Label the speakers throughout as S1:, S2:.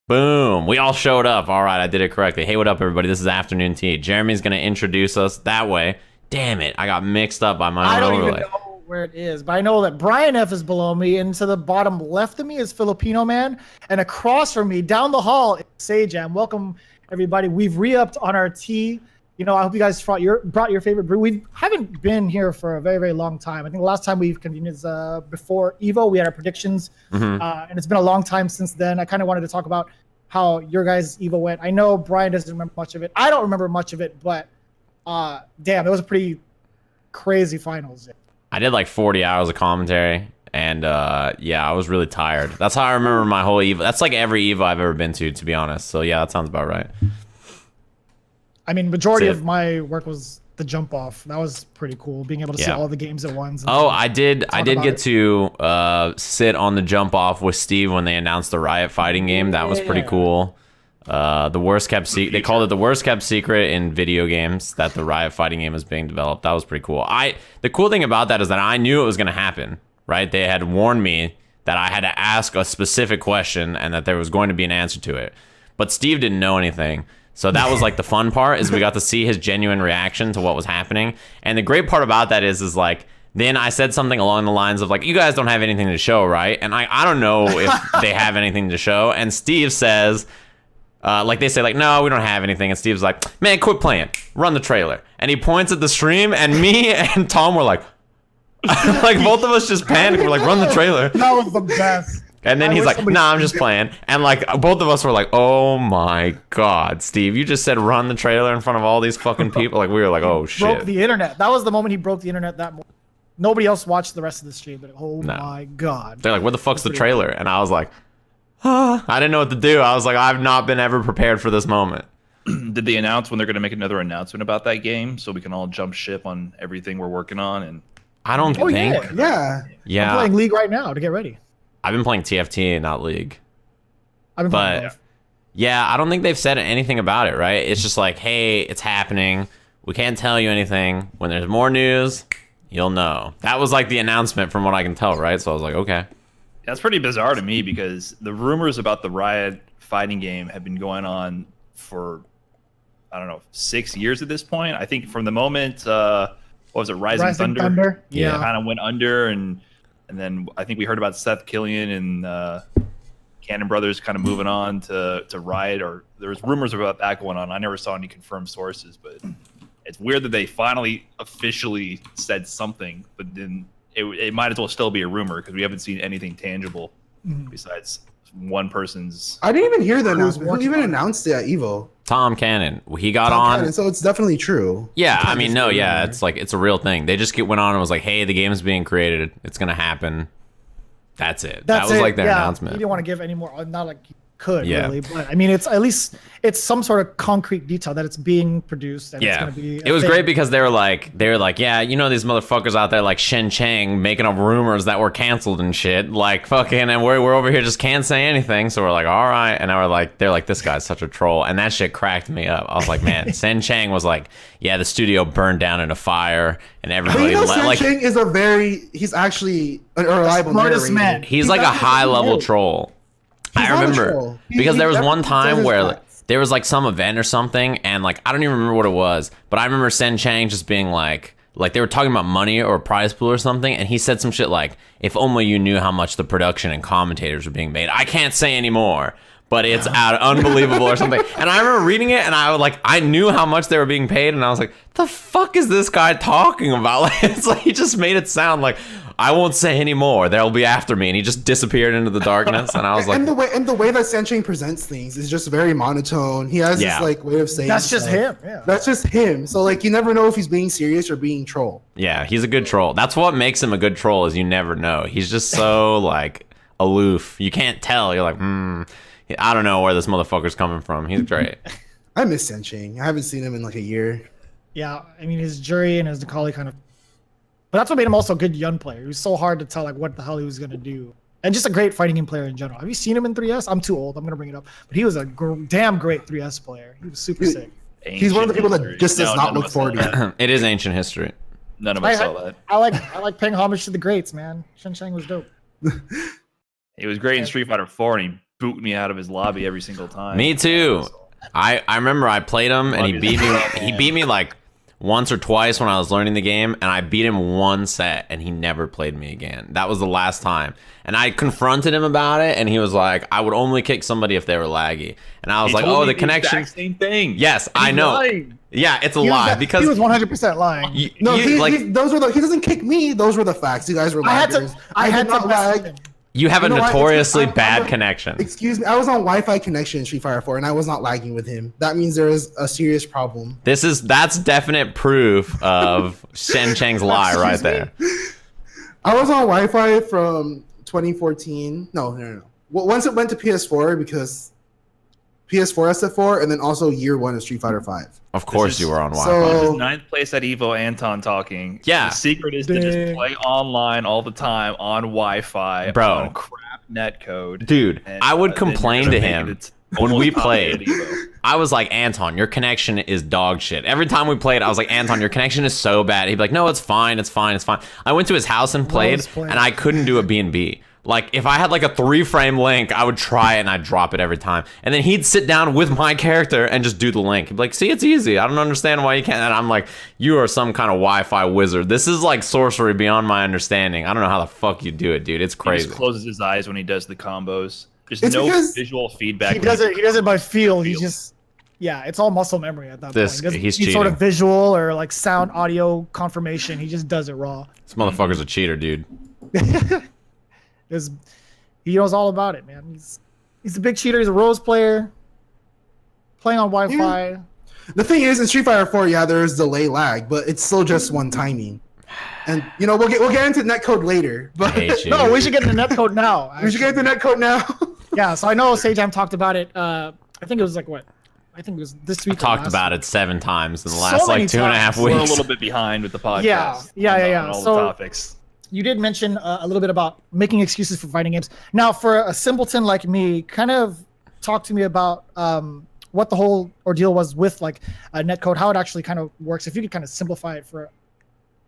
S1: Boom. We all showed up. All right, I did it correctly. Hey, what up, everybody? This is Afternoon Tea. Jeremy's going to introduce us that way. Damn it. I got mixed up by my
S2: I
S1: own
S2: don't
S1: overlay.
S2: even know where it is, but I know that Brian F is below me, and to the bottom left of me is Filipinoman, and across from me, down the hall, is Sajam. Welcome, everybody. We've re-upped on our tea. You know, I hope you guys brought your favorite brew. We haven't been here for a very, very long time. I think the last time we've convened is before EVO. We had our predictions, and it's been a long time since then. I kind of wanted to talk about how your guys' EVO went. I know Brian doesn't remember much of it. I don't remember much of it, but damn, it was a pretty crazy finals.
S1: I did like 40 hours of commentary, and yeah, I was really tired. That's how I remember my whole EVO. That's like every EVO I've ever been to be honest. So yeah, that sounds about right.
S2: I mean, majority of my work was the jump off. That was pretty cool, being able to see all the games at once.
S1: Oh, I did get to sit on the jump off with Steve when they announced the Riot fighting game. That was pretty cool. The worst kept secret. They called it the worst kept secret in video games that the Riot fighting game was being developed. That was pretty cool. The cool thing about that is that I knew it was going to happen, right? They had warned me that I had to ask a specific question and that there was going to be an answer to it. But Steve didn't know anything. So that was like the fun part, is we got to see his genuine reaction to what was happening. And the great part about that is like, then I said something along the lines of like, you guys don't have anything to show, right? And I don't know if they have anything to show. And Steve says, like they say like, no, we don't have anything. And Steve's like, man, quit playing, run the trailer. And he points at the stream, and me and Tom were like, like both of us just panicked. We're like, run the trailer.
S2: That was the best.
S1: And then he's like, nah, I'm just playing. And like both of us were like, oh my God, Steve, you just said run the trailer in front of all these fucking people. Like we were like, oh shit.
S2: Broke the internet. That was the moment he broke the internet that morning. Nobody else watched the rest of the stream, but my God.
S1: They're like, where the fuck's the trailer? And I was like, I didn't know what to do. I was like, I've not been ever prepared for this moment.
S3: Did they announce when they're going to make another announcement about that game so we can all jump ship on everything we're working on? And
S1: I don't think.
S2: Yeah. I'm playing League right now to get ready.
S1: I've been playing TFT, not League.
S2: I've been playing both.
S1: Yeah, I don't think they've said anything about it, right? It's just like, hey, it's happening. We can't tell you anything. When there's more news, you'll know. That was like the announcement from what I can tell, right? So I was like, okay.
S3: That's pretty bizarre to me because the rumors about the Riot fighting game have been going on for, I don't know, 6 years at this point. I think from the moment, what was it, Rising Thunder?
S2: Yeah.
S3: Kind of went under, and then I think we heard about Seth Killian and Cannon Brothers kind of moving on to Riot, or there was rumors about that going on. I never saw any confirmed sources, but it's weird that they finally officially said something, but then it might as well still be a rumor because we haven't seen anything tangible besides one person's.
S4: I didn't even hear the announcement. Who even announced it at EVO?
S1: Tom Cannon. He got on.
S4: Cannon, so it's definitely true.
S1: Yeah, I mean, no, yeah, it's like, it's a real thing. They just went on and was like, hey, the game's being created. It's going to happen. That's it. That was like their announcement.
S2: You didn't want to give any more, not like you could really, but I mean, it's at least it's some sort of concrete detail that it's being produced. And it's gonna be
S1: it was great because they were like, yeah, you know, these motherfuckers out there like Shen Chang making up rumors that were canceled and shit, like fucking, and we're over here just can't say anything. So we're like, all right, and now we're like, they're like, this guy's such a troll, and that shit cracked me up. I was like, man, Shen Chang was like, yeah, the studio burned down in a fire, and everybody
S4: Shen Chang is he's actually a reliable
S2: smartest man.
S1: He's like a high level troll. I remember because there was one time where like, there was like some event or something, and like I don't even remember what it was, but I remember Sen Chang just being like they were talking about money or a prize pool or something, and he said some shit like, if only you knew how much the production and commentators were being made. I can't say anymore, but it's unbelievable or something. And I remember reading it, and I knew how much they were being paid, and I was like, the fuck is this guy talking about? Like, it's like he just made it sound like, I won't say any more. They'll be after me, and he just disappeared into the darkness. And I was like,
S4: and the way that Sancheng presents things is just very monotone. He has this like way of saying
S2: that's just him. Yeah,
S4: that's just him. So like you never know if he's being serious or being troll.
S1: Yeah, he's a good troll. That's what makes him a good troll, is you never know. He's just so like aloof. You can't tell. You're like, I don't know where this motherfucker's coming from. He's great.
S4: I miss Sancheng. I haven't seen him in like a year.
S2: Yeah, I mean his jury and his Nikali kind of. But that's what made him also a good Yun player. He was so hard to tell like what the hell he was gonna do, and just a great fighting game player in general. Have you seen him in 3S? I'm too old. I'm gonna bring it up, but he was a damn great 3S player. He was super sick.
S4: He's one of the people that just does not look forward to it.
S1: It is ancient history.
S3: None of us saw that.
S2: I like paying homage to the greats, man. Shen Chang was dope.
S3: He was great in Street Fighter 4, and he boot me out of his lobby every single time.
S1: Me too. I remember I played him and he beat me. He beat me like once or twice when I was learning the game, and I beat him one set, and he never played me again. That was the last time. And I confronted him about it, and he was like, I would only kick somebody if they were laggy. And I was like, oh, the connection.
S3: Same thing.
S1: Yes, I know.
S3: Lying.
S1: Yeah, it's a lie because
S2: he was 100% lying.
S4: He doesn't kick me. Those were the facts. You guys were laggers.
S2: I had to
S4: lag.
S1: You have a notoriously bad
S4: I'm
S1: connection.
S4: Excuse me. I was on Wi-Fi connection in Street Fighter 4, and I was not lagging with him. That means there is a serious problem.
S1: That's definite proof of Shen Cheng's lie right there.
S4: I was on Wi-Fi from 2014. No. Once it went to PS4 because PS4 SF4, and then also year 1 of Street Fighter 5.
S1: Of course, you were on Wi-Fi.
S3: This is 9th place at Evo. Anton talking.
S1: Yeah.
S3: The secret is to just play online all the time on Wi-Fi.
S1: Bro.
S3: On crap netcode.
S1: Dude,
S3: and,
S1: I would complain to him when we played.
S3: Evo.
S1: I was like, Anton, your connection is dog shit. Every time we played, I was like, Anton, your connection is so bad. He'd be like, no, it's fine. It's fine. It's fine. I went to his house and played, and I couldn't do a B&B. Like, if I had like a 3-frame link, I would try it and I'd drop it every time. And then he'd sit down with my character and just do the link. He'd be like, see, it's easy. I don't understand why you can't. And I'm like, you are some kind of Wi-Fi wizard. This is like sorcery beyond my understanding. I don't know how the fuck you do it, dude. It's crazy.
S3: He just closes his eyes when he does the combos. There's
S4: It's
S3: no
S4: because
S3: visual feedback.
S2: He does it by feel. He just, yeah, it's all muscle memory at that point. He doesn't
S1: He's
S2: need sort of
S1: cheating.
S2: visual or like sound audio confirmation. He just does it raw.
S1: This motherfucker's a cheater, dude.
S2: He knows all about it, man. He's a big cheater. He's a Rose player, playing on Wi-Fi.
S4: The thing is, in Street Fighter 4, yeah, there is delay lag, but it's still just one timing. And we'll get into netcode later. But
S1: I hate you.
S2: No, we should get into netcode now.
S4: we should get into netcode now.
S2: Yeah, so I know Sajam talked about it. I think it was like what? I think it was this week.
S1: Talked about it 7 times in the
S2: So
S1: last
S2: many
S1: like 2.5
S2: times.
S3: We're a
S1: weeks.
S3: little bit behind with the podcast.
S2: Yeah.
S3: On all
S2: So-
S3: the topics.
S2: You did mention a little bit about making excuses for fighting games. Now, for a simpleton like me, kind of talk to me about what the whole ordeal was with like netcode, how it actually kind of works. If you could kind of simplify it for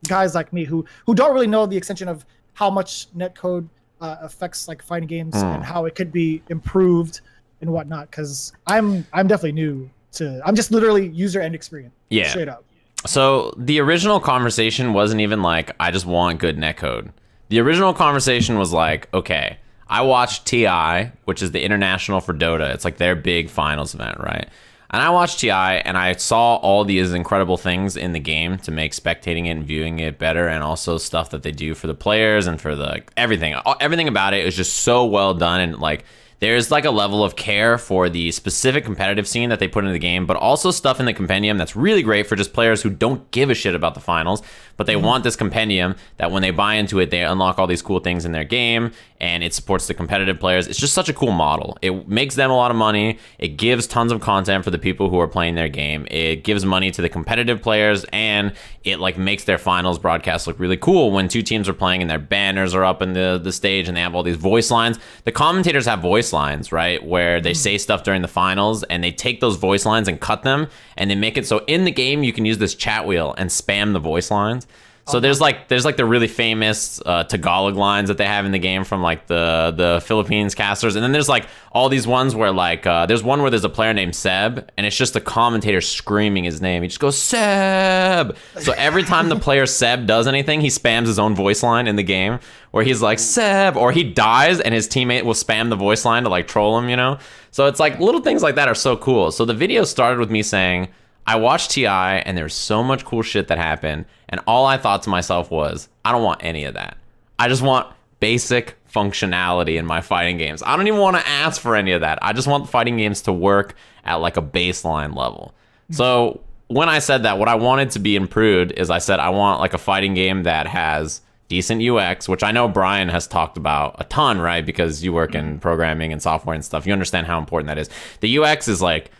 S2: guys like me who don't really know the extension of how much netcode affects like fighting games and how it could be improved and whatnot. Because I'm definitely new to. I'm just literally user end experience.
S1: Yeah.
S2: Straight up.
S1: So the original conversation wasn't even like, I just want good netcode. The original conversation was like, okay, I watched TI, which is the International for Dota. It's like their big finals event, right? And I watched TI and I saw all these incredible things in the game to make spectating it and viewing it better, and also stuff that they do for the players and for the everything. Everything about it is just so well done, and like there's like a level of care for the specific competitive scene that they put into the game, but also stuff in the compendium that's really great for just players who don't give a shit about the finals, but they want this compendium that when they buy into it, they unlock all these cool things in their game, and it supports the competitive players. It's just such a cool model. It makes them a lot of money. It gives tons of content for the people who are playing their game. It gives money to the competitive players, and it like makes their finals broadcast look really cool when 2 teams are playing and their banners are up in the stage and they have all these voice lines. The commentators have voice lines, right, where they say stuff during the finals, and they take those voice lines and cut them, and they make it so in the game you can use this chat wheel and spam the voice lines. So there's like the really famous Tagalog lines that they have in the game from like the Philippines casters, and then there's like all these ones where like there's one where there's a player named Seb, and it's just the commentator screaming his name. He just goes Seb. So every time the player Seb does anything, he spams his own voice line in the game, where he's like Seb, or he dies and his teammate will spam the voice line to like troll him, you know. So it's like little things like that are so cool. So the video started with me saying, I watched TI and there's so much cool shit that happened, and all I thought to myself was, I don't want any of that. I just want basic functionality in my fighting games. I don't even want to ask for any of that. I just want the fighting games to work at like a baseline level. So when I said that, what I wanted to be improved is I said I want like a fighting game that has decent UX, which I know Brian has talked about a ton, right? Because you work in programming and software and stuff. You understand how important that is. The UX is like,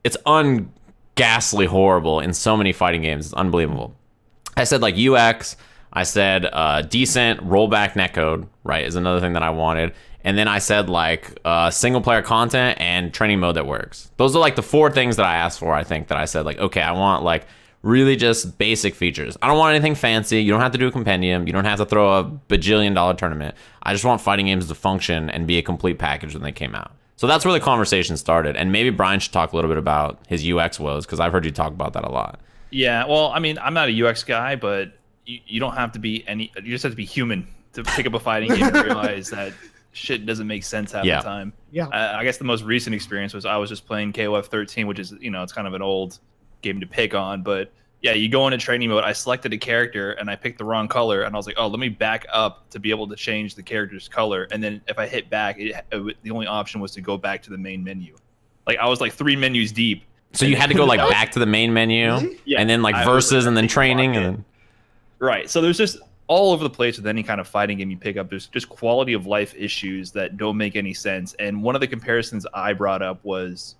S1: it's ghastly horrible in so many fighting games. It's unbelievable. I said like UX, I said decent rollback netcode, right, is another thing that I wanted. And then I said like single player content and training mode that works. Those are like the 4 things that I asked for, I think, that I said like, okay, I want like really just basic features. I don't want anything fancy. You don't have to do a compendium. You don't have to throw a bajillion-dollar tournament. I just want fighting games to function and be a complete package when they came out. So that's where the conversation started. And maybe Brian should talk a little bit about his UX woes, because I've heard you talk about that a lot.
S3: Yeah, well, I mean, I'm not a UX guy, but you don't have to be you just have to be human to pick up a fighting game and realize that shit doesn't make sense half the time.
S2: Yeah.
S3: I guess the most recent experience was I was just playing KOF 13, which is, it's kind of an old game to pick on, but yeah, you go into training mode. I selected a character and I picked the wrong color, and I was like, oh, let me back up to be able to change the character's color. And then if I hit back, the only option was to go back to the main menu. Like I was like 3 menus deep.
S1: So you had to go like back to the main menu,
S3: Yeah,
S1: and then like versus, and then training, and then
S3: right. So there's just all over the place with any kind of fighting game you pick up. There's just quality of life issues that don't make any sense. And one of the comparisons I brought up was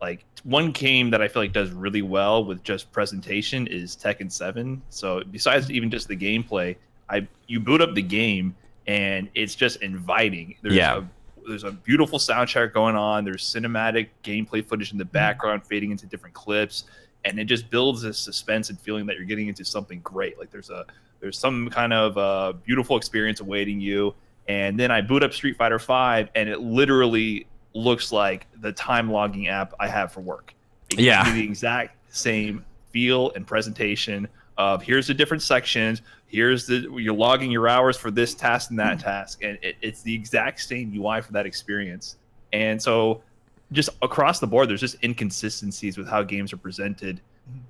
S3: like one game that I feel like does really well with just presentation is Tekken 7. So besides even just the gameplay, you boot up the game and it's just inviting. There's a beautiful soundtrack going on. There's cinematic gameplay footage in the background fading into different clips, and it just builds this suspense and feeling that you're getting into something great. Like there's some kind of beautiful experience awaiting you. And then I boot up Street Fighter 5, and it literally looks like the time logging app I have for work. It gives me the exact same feel and presentation of here's the different sections, you're logging your hours for this task and that task, and it's the exact same UI for that experience. And so just across the board, there's just inconsistencies with how games are presented.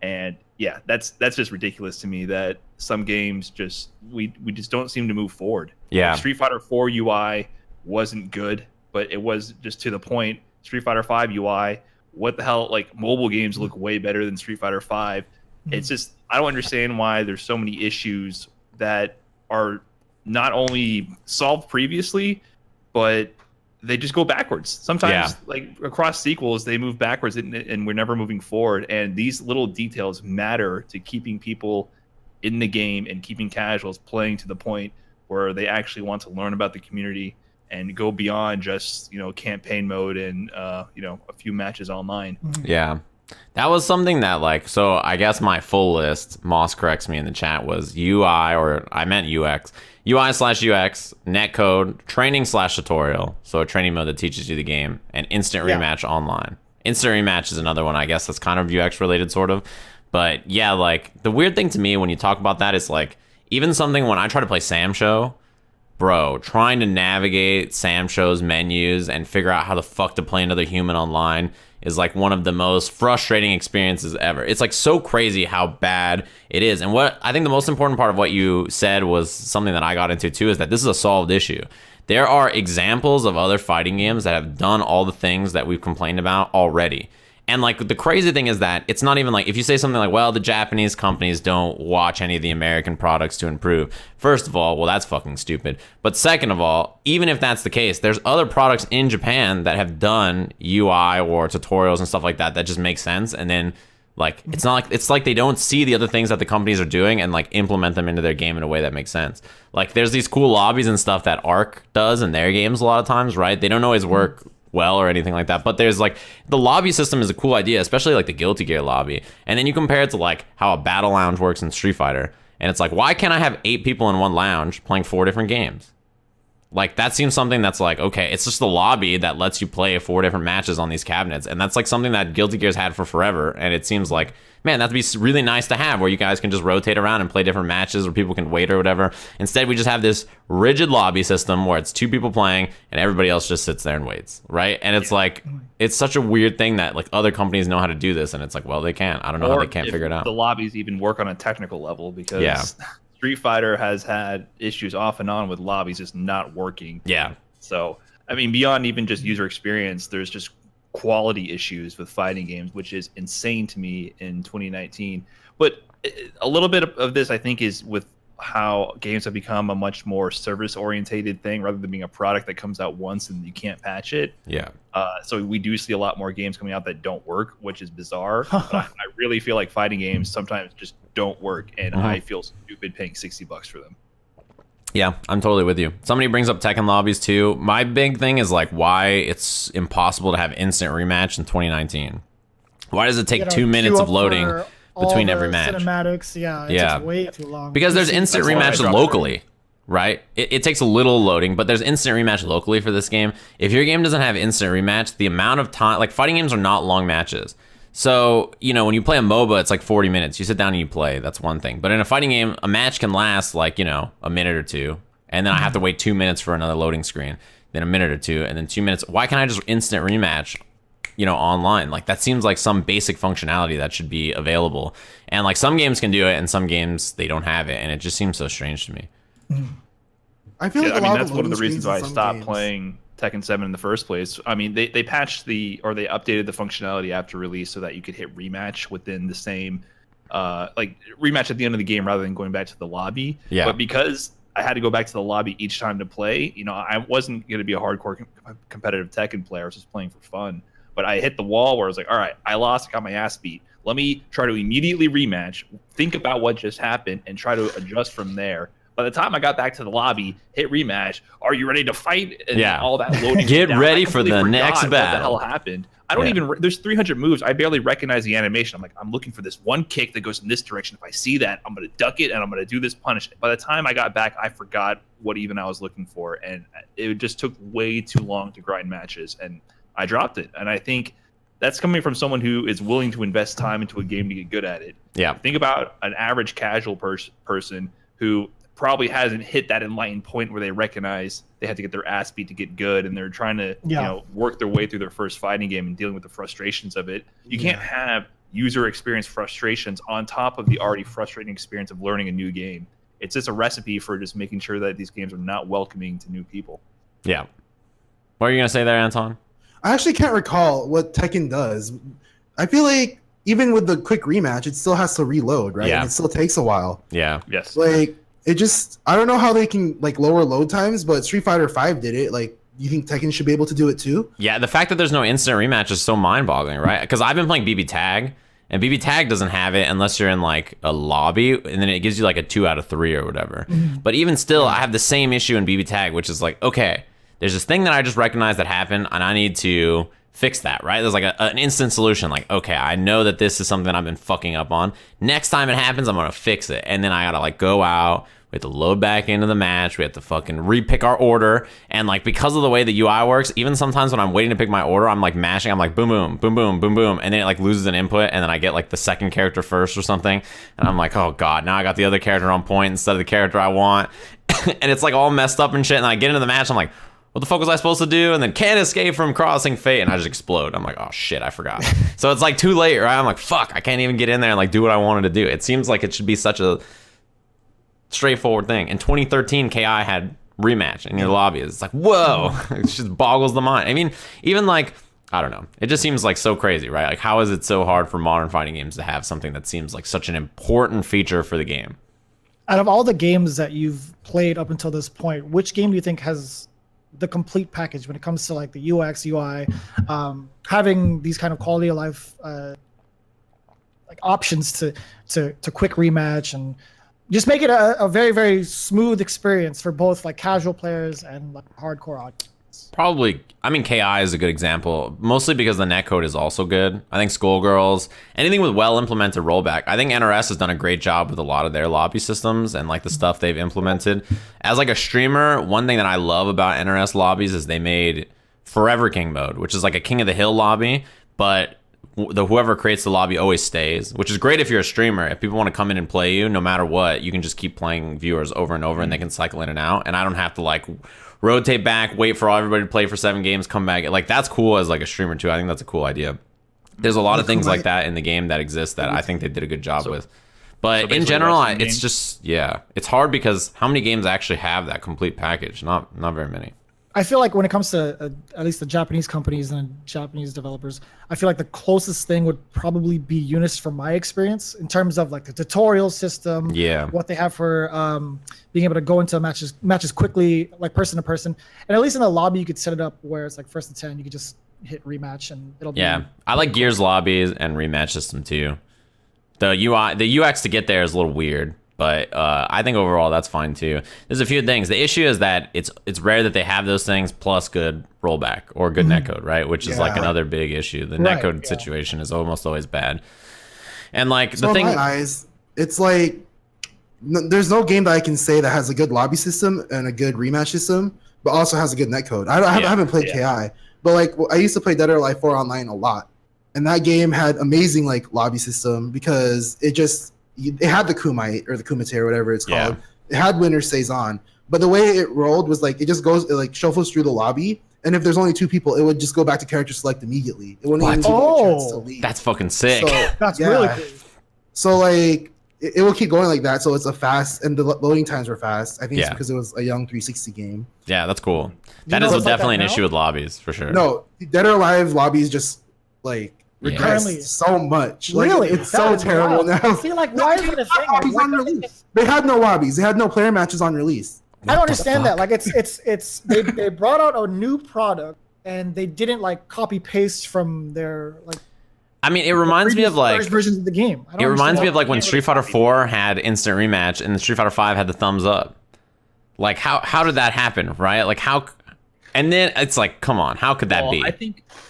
S3: And yeah, that's just ridiculous to me that some games just we just don't seem to move forward.
S1: Yeah.
S3: Street Fighter 4 UI wasn't good, but it was just to the point. Street Fighter 5 UI, what the hell? Like mobile games look way better than Street Fighter 5. It's just I don't understand why there's so many issues that are not only solved previously, but they just go backwards. Sometimes, like across sequels, they move backwards, and we're never moving forward. And these little details matter to keeping people in the game and keeping casuals playing to the point where they actually want to learn about the community and go beyond just campaign mode and a few matches online.
S1: Yeah. That was something that like, so I guess my full list, Moss corrects me in the chat, was UI, or I meant UX, UI/UX, netcode, training/tutorial, so a training mode that teaches you the game, and instant rematch online. Instant rematch is another one, I guess that's kind of UX related sort of. But yeah, like the weird thing to me when you talk about that is like, even something when I try to play Sam Show, bro, trying to navigate Sam Show's menus and figure out how the fuck to play another human online is like one of the most frustrating experiences ever. It's like so crazy how bad it is. And what I think the most important part of what you said was something that I got into too, is that this is a solved issue. There are examples of other fighting games that have done all the things that we've complained about already. And like the crazy thing is that it's not even like, if you say something like, well, the Japanese companies don't watch any of the American products to improve. First of all, well, that's fucking stupid. But second of all, even if that's the case, there's other products in Japan that have done UI or tutorials and stuff like that that just make sense. And then like, it's like they don't see the other things that the companies are doing and like implement them into their game in a way that makes sense. Like there's these cool lobbies and stuff that Arc does in their games a lot of times, right? They don't always work well or anything like that, but there's like the lobby system is a cool idea, especially like the Guilty Gear lobby. And then you compare it to like how a battle lounge works in Street Fighter, and it's like, why can't I have 8 people in one lounge playing 4 different games? Like that seems something that's like, okay, it's just the lobby that lets you play 4 different matches on these cabinets, and that's like something that Guilty Gear's had for forever. And it seems like, man, that'd be really nice to have, where you guys can just rotate around and play different matches, or people can wait or whatever. Instead, we just have this rigid lobby system where it's 2 people playing and everybody else just sits there and waits, right? And it's like, it's such a weird thing that like other companies know how to do this, and it's like, well, they can't. I don't know how they can't figure it out.
S3: The lobbies even work on a technical level, because Street Fighter has had issues off and on with lobbies just not working.
S1: Yeah.
S3: So, I mean, beyond even just user experience, there's just quality issues with fighting games, which is insane to me in 2019. But a little bit of this, I think, is with how games have become a much more service-orientated thing rather than being a product that comes out once and you can't patch it.
S1: Yeah.
S3: So we do see a lot more games coming out that don't work, which is bizarre. But I really feel like fighting games sometimes just don't work, and I feel stupid paying $60 for them.
S1: Yeah, I'm totally with you. Somebody brings up Tekken lobbies too. My big thing is like why it's impossible to have instant rematch in 2019. Why does it take 2 minutes of loading between every match?
S2: Cinematics, it takes way too long.
S1: Because there's instant rematches locally. right? It takes a little loading, but there's instant rematch locally for this game. If your game doesn't have instant rematch, the amount of time, like fighting games are not long matches. So, you know, when you play a MOBA, it's like 40 minutes. You sit down and you play. That's one thing. But in a fighting game, a match can last like, you know, a minute or two. And then I have to wait 2 minutes for another loading screen. Then a minute or two. And then 2 minutes. Why can't I just instant rematch, you know, online? Like, that seems like some basic functionality that should be available. And like some games can do it and some games, they don't have it. And it just seems so strange to me.
S4: I feel like
S3: that's one of the reasons why I stopped playing Tekken 7 in the first place. I mean, they patched they updated the functionality after release so that you could hit rematch within the same, like rematch at the end of the game rather than going back to the lobby.
S1: Yeah.
S3: But because I had to go back to the lobby each time to play, you know, I wasn't going to be a hardcore competitive Tekken player. I was just playing for fun. But I hit the wall where I was like, all right, I lost, I got my ass beat. Let me try to immediately rematch, think about what just happened, and try to adjust from there. By the time I got back to the lobby, hit rematch, are you ready to fight? And all that loading.
S1: Get ready for the next battle.
S3: What the hell happened? I don't even, there's 300 moves. I barely recognize the animation. I'm like, I'm looking for this one kick that goes in this direction. If I see that, I'm going to duck it and I'm going to do this punish. By the time I got back, I forgot what even I was looking for. And it just took way too long to grind matches. And I dropped it. And I think that's coming from someone who is willing to invest time into a game to get good at it.
S1: Yeah.
S3: Think about an average casual person who probably hasn't hit that enlightened point where they recognize they have to get their ass beat to get good, and they're trying to you know, work their way through their first fighting game and dealing with the frustrations of it. You can't have user experience frustrations on top of the already frustrating experience of learning a new game. It's just a recipe for just making sure that these games are not welcoming to new people.
S1: Yeah. What are you going to say there, Anton?
S4: I actually can't recall what Tekken does. I feel like even with the quick rematch, it still has to reload, right?
S1: Yeah.
S4: And it still takes a while.
S1: Yeah.
S3: Yes.
S4: Like, it just, I don't know how they can like lower load times, but Street Fighter 5 did it. Like, you think Tekken should be able to do it too?
S1: Yeah, the fact that there's no instant rematch is so mind-boggling, right? Because I've been playing BB Tag, and BB Tag doesn't have it unless you're in like a lobby, and then it gives you like a 2 out of 3 or whatever. But even still, I have the same issue in BB Tag, which is like, okay, there's this thing that I just recognized that happened, and I need to fix that, right? There's like an instant solution. Like, okay, I know that this is something I've been fucking up on. Next time it happens, I'm gonna fix it. And then I gotta like go out, we have to load back into the match, we have to fucking repick our order. And like, because of the way the UI works, even sometimes when I'm waiting to pick my order, I'm like mashing, I'm like boom, boom, boom, boom, boom, boom. And then it like loses an input, and then I get like the second character first or something. And I'm like, oh God, now I got the other character on point instead of the character I want. And it's like all messed up and shit. And I get into the match, I'm like, what the fuck was I supposed to do? And then can't escape from crossing fate, and I just explode. I'm like, oh shit, I forgot. So it's like too late, right? I'm like, fuck, I can't even get in there and like do what I wanted to do. It seems like it should be such a straightforward thing. In 2013, KI had rematch in your lobby. It's like, whoa, it just boggles the mind. I mean, even like, I don't know. It just seems like so crazy, right? Like, how is it so hard for modern fighting games to have something that seems like such an important feature for the game?
S2: Out of all the games that you've played up until this point, which game do you think has the complete package when it comes to like the UX, UI, having these kind of quality of life like options to quick rematch and just make it a very, very smooth experience for both like casual players and like hardcore audience?
S1: Probably, I mean, KI is a good example, mostly because the netcode is also good. I think Skullgirls, anything with well-implemented rollback. I think NRS has done a great job with a lot of their lobby systems and like the stuff they've implemented. As like a streamer, one thing that I love about NRS lobbies is they made Forever King mode, which is like a King of the Hill lobby, but whoever creates the lobby always stays, which is great if you're a streamer. If people want to come in and play you, no matter what, you can just keep playing viewers over and over, and they can cycle in and out, and I don't have to like rotate back, wait for everybody to play for 7 games, come back. Like, that's cool as like a streamer too. I think that's a cool idea. There's a lot of things like that in the game that exist that I think they did a good job with. But in general, it's just, yeah, it's hard because how many games actually have that complete package? Not very many.
S2: I feel like when it comes to at least the Japanese companies and Japanese developers, I feel like the closest thing would probably be Unis from my experience in terms of like the tutorial system, what they have for being able to go into matches quickly, like person to person. And at least in the lobby, you could set it up where it's like 1st to 10, you could just hit rematch and it'll be.
S1: Yeah, I like Gears lobbies and rematch system too. The UX to get there is a little weird. But I think overall that's fine too. There's a few things. The issue is that it's rare that they have those things plus good rollback or good netcode, right? Which is like another big issue. The netcode situation is almost always bad. And like
S4: so
S1: the thing,
S4: in my eyes, it's like there's no game that I can say that has a good lobby system and a good rematch system, but also has a good netcode. I haven't played KI, but like I used to play Dead or Alive 4 online a lot, and that game had amazing like lobby system because it had the Kumite or the Kumite or whatever it's called. It had winner stays on, but the way it rolled was like it like shuffles through the lobby, and if there's only 2 people, it would just go back to character select immediately. It wouldn't even give you a chance to leave.
S1: That's fucking sick.
S4: So,
S2: That's really cool.
S4: So like it will keep going like that. So it's a fast, and the loading times were fast. I think it's because it was a young 360 game.
S1: Yeah, that's cool. That is definitely an issue with lobbies for sure.
S4: No, Dead or Alive lobbies just like regress so much. Like,
S2: really,
S4: it's so terrible now.
S2: I feel like why is it a thing?
S4: Lobbies on release. They had no lobbies. They had no player matches on release.
S2: I don't understand that. Like it's they brought out a new product and they didn't like copy paste from their like.
S1: I mean, it reminds me of like
S2: versions of the game.
S1: It reminds me of like when Street Fighter 4 had instant rematch and Street Fighter 5 had the thumbs up. Like how did that happen, right? Like how, and then it's like, come on, how could that be?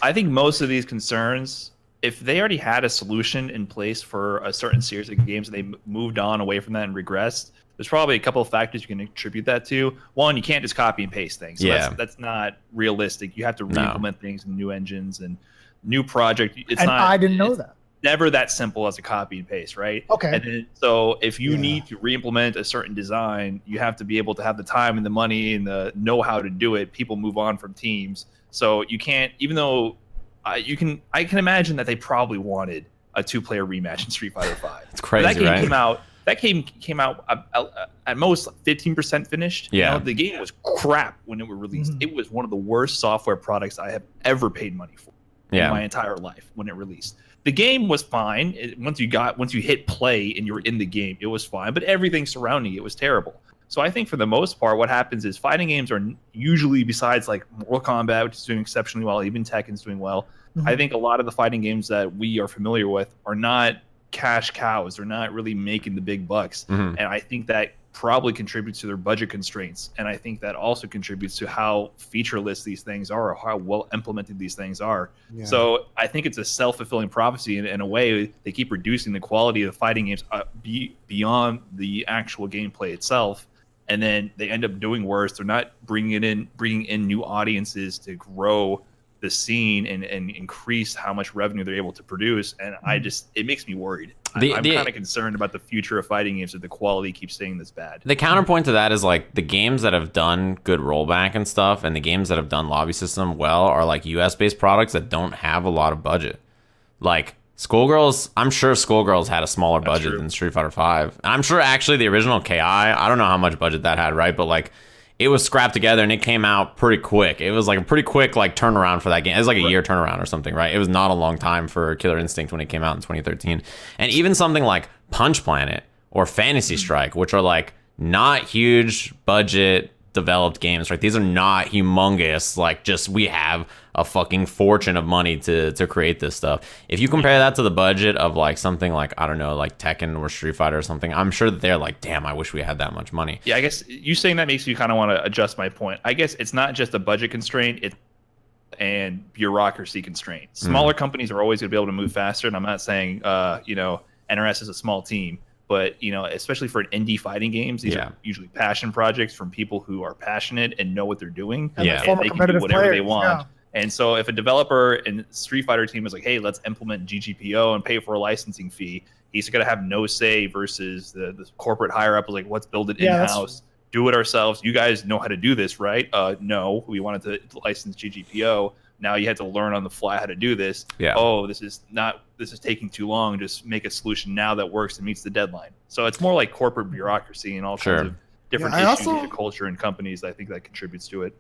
S3: I think most of these concerns, if they already had a solution in place for a certain series of games and they moved on away from that and regressed, there's probably a couple of factors you can attribute that to. One, you can't just copy and paste things. So that's not realistic. You have to re-implement things in new engines and new project. I didn't know that. Never that simple as a copy and paste, right?
S2: Okay.
S3: And then, so if you need to re-implement a certain design, you have to be able to have the time and the money and the know-how to do it. People move on from teams, so you can't. Even though I can imagine that they probably wanted a 2-player rematch in Street Fighter 5.
S1: It's crazy,
S3: that game
S1: right?
S3: That game came out at most 15% finished.
S1: Yeah.
S3: You know, the game was crap when it was released. It was one of the worst software products I have ever paid money for in my entire life when it released. The game was fine. Once you hit play and you were in the game, it was fine. But everything surrounding it was terrible. So I think for the most part, what happens is fighting games are usually, besides like Mortal Kombat, which is doing exceptionally well, even Tekken's doing well. I think a lot of the fighting games that we are familiar with are not cash cows. They're not really making the big bucks. And I think that probably contributes to their budget constraints. And I think that also contributes to how featureless these things are or how well implemented these things are. Yeah. So I think it's a self-fulfilling prophecy in a way. They keep reducing the quality of the fighting games beyond the actual gameplay itself. And then they end up doing worse. They're not bringing in new audiences to grow the scene and increase how much revenue they're able to produce. And it makes me worried. I'm kind of concerned about the future of fighting games if the quality keeps staying this bad.
S1: The counterpoint to that is like the games that have done good rollback and stuff and the games that have done lobby system well are like US based products that don't have a lot of budget. Like Skullgirls, I'm sure Skullgirls had a smaller budget than Street Fighter 5. I'm sure actually the original KI, I don't know how much budget that had, right? But like it was scrapped together and it came out pretty quick. It was like a pretty quick like turnaround for that game. It was like a year turnaround or something, right? It was not a long time for Killer Instinct when it came out in 2013. And even something like Punch Planet or Fantasy Strike, which are like not huge budget developed games, right? These are not humongous, like just we have a fucking fortune of money to create this stuff. If you compare that to the budget of like something like, I don't know, like Tekken or Street Fighter or something, I'm sure that they're like, damn, I wish we had that much money.
S3: Yeah, I guess you saying that makes me kind of want to adjust my point. I guess it's not just a budget constraint, and bureaucracy constraint. Smaller companies are always going to be able to move faster, and I'm not saying, NRS is a small team, but, especially for indie fighting games, these are usually passion projects from people who are passionate and know what they're doing.
S2: And
S3: they can do whatever they want. Yeah. And so if a developer and Street Fighter team is like, hey, let's implement GGPO and pay for a licensing fee, he's going to have no say versus the corporate higher up is like, let's build it in-house, do it ourselves. You guys know how to do this, right? No, we wanted to license GGPO. Now you had to learn on the fly how to do this. Yeah. Oh, this is taking too long. Just make a solution now that works and meets the deadline. So it's more like corporate bureaucracy and all kinds of different issues in culture and companies. I think that contributes to it.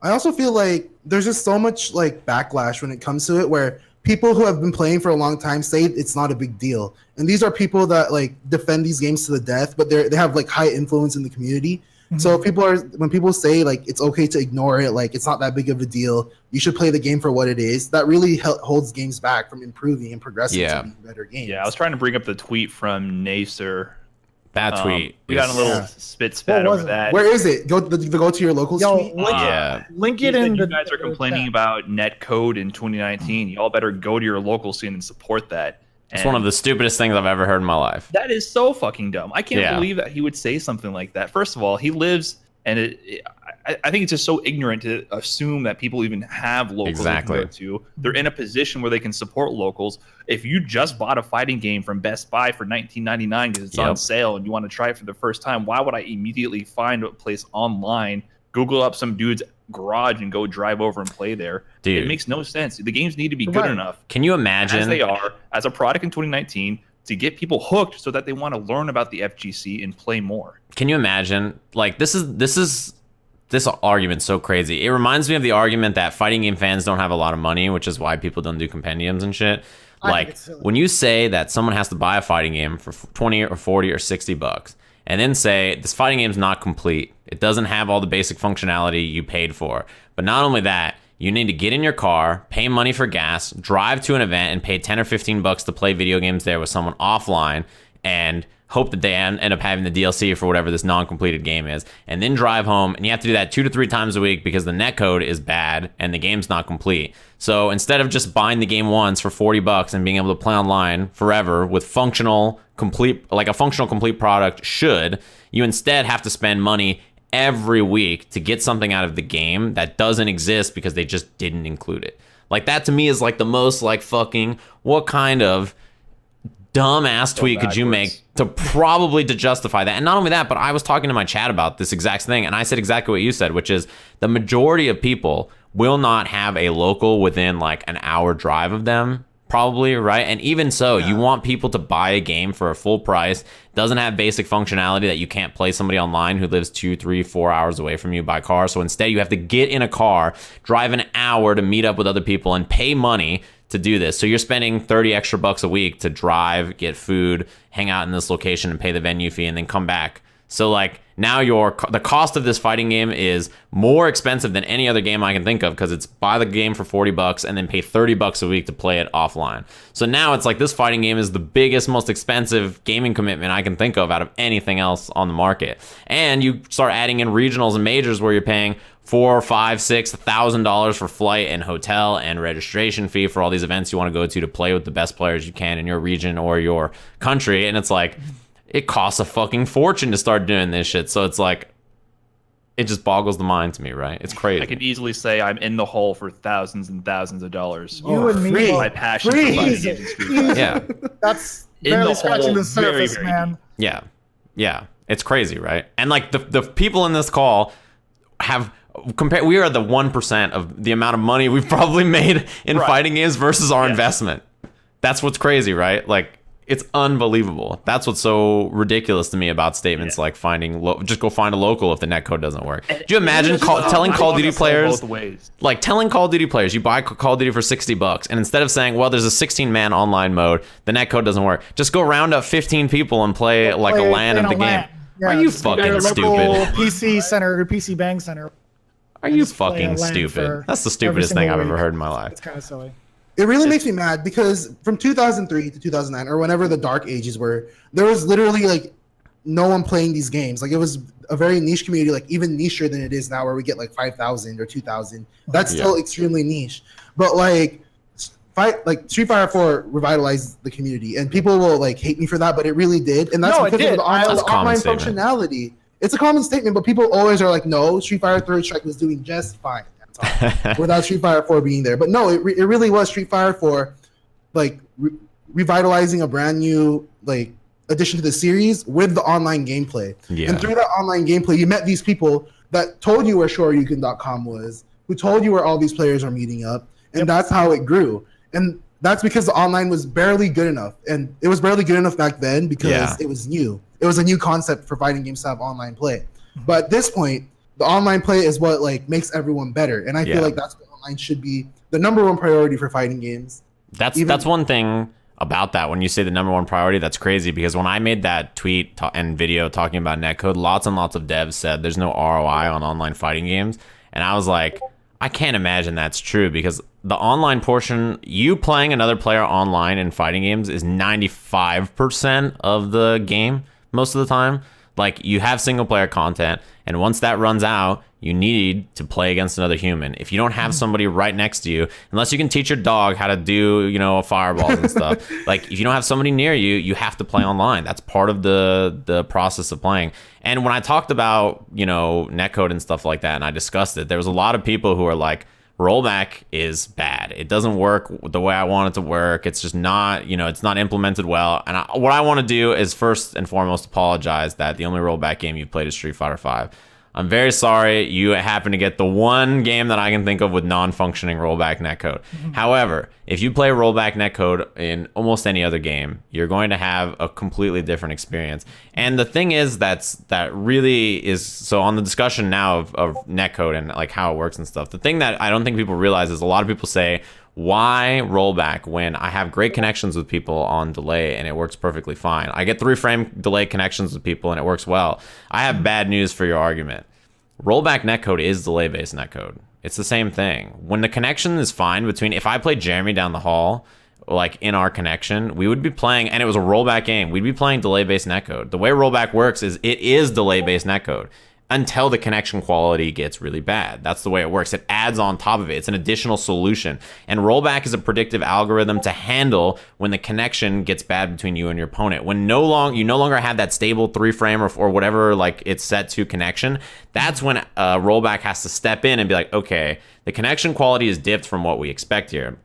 S4: I also feel like there's just so much like backlash when it comes to it, where people who have been playing for a long time say it's not a big deal, and these are people that like defend these games to the death, but they have like high influence in the community. So when people say like it's okay to ignore it, like it's not that big of a deal, you should play the game for what it is, that really holds games back from improving and progressing to being better games.
S3: Yeah, I was trying to bring up the tweet from NyxRose.
S1: That tweet.
S3: We got a little spat over that.
S4: Where is it? Go to your local tweet.
S2: Link it in.
S3: You guys are complaining about Netcode in 2019. Y'all better go to your local scene and support that.
S1: It's one of the stupidest things I've ever heard in my life.
S3: That is so fucking dumb. I can't believe that he would say something like that. First of all, he lives, and I think it's just so ignorant to assume that people even have locals they can go to. They're in a position where they can support locals. If you just bought a fighting game from Best Buy for $19.99 because it's on sale and you want to try it for the first time, why would I immediately find a place online, Google up some dude's garage and go drive over and play there? Dude, it makes no sense. The games need to be good enough.
S1: Can you imagine
S3: as they are as a product in 2019 to get people hooked so that they want to learn about the FGC and play more?
S1: Can you imagine? Like this argument's so crazy. It reminds me of the argument that fighting game fans don't have a lot of money, which is why people don't do compendiums and shit. Like when you say that someone has to buy a fighting game for 20 or 40 or 60 bucks and then say this fighting game's not complete. It doesn't have all the basic functionality you paid for. But not only that, you need to get in your car, pay money for gas, drive to an event and pay 10 or 15 bucks to play video games there with someone offline and hope that they end up having the DLC for whatever this non-completed game is, and then drive home, and you have to do that 2 to 3 times a week because the netcode is bad and the game's not complete. So instead of just buying the game once for 40 bucks and being able to play online forever with functional complete, like a functional complete product should, you instead have to spend money every week to get something out of the game that doesn't exist because they just didn't include it. Like that to me is like the most like fucking, what kind of dumbass tweet could you make to justify that? And not only that, but I was talking to my chat about this exact thing, and I said exactly what you said, which is the majority of people will not have a local within like an hour drive of them, probably, right? And even so, you want people to buy a game for a full price, doesn't have basic functionality that you can't play somebody online who lives 2, 3, 4 hours away from you by car. So instead, you have to get in a car, drive an hour to meet up with other people and pay money to do this. So you're spending 30 extra bucks a week to drive, get food, hang out in this location and pay the venue fee and then come back. So like now the cost of this fighting game is more expensive than any other game I can think of because it's buy the game for 40 bucks and then pay 30 bucks a week to play it offline. So now it's like this fighting game is the biggest, most expensive gaming commitment I can think of out of anything else on the market. And you start adding in regionals and majors where you're paying $4,000, $5,000, $6,000 for flight and hotel and registration fee for all these events you want to go to play with the best players you can in your region or your country. And it's like, it costs a fucking fortune to start doing this shit. So it's like, it just boggles the mind to me, right? It's crazy.
S3: I could easily say I'm in the hole for thousands and thousands of dollars.
S2: You and me,
S3: my passion for fighting games is free.
S1: Yeah,
S2: that's barely scratching the surface,
S3: very
S2: man.
S1: Yeah, it's crazy, right? And like the people in this call have we are the 1% of the amount of money we've probably made in fighting games versus our investment. That's what's crazy, right? Like, it's unbelievable. That's what's so ridiculous to me about statements like just go find a local if the netcode doesn't work. Do you imagine telling Call of Duty players, like telling Call of Duty players, you buy Call of Duty for 60 bucks, and instead of saying, well, there's a 16-man online mode, the netcode doesn't work, just go round up 15 people and play like a LAN of the game.
S2: Yeah,
S1: are you fucking stupid?
S2: PC center or PC Bang Center.
S1: Are you fucking stupid? That's the stupidest thing I've ever heard in my life.
S2: It's kind of silly.
S4: It really makes me mad because from 2003 to 2009 or whenever the dark ages were, there was literally like no one playing these games. Like it was a very niche community, like even nicher than it is now where we get like 5,000 or 2,000. That's still extremely niche. But like Street Fighter 4 revitalized the community, and people will like hate me for that, but it really did. And that's because of the online functionality. It's a common statement, but people always are like, no, Street Fighter 3 Strike was doing just fine without Street Fighter 4 being there. But no, it really was Street Fighter 4 like revitalizing a brand new like addition to the series with the online gameplay. Yeah. And through that online gameplay, you met these people that told you where shoryuken.com was, who told you where all these players are meeting up, and that's how it grew. And that's because the online was barely good enough. And it was barely good enough back then because it was new. It was a new concept for fighting games to have online play. But at this point, the online play is what like makes everyone better. And I feel like that's what online should be the number one priority for fighting games.
S1: That's one thing about that. When you say the number one priority, that's crazy, because when I made that tweet and video talking about netcode, lots and lots of devs said there's no ROI on online fighting games. And I was like, I can't imagine that's true, because the online portion, you playing another player online in fighting games is 95% of the game most of the time. Like, you have single player content, and once that runs out, you need to play against another human. If you don't have somebody right next to you, unless you can teach your dog how to do, fireballs and stuff, like if you don't have somebody near you, you have to play online. That's part of the process of playing. And when I talked about, netcode and stuff like that, and I discussed it, there was a lot of people who are like, rollback is bad. It doesn't work the way I want it to work. It's just not, it's not implemented well. And what I want to do is first and foremost apologize that the only rollback game you played is Street Fighter V. I'm very sorry you happen to get the one game that I can think of with non-functioning rollback netcode. However, if you play rollback netcode in almost any other game, you're going to have a completely different experience. And the thing is that really is, so on the discussion now of netcode and like how it works and stuff, the thing that I don't think people realize is a lot of people say, why rollback when I have great connections with people on delay and it works perfectly fine? I get 3-frame delay connections with people and it works well. I have bad news for your argument. Rollback netcode is delay-based netcode. It's the same thing. When the connection is fine between, if I played Jeremy down the hall, like in our connection, we would be playing, and it was a rollback game, we'd be playing delay-based netcode. The way rollback works is it is delay-based netcode until the connection quality gets really bad. That's the way it works. It adds on top of it. It's an additional solution. And rollback is a predictive algorithm to handle when the connection gets bad between you and your opponent. When you no longer have that stable 3-frame or whatever like it's set to connection, that's when rollback has to step in and be like, okay, the connection quality is dipped from what we expect here.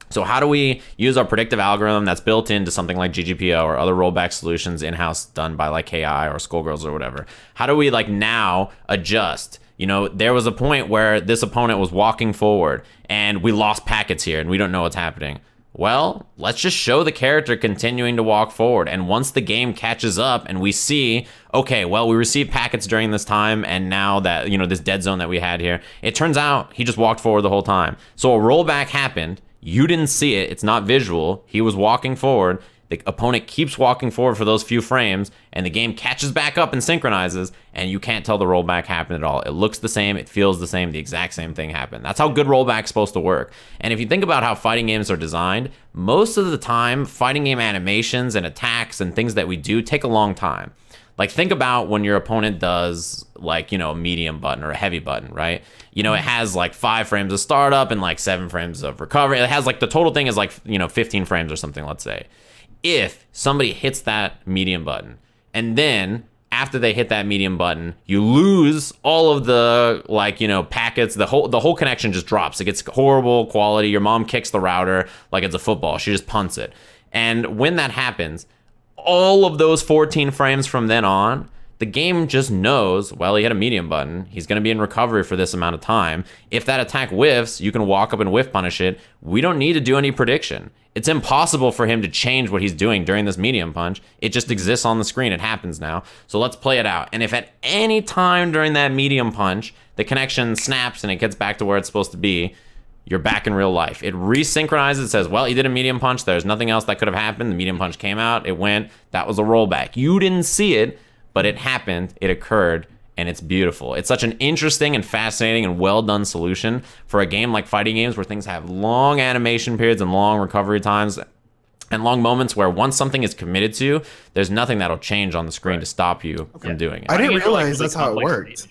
S1: So how do we use our predictive algorithm that's built into something like GGPO or other rollback solutions in-house done by like KI or Skullgirls or whatever? How do we like now adjust? There was a point where this opponent was walking forward and we lost packets here and we don't know what's happening. Well, let's just show the character continuing to walk forward. And once the game catches up and we see, okay, well, we received packets during this time. And now that, this dead zone that we had here, it turns out he just walked forward the whole time. So a rollback happened. You didn't see it. It's not visual. He was walking forward. The opponent keeps walking forward for those few frames, and the game catches back up and synchronizes, and you can't tell the rollback happened at all. It looks the same. It feels the same. The exact same thing happened. That's how good rollback's supposed to work. And if you think about how fighting games are designed, most of the time, fighting game animations and attacks and things that we do take a long time. Like, think about when your opponent does, like, a medium button or a heavy button, right? It has, like, 5 frames of startup and, like, 7 frames of recovery. It has, like, the total thing is, like, 15 frames or something, let's say. If somebody hits that medium button, and then after they hit that medium button, you lose all of the, like, packets, the whole connection just drops. It gets horrible quality. Your mom kicks the router like it's a football. She just punts it. And when that happens, all of those 14 frames from then on, the game just knows, well, he hit a medium button. He's going to be in recovery for this amount of time. If that attack whiffs, you can walk up and whiff punish it. We don't need to do any prediction. It's impossible for him to change what he's doing during this medium punch. It just exists on the screen. It happens now. So let's play it out. And if at any time during that medium punch, the connection snaps and it gets back to where it's supposed to be, you're back in real life. It resynchronizes. It says, well, he did a medium punch. There's nothing else that could have happened. The medium punch came out. It went. That was a rollback. You didn't see it, but it happened. It occurred, and it's beautiful. It's such an interesting and fascinating and well-done solution for a game like fighting games where things have long animation periods and long recovery times and long moments where once something is committed to, there's nothing that'll change on the screen to stop you from doing it.
S4: I didn't realize that's how it worked.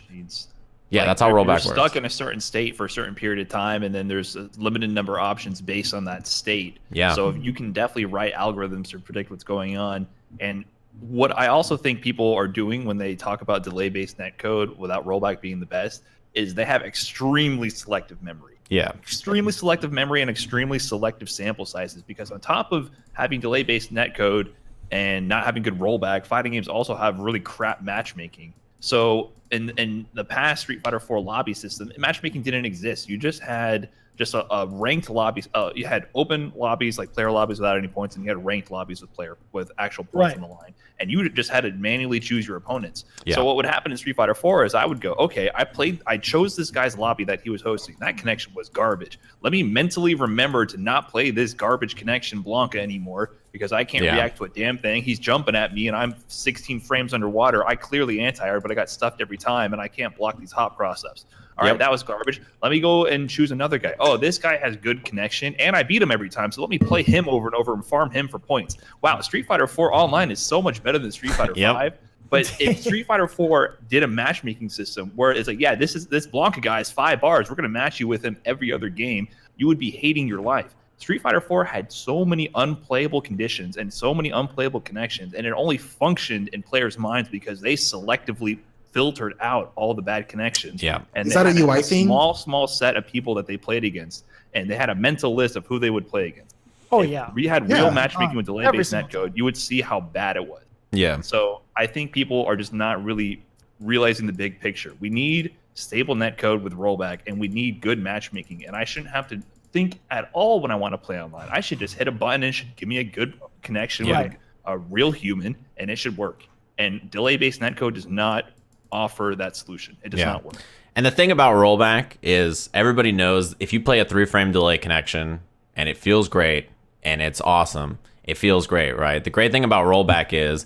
S1: Yeah, that's how rollback works.
S3: You're stuck in a certain state for a certain period of time, and then there's a limited number of options based on that state.
S1: Yeah.
S3: So you can definitely write algorithms to predict what's going on. And what I also think people are doing when they talk about delay-based netcode without rollback being the best is they have extremely selective memory.
S1: Yeah.
S3: Extremely selective memory and extremely selective sample sizes, because on top of having delay-based netcode and not having good rollback, fighting games also have really crap matchmaking. So in the past Street Fighter 4 lobby system, matchmaking didn't exist. You just had a ranked lobbies. You had open lobbies, like player lobbies without any points, and you had ranked lobbies with actual points on the line. And you just had to manually choose your opponents. Yeah. So what would happen in Street Fighter 4 is I would go, okay, I chose this guy's lobby that he was hosting. That connection was garbage. Let me mentally remember to not play this garbage connection Blanca anymore, because I can't react to a damn thing. He's jumping at me, and I'm 16 frames underwater. I clearly anti-air, but I got stuffed every time, and I can't block these hop cross-ups. All right, that was garbage. Let me go and choose another guy. Oh, this guy has good connection, and I beat him every time, so let me play him over and over and farm him for points. Wow, Street Fighter 4 Online is so much better than Street Fighter 5, But if Street Fighter 4 did a matchmaking system where it's like, yeah, this Blanca guy is 5 bars, we're gonna match you with him every other game, you would be hating your life. Street Fighter 4 had so many unplayable conditions and so many unplayable connections, and it only functioned in players' minds because they selectively filtered out all the bad connections.
S1: Yeah.
S3: And
S4: Is
S3: they
S4: that a
S3: had
S4: UI thing?
S3: small set of people that they played against, and they had a mental list of who they would play against.
S2: Oh
S3: If
S2: yeah.
S3: we had real matchmaking with
S2: every
S3: delay-based
S2: single
S3: netcode, you would see how bad it was.
S1: Yeah.
S3: So I think people are just not really realizing the big picture. We need stable netcode with rollback, and we need good matchmaking. And I shouldn't have to think at all when I want to play online. I should just hit a button and it should give me a good connection with a real human, and it should work. And delay-based netcode does not offer that solution. It does not work.
S1: And the thing about rollback is everybody knows if you play a 3-frame delay connection and it feels great and it's awesome, it feels great, right? The great thing about rollback is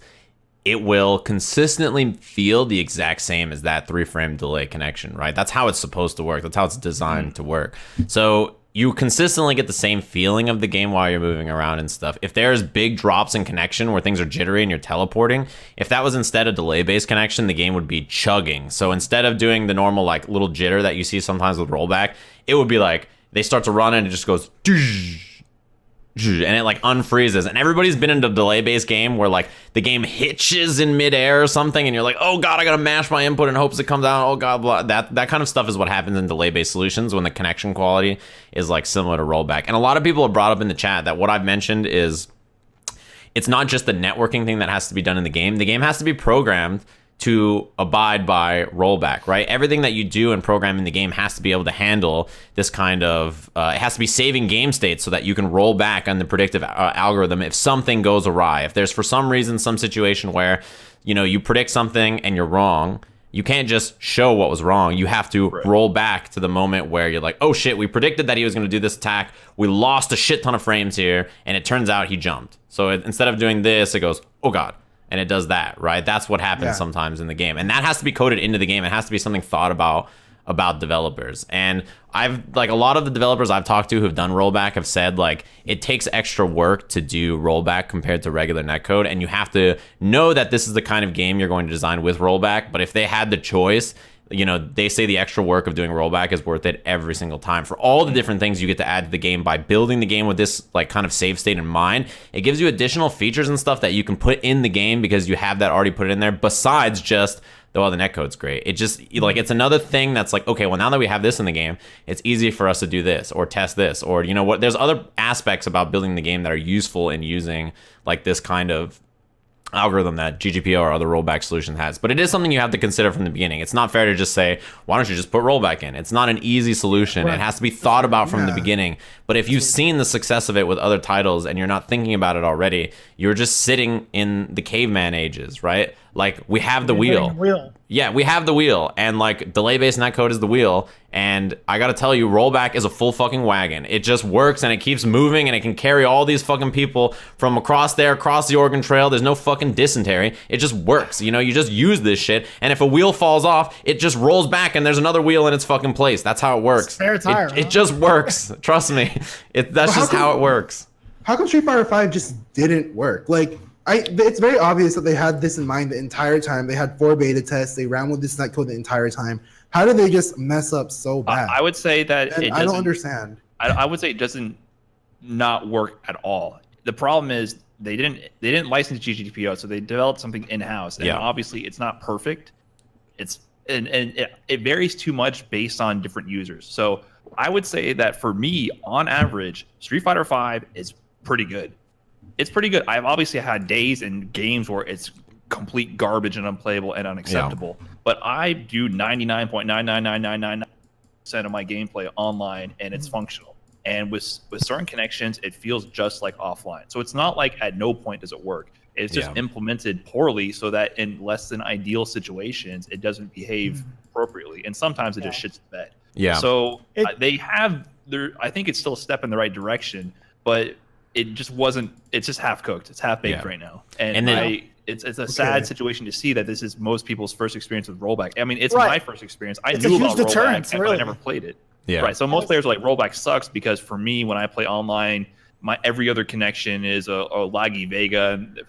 S1: it will consistently feel the exact same as that 3-frame delay connection, right? That's how it's supposed to work. That's how it's designed to work. So you consistently get the same feeling of the game while you're moving around and stuff. If there's big drops in connection where things are jittery and you're teleporting, if that was instead a delay-based connection, the game would be chugging. So instead of doing the normal like little jitter that you see sometimes with rollback, it would be like they start to run and it just goes and it like unfreezes. And everybody's been in a delay-based game where like the game hitches in midair or something and you're like, oh god, I gotta mash my input in hopes it comes out. Oh god, blah. That kind of stuff is what happens in delay-based solutions when the connection quality is like similar to rollback. And a lot of people have brought up in the chat that what I've mentioned is it's not just the networking thing that has to be done in the game. The game has to be programmed to abide by rollback, right? Everything that you do and program in the game has to be able to handle this kind of, it has to be saving game states so that you can roll back on the predictive algorithm if something goes awry. If there's for some reason some situation where, you know, you predict something and you're wrong, you can't just show what was wrong. You have to roll back to the moment where you're like, oh shit, we predicted that he was going to do this attack. We lost a shit ton of frames here, and it turns out he jumped. So instead of doing this, it goes, oh god. And it does that, right? That's what happens sometimes in the game. And that has to be coded into the game. It has to be something thought about developers. And I've, like, a lot of the developers I've talked to who've done rollback have said, like, it takes extra work to do rollback compared to regular netcode. And you have to know that this is the kind of game you're going to design with rollback. But if they had the choice, you know, they say the extra work of doing rollback is worth it every single time for all the different things you get to add to the game by building the game with this like kind of save state in mind. It gives you additional features and stuff that you can put in the game because you have that already put in there, besides just the netcode's great. It just like, it's another thing that's like, okay, well, now that we have this in the game, it's easy for us to do this or test this, or, you know what, there's other aspects about building the game that are useful in using like this kind of algorithm that GGPO or other rollback solution has. But it is something you have to consider from the beginning. It's not fair to just say, why don't you just put rollback in? It's not an easy solution. It has to be thought about from the beginning. But if you've seen the success of it with other titles and you're not thinking about it already, you're just sitting in the caveman ages, right? Like, we have the wheel. Yeah, we have the wheel, and like delay-based netcode is the wheel, and I gotta tell you, rollback is a full fucking wagon. It just works, and it keeps moving, and it can carry all these fucking people from across there, across the Oregon Trail. There's no fucking dysentery. It just works. You know, you just use this shit, and if a wheel falls off, it just rolls back, and there's another wheel in its fucking place. That's how it works.
S2: Spare tire.
S1: It just works. Trust me. That's just how it works.
S4: How come Street Fighter 5 just didn't work? Like, it's very obvious that they had this in mind the entire time. They had 4 beta tests. They ran with this netcode the entire time. How did they just mess up so bad?
S3: I would say that
S4: I don't understand.
S3: I would say it doesn't not work at all. The problem is they didn't license GGPO, so they developed something in house, and obviously it's not perfect. It varies too much based on different users. So I would say that for me, on average, Street Fighter 5 is pretty good. It's pretty good. I've obviously had days and games where it's complete garbage and unplayable and unacceptable. But I do 99.99999% of my gameplay online, and it's functional. And with certain connections, it feels just like offline. So it's not like at no point does it work. It's just implemented poorly so that in less than ideal situations, it doesn't behave appropriately. And sometimes it just shits the bed. Yeah. So they have I think it's still a step in the right direction, but it just wasn't. It's just half cooked. It's half baked right now, and then, it's a sad situation to see that this is most people's first experience with rollback. I mean, it's my first experience. I knew about rollback, but I never played it. Yeah. Right. So most players are like, rollback sucks, because for me, when I play online, my every other connection is a laggy Vega, and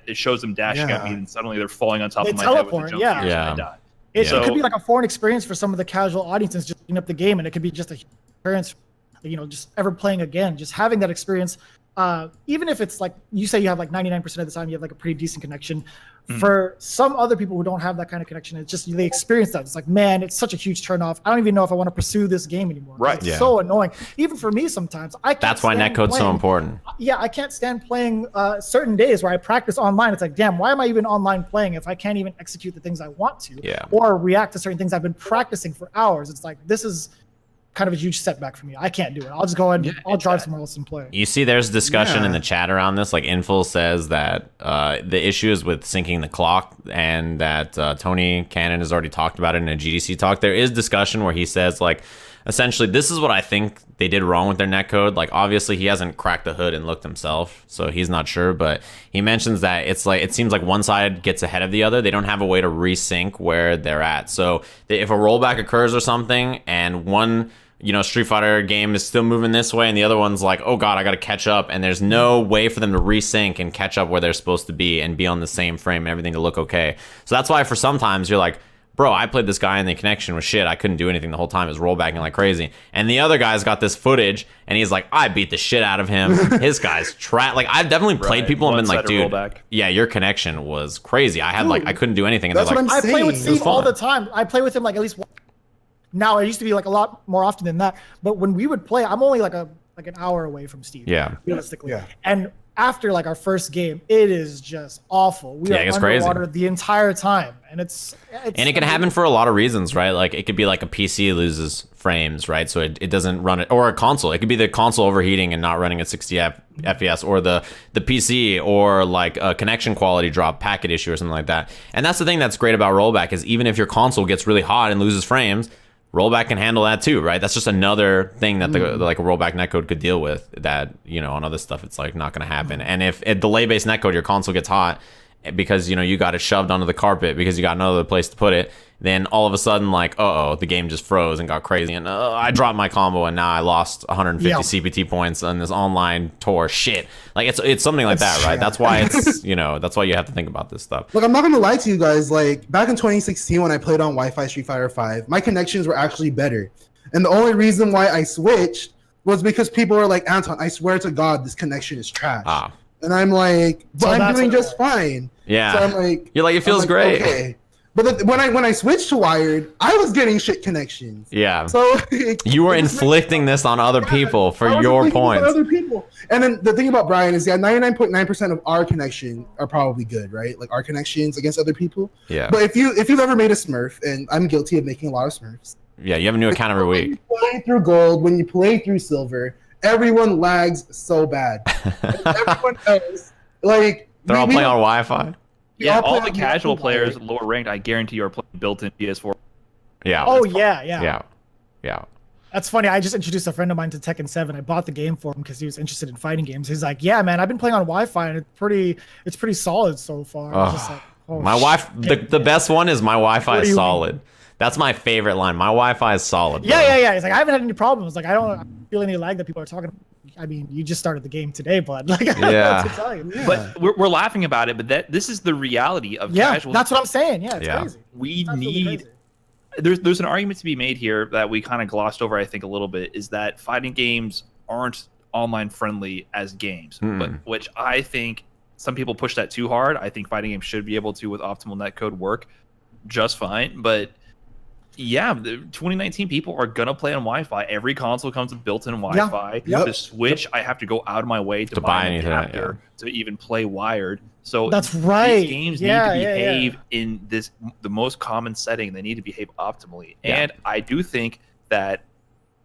S3: it shows them dashing at me, and suddenly they're falling on top
S2: They
S3: of my head with a
S2: teleport,
S3: jump
S2: yeah.
S3: force, and I die.
S2: It
S3: So-
S2: could be like a foreign experience for some of the casual audiences just picking up the game, and it could be just a experience, you know, just ever playing again, just having that experience. Even if it's like you say you have like 99% of the time you have like a pretty decent connection. For some other people who don't have that kind of connection, it's just they experience that. It's like, man, it's such a huge turnoff. I don't even know if I want to pursue this game anymore.
S3: Right.
S2: It's so annoying. Even for me sometimes. I can't
S1: That's why
S2: stand
S1: netcode's so
S2: playing-
S1: important.
S2: Yeah, I can't stand playing certain days where I practice online. It's like, damn, why am I even online playing if I can't even execute the things I want to?
S1: Yeah.
S2: Or react to certain things I've been practicing for hours. It's like, this is kind of a huge setback for me. I can't do it. I'll just go and I'll drive somewhere else and play.
S1: You see, there's discussion in
S4: Yeah.
S1: the chat around this. Like, Inful says that the issue is with syncing the clock, and that Tony Cannon has already talked about it in a GDC talk. There is discussion where he says, like, essentially, this is what I think they did wrong with their netcode. Like, obviously, he hasn't cracked the hood and looked himself, so he's not sure. But he mentions that it's like it seems like one side gets ahead of the other. They don't have a way to resync where they're at. So if a rollback occurs or something, and one Street Fighter game is still moving this way, and the other one's like, oh god, I gotta catch up, and there's no way for them to resync and catch up where they're supposed to be and be on the same frame and everything to look okay. So that's why for sometimes you're like, bro, I played this guy and the connection was shit. I couldn't do anything the whole time. It was rollbacking like crazy. And the other guy's got this footage, and he's like, I beat the shit out of him. His guy's like, I've definitely played people and been like, dude, yeah, your connection was crazy. I had like, I couldn't do anything. And
S4: That's
S1: they're
S4: what
S1: like,
S4: I'm
S2: I play with
S4: saying.
S2: Steve all the time. I play with him like at least once. Now it used to be like a lot more often than that. But when we would play, I'm only like an hour away from Steve.
S1: Yeah.
S2: Realistically.
S4: Yeah.
S2: And after like our first game, it is just awful. We
S1: Yeah,
S2: are
S1: it gets crazy.
S2: underwater the entire time, and it's
S1: and it can happen for a lot of reasons, right? Like, it could be like a PC loses frames, right? So it doesn't run it, or a console. It could be the console overheating and not running at 60 FPS, or the PC, or like a connection quality drop, packet issue, or something like that. And that's the thing that's great about rollback, is even if your console gets really hot and loses frames, rollback can handle that too, right? That's just another thing that like a rollback netcode could deal with, that, on other stuff it's like not going to happen. And if a delay-based netcode, your console gets hot because you got it shoved onto the carpet because you got no other place to put it, then all of a sudden, like, the game just froze and got crazy, and I dropped my combo, and now I lost 150 CPT points on this online tour. Shit, like it's something like that, right? That's why it's that's why you have to think about this stuff.
S4: Look, I'm not gonna lie to you guys. Like, back in 2016, when I played on Wi-Fi Street Fighter 5, my connections were actually better, and the only reason why I switched was because people were like, Anton, I swear to God, this connection is trash. And I'm like, but
S2: So
S4: I'm
S2: that's
S4: doing
S2: what it
S4: just fine.
S1: Yeah.
S4: So I'm like,
S1: You're like, it feels great.
S4: Okay. But when I switched to wired, I was getting shit connections.
S1: Yeah.
S4: So
S1: You were inflicting this on other people for
S4: I was
S1: your
S4: inflicting this on
S1: points.
S4: Other people. And then the thing about Brian is, 99.9% of our connection are probably good, right? Like, our connections against other people.
S1: Yeah.
S4: But if you've ever made a Smurf, and I'm guilty of making a lot of Smurfs.
S1: Yeah, you have a new account every
S4: When you
S1: week.
S4: play through gold, when you play through silver, everyone lags so bad. And everyone else, like,
S1: They're all playing on Wi-Fi.
S3: Yeah,
S4: all
S3: all
S4: play
S3: the
S4: on
S3: casual
S4: Netcode.
S3: players, lower ranked, I guarantee you are playing built-in PS4.
S1: Yeah.
S2: Oh yeah.
S1: Yeah.
S2: That's funny. I just introduced a friend of mine to Tekken 7. I bought the game for him because he was interested in fighting games. He's like, "Yeah, man, I've been playing on Wi-Fi and it's pretty solid so far." I was just like, oh,
S1: My Wi-Fi, the best one is my Wi-Fi
S2: What do
S1: is
S2: you
S1: solid. That's my favorite line. My Wi-Fi is solid. bro.
S2: Yeah. He's like, I haven't had any problems. Like, I don't feel any lag that people are talking about. I mean, you just started the game today, but like, I don't know
S1: Yeah.
S2: what to tell you.
S3: But we're laughing about it, but this is the reality of
S2: Yeah,
S3: casual.
S2: that's what I'm saying. Yeah, it's
S1: Yeah.
S2: crazy.
S3: We
S2: It's absolutely
S3: need.
S2: crazy.
S3: There's an argument to be made here that we kind of glossed over, I think, a little bit, is that fighting games aren't online friendly as games, but which I think some people push that too hard. I think fighting games should be able to, with optimal netcode, work just fine. But yeah, the 2019 people are gonna play on Wi-Fi. Every console comes with built-in Wi-Fi.
S2: Yep.
S3: The Switch, I have to go out of my way to
S1: buy
S3: buy an
S1: anything,
S3: adapter to even play wired. So
S2: That's right.
S3: These games
S2: Yeah,
S3: need to
S2: yeah, yeah.
S3: behave in the most common setting. They need to behave optimally.
S1: Yeah.
S3: And I do think that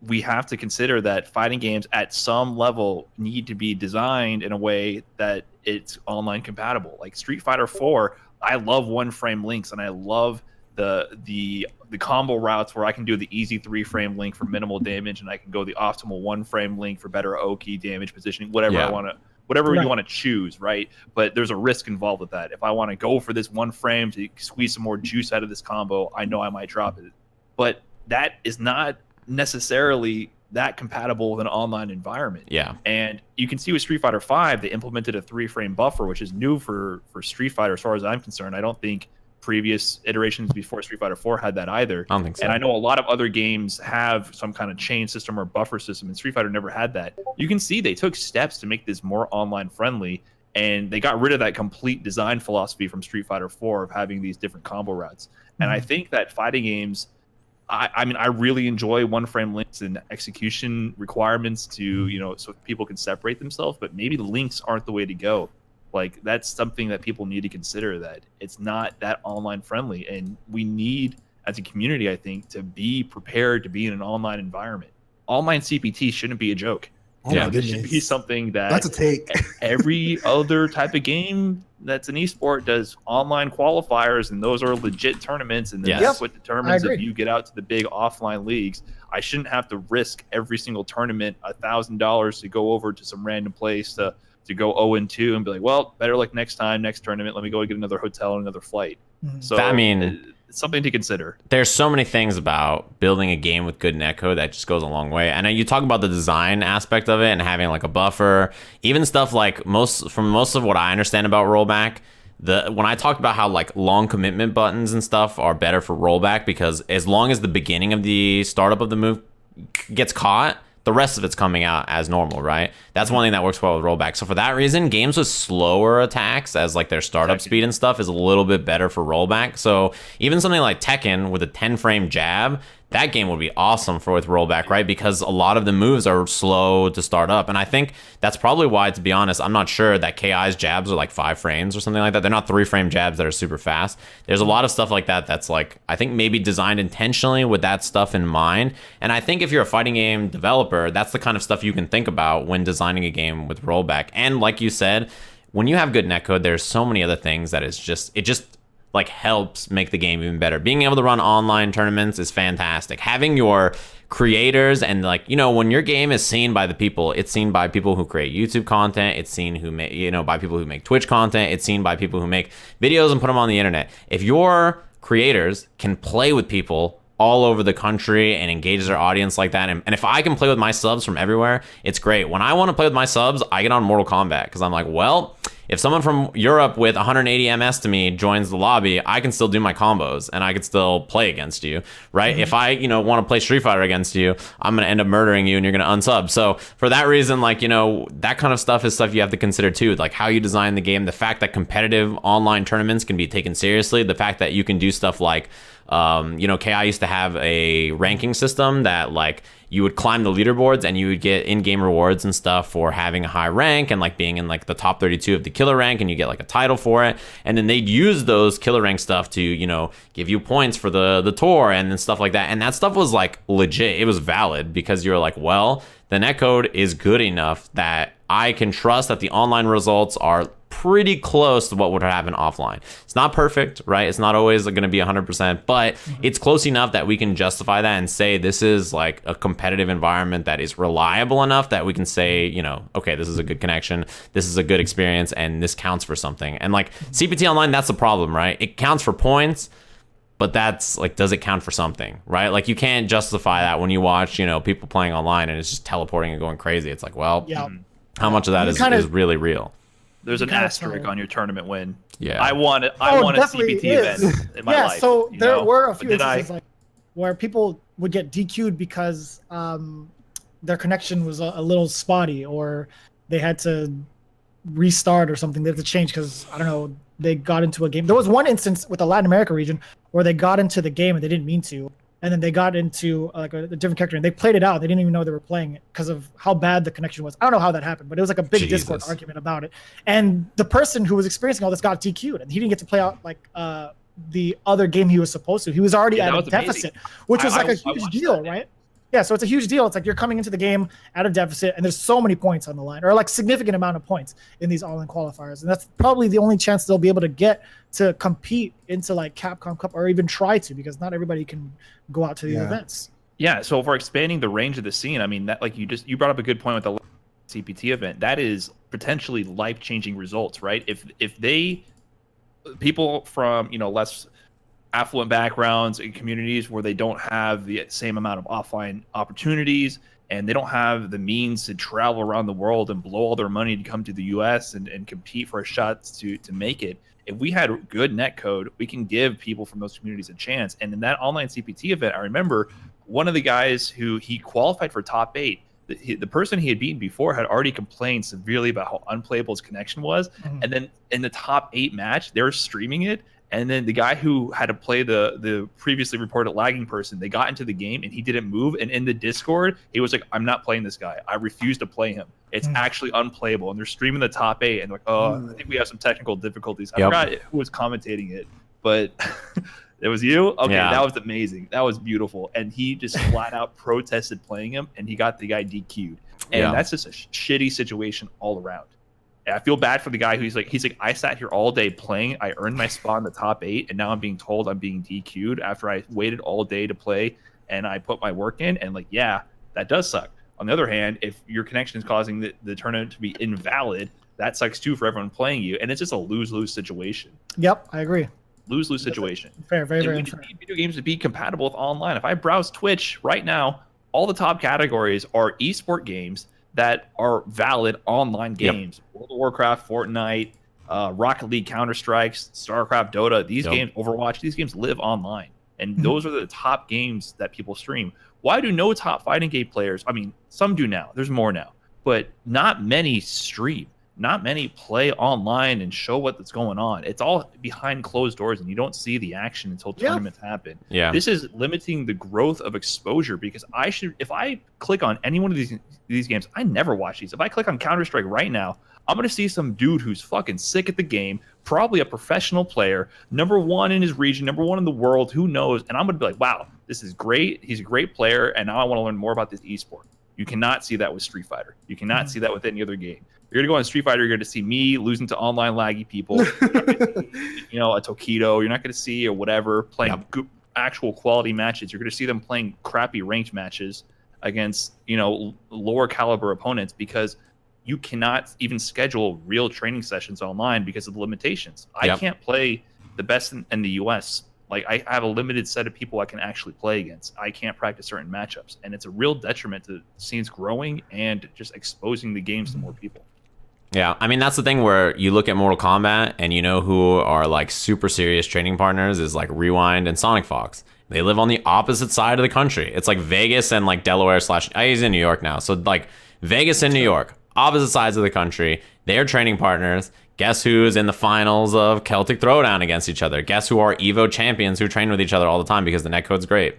S3: we have to consider that fighting games at some level need to be designed in a way that it's online compatible. Like Street Fighter 4, I love one frame links, and I love the combo routes where I can do the easy 3-frame link for minimal damage, and I can go the optimal 1-frame link for better Oki damage positioning, whatever
S1: Yeah.
S3: I want to. Whatever
S2: Right.
S3: you want to choose, right? But there's a risk involved with that. If I want to go for this 1 frame to squeeze some more juice out of this combo, I know I might drop it. But that is not necessarily that compatible with an online environment.
S1: Yeah.
S3: And you can see with Street Fighter V, they implemented a 3-frame buffer, which is new for Street Fighter as far as I'm concerned. I don't think previous iterations before Street Fighter 4 had that either.
S1: I don't think so.
S3: And I know a lot of other games have some kind of chain system or buffer system, and Street Fighter never had that. You can see they took steps to make this more online friendly, and they got rid of that complete design philosophy from Street Fighter 4 of having these different combo routes. And I think that fighting games, I mean, I really enjoy one-frame links and execution requirements to, you know, so people can separate themselves, but maybe the links aren't the way to go. Like, that's something that people need to consider, that it's not that online friendly. And we need, as a community, I think, to be prepared to be in an online environment. Online CPT shouldn't be a joke.
S4: Yeah,
S3: This should be something that
S4: that's a take.
S3: every other type of game that's an esport does online qualifiers, and those are legit tournaments, and then that's what determines if you get out to the big offline leagues. I shouldn't have to risk every single tournament $1,000 to go over to some random place to go 0-2 and be like, well, better luck next time, next tournament. Let me go get another hotel and another flight. So
S1: I mean,
S3: it's something to consider.
S1: There's so many things about building a game with good netcode that just goes a long way. And you talk about the design aspect of it and having like a buffer, even stuff like most of what I understand about rollback. When I talked about how like long commitment buttons and stuff are better for rollback, because as long as the beginning of the startup of the move gets caught, the rest of it's coming out as normal, right? That's one thing that works well with rollback. So for that reason, games with slower attacks as like their startup speed and stuff is a little bit better for rollback. So even something like Tekken with a 10-frame jab, that game would be awesome for with rollback, right? Because a lot of the moves are slow to start up. And I think that's probably why, to be honest, I'm not sure that KI's jabs are like 5 frames or something like that. They're not 3-frame jabs that are super fast. There's a lot of stuff like that that's like, I think maybe designed intentionally with that stuff in mind. And I think if you're a fighting game developer, that's the kind of stuff you can think about when designing a game with rollback. And like you said, when you have good netcode, there's so many other things that it just like helps make the game even better. Being able to run online tournaments is fantastic. Having your creators and like, you know, when your game is seen by the people, it's seen by people who create YouTube content, it's seen by people who make Twitch content, it's seen by people who make videos and put them on the internet. If your creators can play with people all over the country and engage their audience like that, and if I can play with my subs from everywhere, it's great. When I want to play with my subs, I get on Mortal Kombat because I'm like, well, if someone from Europe with 180 MS to me joins the lobby, I can still do my combos and I can still play against you, right? If I, want to play Street Fighter against you, I'm going to end up murdering you and you're going to unsub. So for that reason, like, that kind of stuff is stuff you have to consider too, like how you design the game, the fact that competitive online tournaments can be taken seriously, the fact that you can do stuff like, KI used to have a ranking system that like you would climb the leaderboards and you would get in-game rewards and stuff for having a high rank and like being in like the top 32 of the killer rank, and you get like a title for it. And then they'd use those killer rank stuff to, give you points for the tour and then stuff like that. And that stuff was like legit. It was valid because you're like, well, the netcode is good enough that I can trust that the online results are pretty close to what would happen offline. It's not perfect, right? It's not always going to be 100%, but it's close enough that we can justify that and say this is like a competitive environment that is reliable enough that we can say, okay, this is a good connection, this is a good experience, and this counts for something. And like CPT Online, that's the problem, right? It counts for points, but that's like, does it count for something, right? Like you can't justify that when you watch, people playing online and it's just teleporting and going crazy. It's like, well, how much of that is really real?
S3: There's an asterisk on your tournament win.
S1: Yeah,
S3: I want a CPT event in my life.
S2: Yeah, so there were a few instances like where people would get DQ'd because their connection was a little spotty, or they had to restart or something. They had to change because I don't know, they got into a game. There was one instance with the Latin America region where they got into the game and they didn't mean to. And then they got into like a different character and they played it out. They didn't even know they were playing it because of how bad the connection was. I don't know how that happened, but it was like a big Discord argument about it. And the person who was experiencing all this got DQ'd, and he didn't get to play out like the other game he was supposed to. He was already at a deficit, which was like a huge deal, right? Yeah, so it's a huge deal. It's like you're coming into the game at a deficit, and there's so many points on the line, or like significant amount of points in these all-in qualifiers, and that's probably the only chance they'll be able to get to compete into like Capcom Cup, or even try to, because not everybody can go out to these events. Yeah, so if we're expanding the range of the scene, I mean, that like you brought up a good point with the CPT event. That is potentially life-changing results, right? If people from less affluent backgrounds and communities where they don't have the same amount of offline opportunities,
S3: and they don't have the means to travel around the world and blow all their money to come to the US and compete for a shot to make it. If we had good netcode, we can give people from those communities a chance. And in that online CPT event, I remember one of the guys who he qualified for top 8, the person he had beaten before had already complained severely about how unplayable his connection was. And then in the top 8 match, they were streaming it. And then the guy who had to play the previously reported lagging person, they got into the game and he didn't move. And in the Discord, he was like, I'm not playing this guy. I refuse to play him. It's actually unplayable. And they're streaming the top 8 and they're like, oh, I think we have some technical difficulties. I forgot who was commentating it, but it was you? Okay, that was amazing. That was beautiful. And he just flat out protested playing him and he got the guy DQ'd. And that's just a shitty situation all around. I feel bad for the guy he's like, I sat here all day playing. I earned my spot in the top 8, and now I'm being told I'm being DQ'd after I waited all day to play and I put my work in. And like, yeah, that does suck. On the other hand, if your connection is causing the tournament to be invalid, that sucks too for everyone playing you. And it's just a lose-lose situation.
S2: Yep, I agree.
S3: Lose-lose situation.
S2: Fair, very
S3: we
S2: fair.
S3: need video games to be compatible with online. If I browse Twitch right now, all the top categories are esport games that are valid online games. World of Warcraft, Fortnite, Rocket League, Counter-Strike, StarCraft, Dota. These games, Overwatch, these games live online. And those are the top games that people stream. Why do no top fighting game players, I mean, some do now. There's more now. But not many stream. Not many play online and show what's going on. It's all behind closed doors, and you don't see the action until tournaments happen. This is limiting the growth of exposure, because if I click on any one of these games, I never watch these. If I click on Counter-Strike right now, I'm going to see some dude who's fucking sick at the game, probably a professional player, #1 in his region, #1 in the world, who knows? And I'm going to be like, wow, this is great. He's a great player, and now I want to learn more about this esport. You cannot see that with Street Fighter. You cannot see that with any other game. You're going to go on Street Fighter, you're going to see me losing to online laggy people, a Tokido, you're not going to see, or whatever, playing actual quality matches. You're going to see them playing crappy ranked matches against, lower caliber opponents, because you cannot even schedule real training sessions online because of the limitations. I can't play the best in the US. Like, I have a limited set of people I can actually play against. I can't practice certain matchups, and it's a real detriment to scenes growing and just exposing the games to more people.
S1: Yeah, I mean, that's the thing where you look at Mortal Kombat and you know who are like super serious training partners is like Rewind and Sonic Fox. They live on the opposite side of the country. It's like Vegas and like Delaware / he's in New York now. So like Vegas and New York, opposite sides of the country. They're training partners. Guess who's in the finals of Celtic Throwdown against each other? Guess who are EVO champions who train with each other all the time because the netcode's great.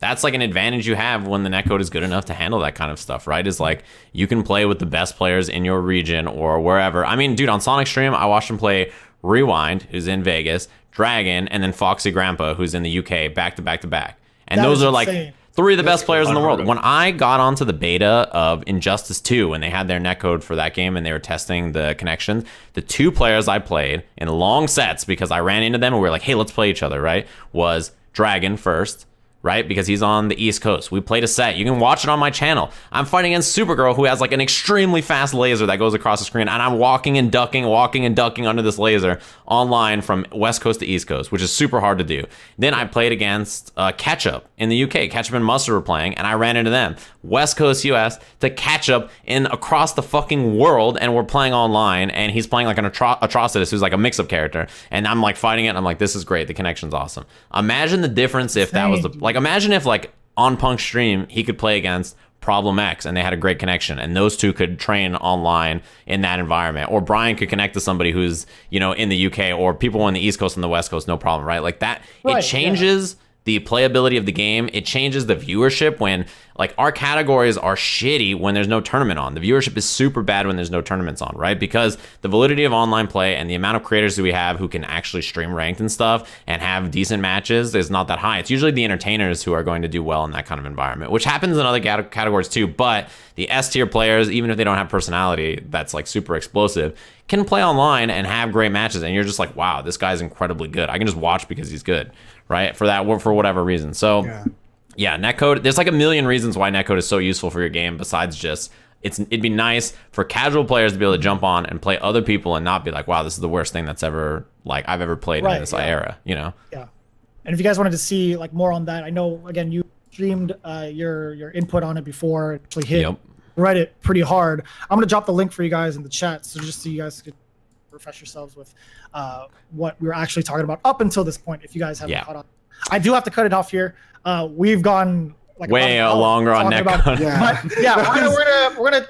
S1: That's like an advantage you have when the netcode is good enough to handle that kind of stuff, right? Is like you can play with the best players in your region or wherever. I mean, dude, on Sonic Stream, I watched him play Rewind, who's in Vegas, Dragon, and then Foxy Grandpa, who's in the UK, back to back to back. And those are like 3 of the best players in the world. When I got onto the beta of Injustice 2, when they had their netcode for that game and they were testing the connections, the 2 players I played in long sets, because I ran into them and we were like, hey, let's play each other, right? Was Dragon first, right? Because he's on the East Coast. We played a set. You can watch it on my channel. I'm fighting against Supergirl, who has like an extremely fast laser that goes across the screen, and I'm walking and ducking under this laser online from West Coast to East Coast, which is super hard to do. Then I played against Ketchup in the UK. Ketchup and Mustard were playing, and I ran into them. West Coast US to Ketchup in across the fucking world, and we're playing online, and he's playing like an Atrocitus, who's like a mix-up character, and I'm like fighting it, and I'm like, this is great. The connection's awesome. Imagine the difference if that was the... Like, imagine if, like, on Punk's stream, he could play against Problem X and they had a great connection and those 2 could train online in that environment. Or Brian could connect to somebody who's, in the UK, or people on the East Coast and the West Coast, no problem, right? Like that, it changes the playability of the game. It changes the viewership when, like, our categories are shitty when there's no tournament on. The viewership is super bad when there's no tournaments on, right? Because the validity of online play and the amount of creators that we have who can actually stream ranked and stuff and have decent matches is not that high. It's usually the entertainers who are going to do well in that kind of environment, which happens in other categories too. But the S tier players, even if they don't have personality that's like super explosive, can play online and have great matches. And you're just like, wow, this guy's incredibly good. I can just watch because he's good, right? For whatever reason. So yeah, netcode, there's like a million reasons why netcode is so useful for your game besides just it'd be nice for casual players to be able to jump on and play other people and not be like, wow, this is the worst thing that's ever like I've ever played in this era,
S2: Yeah. And if you guys wanted to see like more on that, I know again you streamed your input on it before it actually hit
S1: Yep.
S2: Reddit pretty hard. I'm gonna drop the link for you guys in the chat, so just so you guys could refresh yourselves with what we were actually talking about up until this point. If you guys haven't caught up, I do have to cut it off here. We've gone like
S1: way longer on Netcode.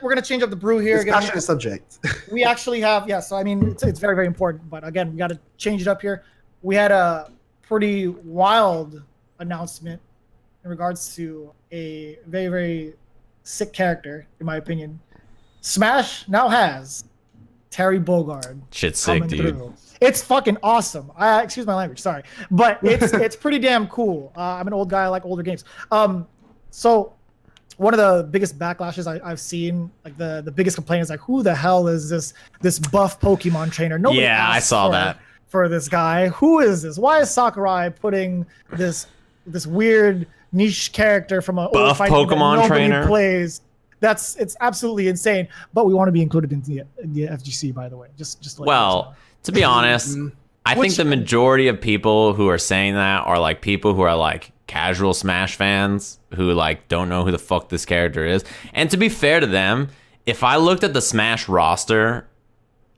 S2: We're gonna change up the brew here.
S4: It's passionate subject.
S2: We actually have so I mean it's very, very important, but again, we got to change it up here. We had a pretty wild announcement in regards to a very, very sick character, in my opinion. Smash now has Terry Bogard.
S1: Shit's sick, dude.
S2: Through. It's fucking awesome. Excuse my language, sorry, but it's pretty damn cool. I'm an old guy, I like older games. So one of the biggest backlashes I've seen, like the biggest complaint is like, who the hell is this buff Pokemon trainer? Nobody
S1: I saw that.
S2: For this guy, who is this? Why is Sakurai putting this weird niche character from a
S1: buff Pokemon trainer
S2: plays? It's absolutely insane. But we want to be included in the FGC, by the way. Just
S1: well, to be honest, I think the majority of people who are saying that are like people who are like casual Smash fans who like don't know who the fuck this character is. And to be fair to them, if I looked at the Smash roster,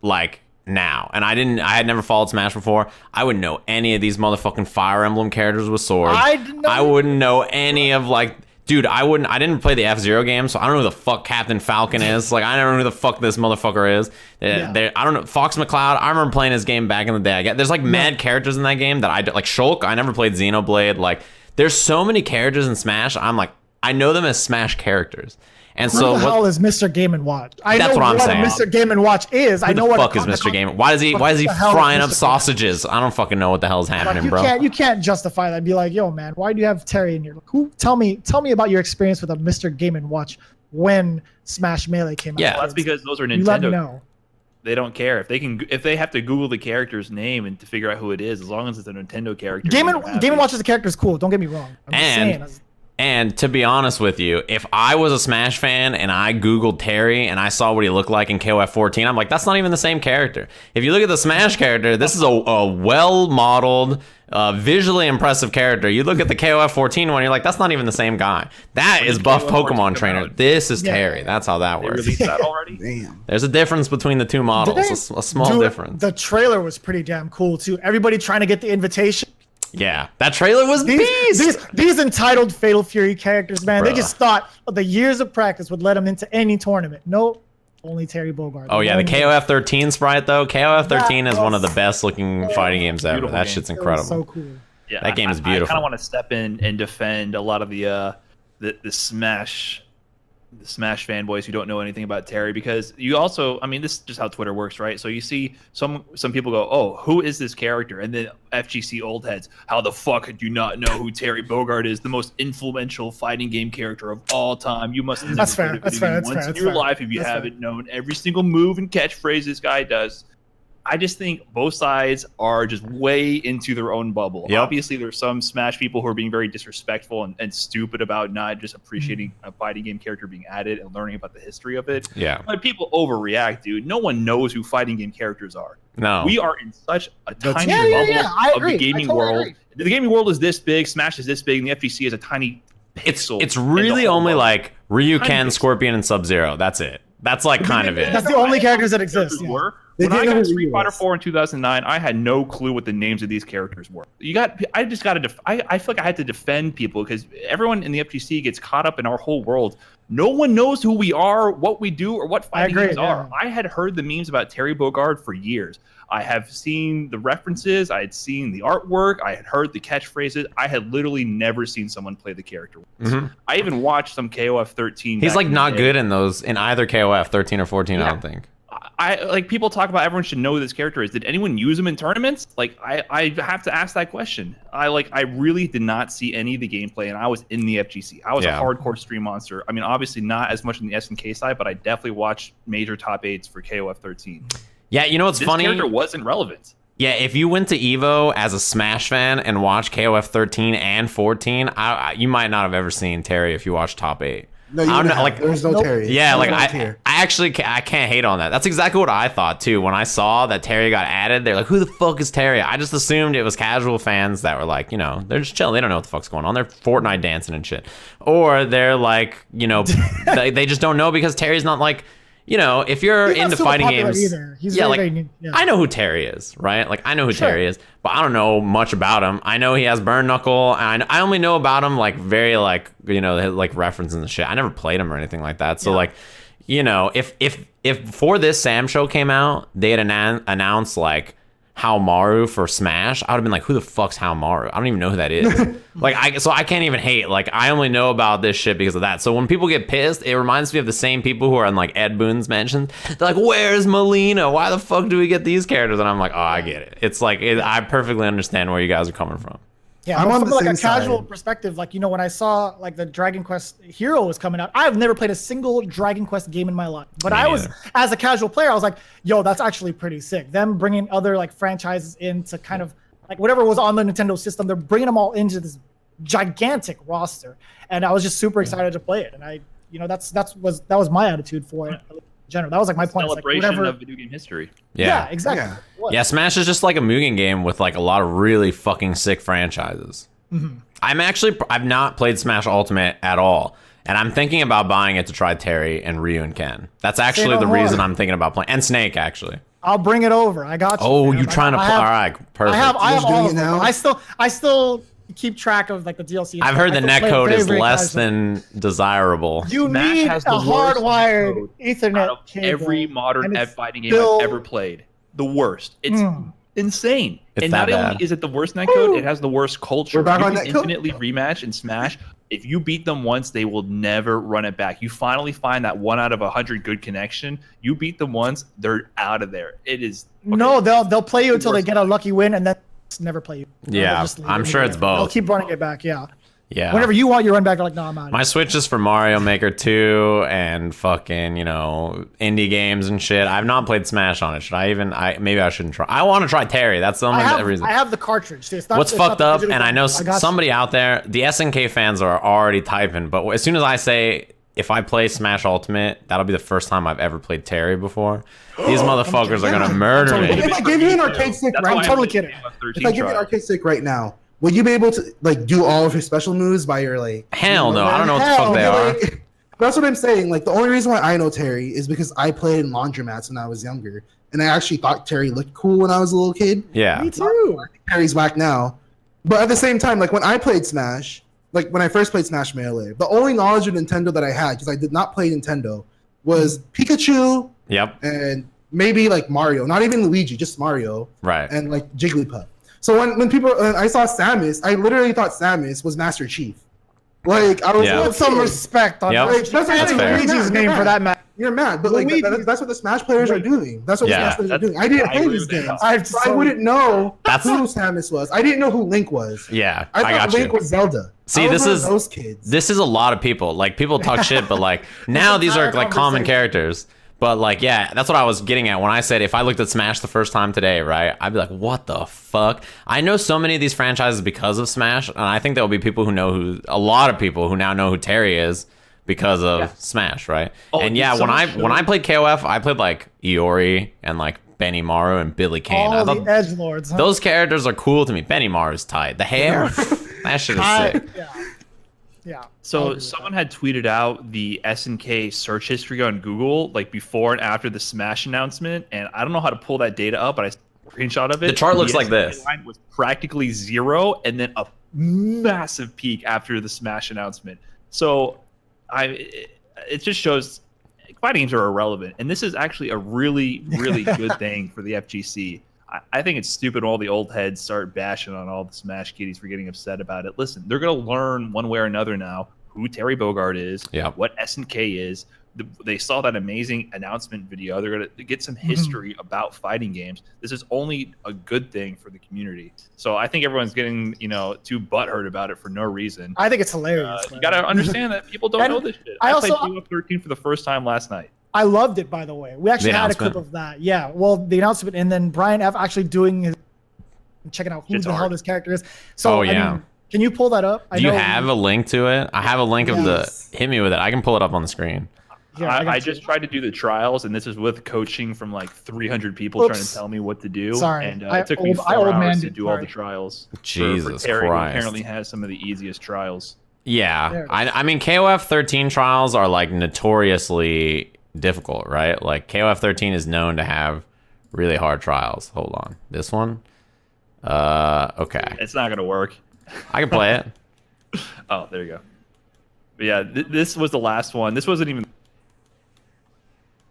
S1: like now, and I had never followed Smash before, I wouldn't know any of these motherfucking Fire Emblem characters with swords. I wouldn't know any of like, dude, I didn't play the F-Zero game, so I don't know who the fuck Captain Falcon is. Like, I don't know who the fuck this motherfucker is. I don't know. Fox McCloud, I remember playing his game back in the day. There's like mad characters in that game that like Shulk, I never played Xenoblade. Like, there's so many characters in Smash, I'm like, I know them as Smash characters. And so
S2: what the hell is Mr. Game & Watch?
S1: That's what I'm saying.
S2: Mr. Game & Watch is. I know what
S1: the fuck is Mr. Game. Why is he frying up sausages? I don't fucking know what the hell's happening, bro.
S2: You can't justify that. Be like, yo, man, why do you have Terry in here? Like, tell me about your experience with a Mr. Game & Watch when Smash Melee came out.
S3: Yeah, well, that's because those are Nintendo.
S2: You let me know.
S3: They don't care if they have to Google the character's name and to figure out who it is, as long as it's a Nintendo character.
S2: Game & Watch as a character is cool. Don't get me wrong.
S1: And to be honest with you, if I was a Smash fan and I Googled Terry and I saw what he looked like in KOF 14, I'm like, that's not even the same character. If you look at the Smash character, this is a well-modeled, visually impressive character. You look at the KOF 14 one, you're like, that's not even the same guy. That is buff Pokemon trainer. This is Terry. That's how that works.
S3: Released that already?
S4: Damn.
S1: There's a difference between the two models, a small difference.
S2: The trailer was pretty damn cool, too. Everybody trying to get the invitation.
S1: Yeah, that trailer was beast.
S2: These entitled Fatal Fury characters, man, they just thought the years of practice would let them into any tournament. Nope, only Terry Bogard.
S1: Oh yeah, the KOF 13 sprite though. KOF 13 is one of the best looking fighting games ever. That shit's incredible.
S2: So cool.
S1: Yeah, that game is beautiful.
S3: I kind of want to step in and defend a lot of the Smash fanboys who don't know anything about Terry, because you also, I mean, this is just how Twitter works, right? So you see some people go, oh, who is this character? And then FGC old heads, how the fuck do you not know who Terry Bogard is? The most influential fighting game character of all time. You must have never played a video game once in your life if you haven't known every single move and catchphrase this guy does. I just think both sides are just way into their own bubble.
S1: Yep.
S3: Obviously, there's some Smash people who are being very disrespectful and stupid about not just appreciating a fighting game character being added and learning about the history of it.
S1: Yeah.
S3: But people overreact, dude. No one knows who fighting game characters are.
S1: No.
S3: We are in such a tiny bubble of the gaming world. The gaming world is this big, Smash is this big, and the FGC is a tiny pixel.
S1: It's really only like Ryu, Ken, Scorpion, and Sub-Zero. That's it. That's like kind of it.
S2: That's the only characters that exist.
S3: When I got Street Fighter 4 in 2009, I had no clue what the names of these characters were. I feel like I had to defend people because everyone in the FGC gets caught up in our whole world. No one knows who we are, what we do, or what fighting games are. I had heard the memes about Terry Bogard for years. I have seen the references. I had seen the artwork. I had heard the catchphrases. I had literally never seen someone play the character. I even watched some KOF 13.
S1: He's like not good in either KOF 13 or 14. I don't think.
S3: I like people talk about everyone should know who this character is. Did anyone use him in tournaments? Like I have to ask that question. I really did not see any of the gameplay, and I was in the FGC. I was a hardcore stream monster. I mean, obviously not as much on the SNK side, but I definitely watched major top 8s for KOF 13.
S1: Yeah, you know what's funny?
S3: This character wasn't relevant.
S1: Yeah, if you went to EVO as a Smash fan and watched KOF 13 and 14, you might not have ever seen Terry if you watched top 8.
S4: No, you like there's no Terry.
S1: Yeah,
S4: like
S1: I I can't hate on that. That's exactly what I thought too. When I saw that Terry got added, they're like, who the fuck is Terry? I just assumed it was casual fans that were like, you know, they're just chilling. They don't know what the fuck's going on. They're Fortnite dancing and shit. Or they're like, you know, they just don't know because Terry's not like, you know, if you're into fighting games,
S2: He's
S1: yeah,
S2: very,
S1: like
S2: very, yeah.
S1: I know who Terry is, right? Like I know who Terry is, but I don't know much about him. I know he has burn knuckle, and I only know about him like very like, you know, like references and shit. I never played him or anything like that. So like, you know, if before this Sam show came out, they had announced like Maru for Smash, I would have been like, who the fuck's Maru? I don't even know who that is. Like, I can't even hate. Like, I only know about this shit because of that. So when people get pissed, it reminds me of the same people who are on like Ed Boon's mentions. They're like, where's Melina? Why the fuck do we get these characters? And I'm like, oh, I get it. It's like, I perfectly understand where you guys are coming from.
S2: Yeah,
S4: I'm on
S2: from
S4: the
S2: like
S4: same
S2: a casual
S4: side.
S2: perspective, like, you know, when I saw like the Dragon Quest Hero was coming out, I've never played a single Dragon Quest game in my life. But I was, as a casual player, I was like, yo, that's actually pretty sick. Them bringing other like franchises in to kind of like whatever was on the Nintendo system, they're bringing them all into this gigantic roster, and I was just super excited to play it. And I, you know, that was my attitude for it. In general, that was like my point.
S3: Celebration
S2: like, whatever,
S3: of video game history.
S2: yeah, exactly.
S4: Yeah.
S1: Yeah, Smash is just like a Mugen game with like a lot of really fucking sick franchises. I've not played Smash Ultimate at all, and I'm thinking about buying it to try Terry and Ryu and Ken. That's actually the reason I'm thinking about playing, and Snake actually.
S2: I'll bring it over. I got you.
S1: Oh,
S2: fam.
S1: you trying to play? All right, perfect.
S2: I have
S4: Just doing
S2: all
S4: it
S2: of them.
S4: now?
S2: I still keep track of like the DLC.
S1: I've heard the
S2: I still play
S1: netcode
S2: very,
S1: is
S2: very
S1: less
S2: casually.
S1: than desirable.
S2: You
S3: Smash
S2: need
S3: has
S2: a
S3: the worst
S2: hardwired
S3: netcode
S2: Ethernet
S3: out of
S2: cable.
S3: every modern
S2: and it's
S3: fighting game
S2: still-
S3: I've ever played. The worst. It's insane.
S1: It's
S3: and
S1: that
S3: not
S1: bad.
S3: only is it the worst netcode, it has the worst culture.
S4: We're back
S3: You
S4: on
S3: can
S4: netcode?
S3: infinitely rematch and Smash. If you beat them once, they will never run it back. You finally find that 1 out of 100 good connection. You beat them once, they're out of there. It is okay.
S2: No, they'll play you until they get a lucky win and then never play you.
S1: Yeah,
S2: They'll just leave
S1: I'm
S2: it
S1: sure
S2: there.
S1: it's both.
S2: They'll keep running it back. Yeah.
S1: Yeah.
S2: Whenever you want your run back, they're like, no, I'm out.
S1: My Switch is for Mario Maker 2 and fucking, you know, indie games and shit. I've not played Smash on it. Should I even? Maybe I shouldn't try. I want to try Terry. That's the only reason.
S2: I have the cartridge. It's not,
S1: What's
S2: it's not
S1: fucked
S2: the
S1: up,
S2: digital
S1: and I know
S2: copy. got
S1: somebody out there, the SNK fans are already typing, but as soon as I say, if I play Smash Ultimate, that'll be the first time I've ever played Terry before. These motherfuckers are gonna murder me.
S4: If I give you an arcade stick
S3: That's
S4: right
S3: why
S2: I'm
S4: now,
S2: totally
S3: I
S2: kidding.
S3: played
S4: if I give you an arcade stick right now, will you be able to like do all of your special moves by your like?
S1: Hell no, I don't know what the
S2: Hell
S1: fuck they
S2: no.
S1: are.
S4: Like, that's what I'm saying. Like the only reason why I know Terry is because I played in laundromats when I was younger, and I actually thought Terry looked cool when I was a little kid.
S1: Yeah.
S2: Me too.
S4: Terry's whack now, but at the same time, like when I played Smash, like when I first played Smash Melee, the only knowledge of Nintendo that I had, because I did not play Nintendo, was Pikachu
S1: Yep.
S4: and maybe like Mario, not even Luigi, just Mario
S1: Right.
S4: and like Jigglypuff. So when people I saw Samus, I literally thought Samus was Master Chief. Like I was
S1: Yeah.
S2: Put some respect on
S1: Yep.
S2: that.
S4: Like, that's
S1: That's fair.
S2: Luigi's name for that match.
S4: You're mad, but like
S2: Luigi-
S4: that's what the Smash players are doing. That's what
S1: Yeah,
S4: the Smash players are
S3: that's-
S4: doing. I didn't
S3: I
S4: play
S3: agree
S4: these
S3: with that.
S4: games.
S2: So
S4: I wouldn't know
S1: That's-
S4: who Samus was. I didn't know who Link was.
S1: Yeah.
S4: I
S1: I
S4: thought
S1: got
S4: Link
S1: you.
S4: was Zelda.
S1: See,
S4: I was
S1: this
S4: one of
S1: is-
S4: those kids.
S1: This is a lot of people. Like people talk shit, but like now these are like common characters. But like, yeah, that's what I was getting at when I said if I looked at Smash the first time today, right? I'd be like, what the fuck? I know so many of these franchises because of Smash, and I think there will be people who know a lot of people who now know who Terry is because of Smash, right?
S3: Oh,
S1: and yeah,
S3: so
S1: when I
S3: much
S1: played KOF, I played like Iori and like Benny Maru and Billy Kane. I
S2: All the
S1: thought
S2: edgelords. Huh?
S1: those characters are cool to me. Benny Maru's tight. The hair, that shit is sick.
S2: Yeah. Yeah. I'll
S3: So
S2: agree with
S3: someone had tweeted out the SNK search history on Google, like before and after the Smash announcement, and I don't know how to pull that data up, but I screenshot of it.
S1: The chart looks like
S3: SNK
S1: this.
S3: line was practically 0, and then a massive peak after the Smash announcement. So, it just shows fighting games are irrelevant, and this is actually a really, really good thing for the FGC. I think it's stupid all the old heads start bashing on all the Smash kiddies for getting upset about it. Listen, they're going to learn one way or another now who Terry Bogard is,
S1: Yeah.
S3: what SNK is. They saw that amazing announcement video. They're going to get some history about fighting games. This is only a good thing for the community. So I think everyone's getting, too butthurt about it for no reason.
S2: I think it's hilarious.
S3: You got to understand that people don't
S2: And
S3: know this shit.
S2: I
S3: I played
S2: also-
S3: KOF 13 for the first time last night.
S2: I loved it, by the way. We actually
S1: The
S2: had a clip
S1: announcement?
S2: of that. Yeah. Well, the announcement, and then Brian F. actually doing his, checking out who
S3: It's
S2: the hell
S3: art.
S2: this character is. So,
S1: Oh, yeah.
S2: can you pull that up?
S1: Do you have a link to it? I have a link of
S4: Yes.
S1: the. Hit me with it. I can pull it up on the screen.
S2: Yeah,
S3: I
S2: got
S3: just
S2: you.
S3: tried to do the trials, and this is with coaching from like 300 people trying to tell me what to do.
S2: Sorry.
S3: And
S2: I
S3: it took me
S2: old- I
S3: 4
S2: old
S3: hours
S2: man
S3: to
S2: did,
S3: do all the
S2: sorry.
S3: trials.
S1: Jesus
S3: for Terry, who
S1: Christ.
S3: apparently has some of the easiest trials.
S1: Yeah,
S2: There it
S1: I mean KOF 13 trials are like notoriously difficult, right? Like KOF 13 is known to have really hard trials. Hold on, this one. Okay,
S3: It's not gonna work.
S1: I can play it.
S3: Oh, there you go. But yeah, this was the last one. This wasn't even.